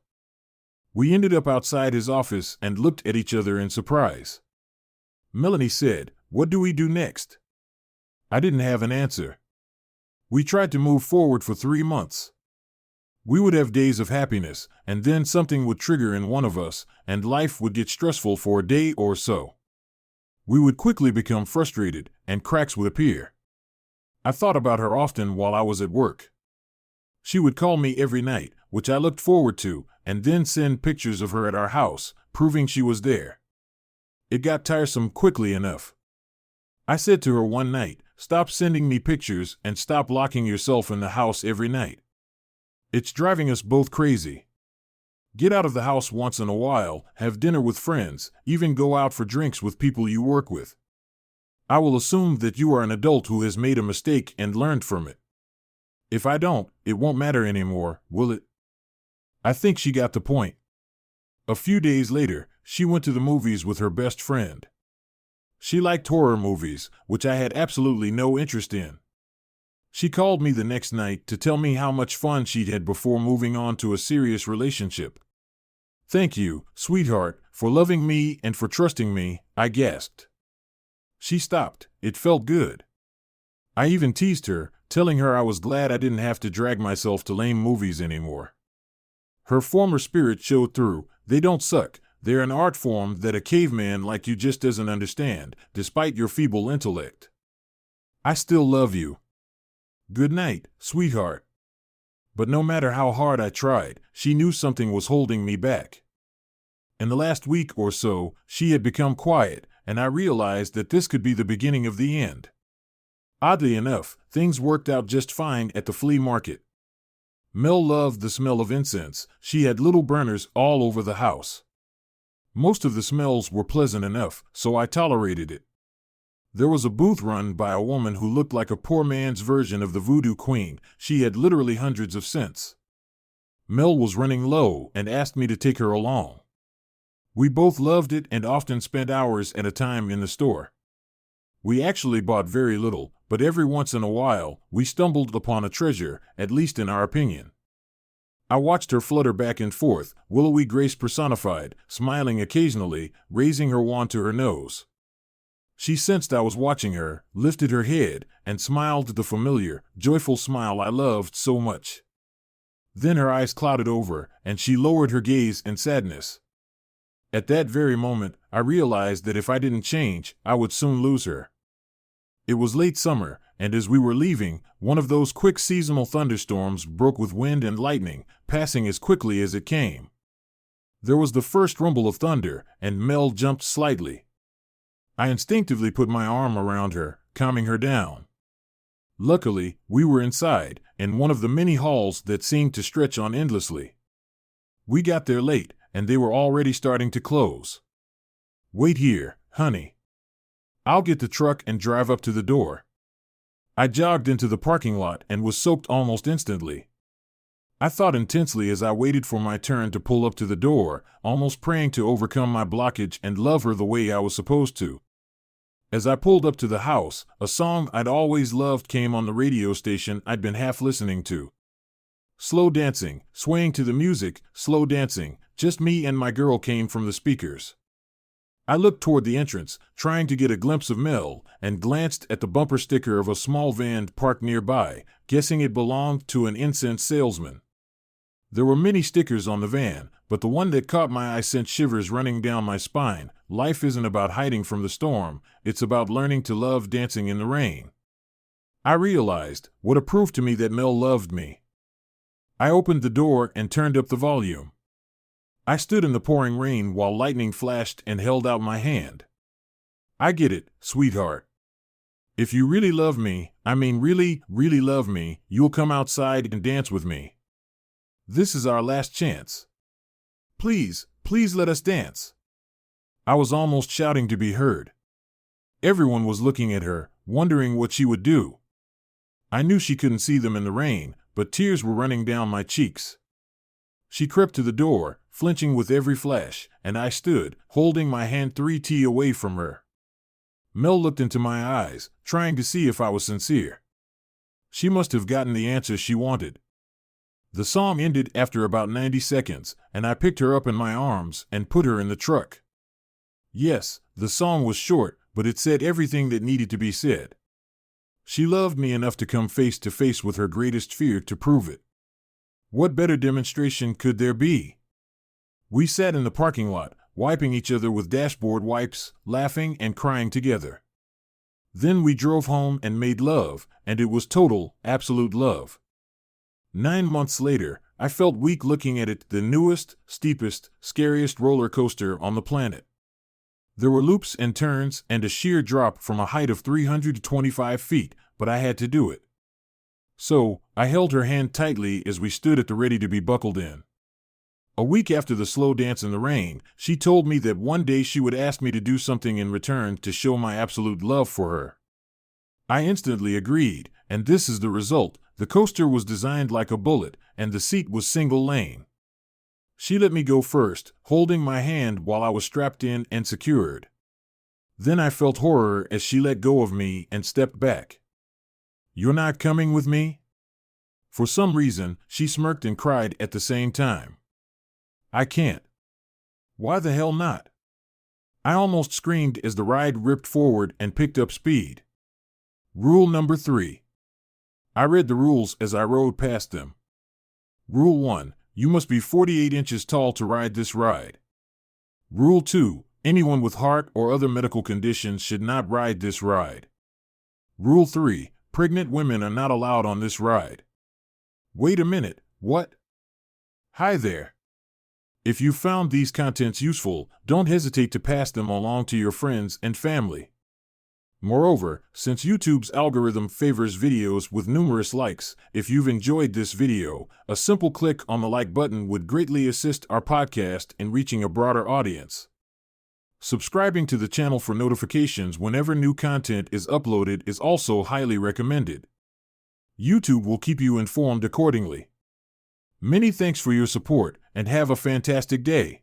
We ended up outside his office and looked at each other in surprise. Melanie said, "What do we do next?" I didn't have an answer. We tried to move forward for 3 months. We would have days of happiness, and then something would trigger in one of us, and life would get stressful for a day or so. We would quickly become frustrated, and cracks would appear. I thought about her often while I was at work. She would call me every night, which I looked forward to, and then send pictures of her at our house, proving she was there. It got tiresome quickly enough. I said to her one night, "Stop sending me pictures and stop locking yourself in the house every night. It's driving us both crazy. Get out of the house once in a while, have dinner with friends, even go out for drinks with people you work with. I will assume that you are an adult who has made a mistake and learned from it. If I don't, it won't matter anymore, will it?" I think she got the point. A few days later, she went to the movies with her best friend. She liked horror movies, which I had absolutely no interest in. She called me the next night to tell me how much fun she'd had before moving on to a serious relationship. "Thank you, sweetheart, for loving me and for trusting me," I gasped. She stopped. It felt good. I even teased her, telling her I was glad I didn't have to drag myself to lame movies anymore. Her former spirit showed through. They don't suck. They're an art form that a caveman like you just doesn't understand, despite your feeble intellect. I still love you. Good night, sweetheart. But no matter how hard I tried, she knew something was holding me back. In the last week or so, she had become quiet, and I realized that this could be the beginning of the end. Oddly enough, things worked out just fine at the flea market. Mel loved the smell of incense. She had little burners all over the house. Most of the smells were pleasant enough, so I tolerated it. There was a booth run by a woman who looked like a poor man's version of the Voodoo Queen. She had literally hundreds of scents. Mel was running low and asked me to take her along. We both loved it and often spent hours at a time in the store. We actually bought very little, but every once in a while, we stumbled upon a treasure, at least in our opinion. I watched her flutter back and forth, willowy grace personified, smiling occasionally, raising her wand to her nose. She sensed I was watching her, lifted her head, and smiled the familiar, joyful smile I loved so much. Then her eyes clouded over, and she lowered her gaze in sadness. At that very moment, I realized that if I didn't change, I would soon lose her. It was late summer, and as we were leaving, one of those quick seasonal thunderstorms broke with wind and lightning, passing as quickly as it came. There was the first rumble of thunder, and Mel jumped slightly. I instinctively put my arm around her, calming her down. Luckily, we were inside, in one of the many halls that seemed to stretch on endlessly. We got there late, and they were already starting to close. "Wait here, honey. I'll get the truck and drive up to the door." I jogged into the parking lot and was soaked almost instantly. I thought intensely as I waited for my turn to pull up to the door, almost praying to overcome my blockage and love her the way I was supposed to. As I pulled up to the house, a song I'd always loved came on the radio station I'd been half listening to. Slow dancing, swaying to the music, slow dancing, just me and my girl came from the speakers. I looked toward the entrance, trying to get a glimpse of Mel, and glanced at the bumper sticker of a small van parked nearby, guessing it belonged to an incense salesman. There were many stickers on the van, but the one that caught my eye sent shivers running down my spine. Life isn't about hiding from the storm, it's about learning to love dancing in the rain. I realized what a proof to me that Mel loved me. I opened the door and turned up the volume. I stood in the pouring rain while lightning flashed and held out my hand. "I get it, sweetheart. If you really love me, I mean really, really love me, you'll come outside and dance with me. This is our last chance. Please, please let us dance." I was almost shouting to be heard. Everyone was looking at her, wondering what she would do. I knew she couldn't see them in the rain, but tears were running down my cheeks. She crept to the door, flinching with every flash, and I stood, holding my hand 3 feet away from her. Mel looked into my eyes, trying to see if I was sincere. She must have gotten the answer she wanted. The song ended after about 90 seconds, and I picked her up in my arms and put her in the truck. Yes, the song was short, but it said everything that needed to be said. She loved me enough to come face to face with her greatest fear to prove it. What better demonstration could there be? We sat in the parking lot, wiping each other with dashboard wipes, laughing and crying together. Then we drove home and made love, and it was total, absolute love. 9 months later, I felt weak looking at it, the newest, steepest, scariest roller coaster on the planet. There were loops and turns and a sheer drop from a height of 325 feet, but I had to do it. So, I held her hand tightly as we stood at the ready to be buckled in. A week after the slow dance in the rain, she told me that one day she would ask me to do something in return to show my absolute love for her. I instantly agreed, and this is the result. The coaster was designed like a bullet, and the seat was single lane. She let me go first, holding my hand while I was strapped in and secured. Then I felt horror as she let go of me and stepped back. "You're not coming with me?" For some reason, she smirked and cried at the same time. "I can't." "Why the hell not?" I almost screamed as the ride ripped forward and picked up speed. Rule number 3. I read the rules as I rode past them. Rule 1. You must be 48 inches tall to ride this ride. Rule 2. Anyone with heart or other medical conditions should not ride this ride. Rule 3. Pregnant women are not allowed on this ride. Wait a minute, what? Hi there. If you found these contents useful, don't hesitate to pass them along to your friends and family. Moreover, since YouTube's algorithm favors videos with numerous likes, if you've enjoyed this video, a simple click on the like button would greatly assist our podcast in reaching a broader audience. Subscribing to the channel for notifications whenever new content is uploaded is also highly recommended. YouTube will keep you informed accordingly. Many thanks for your support, and have a fantastic day.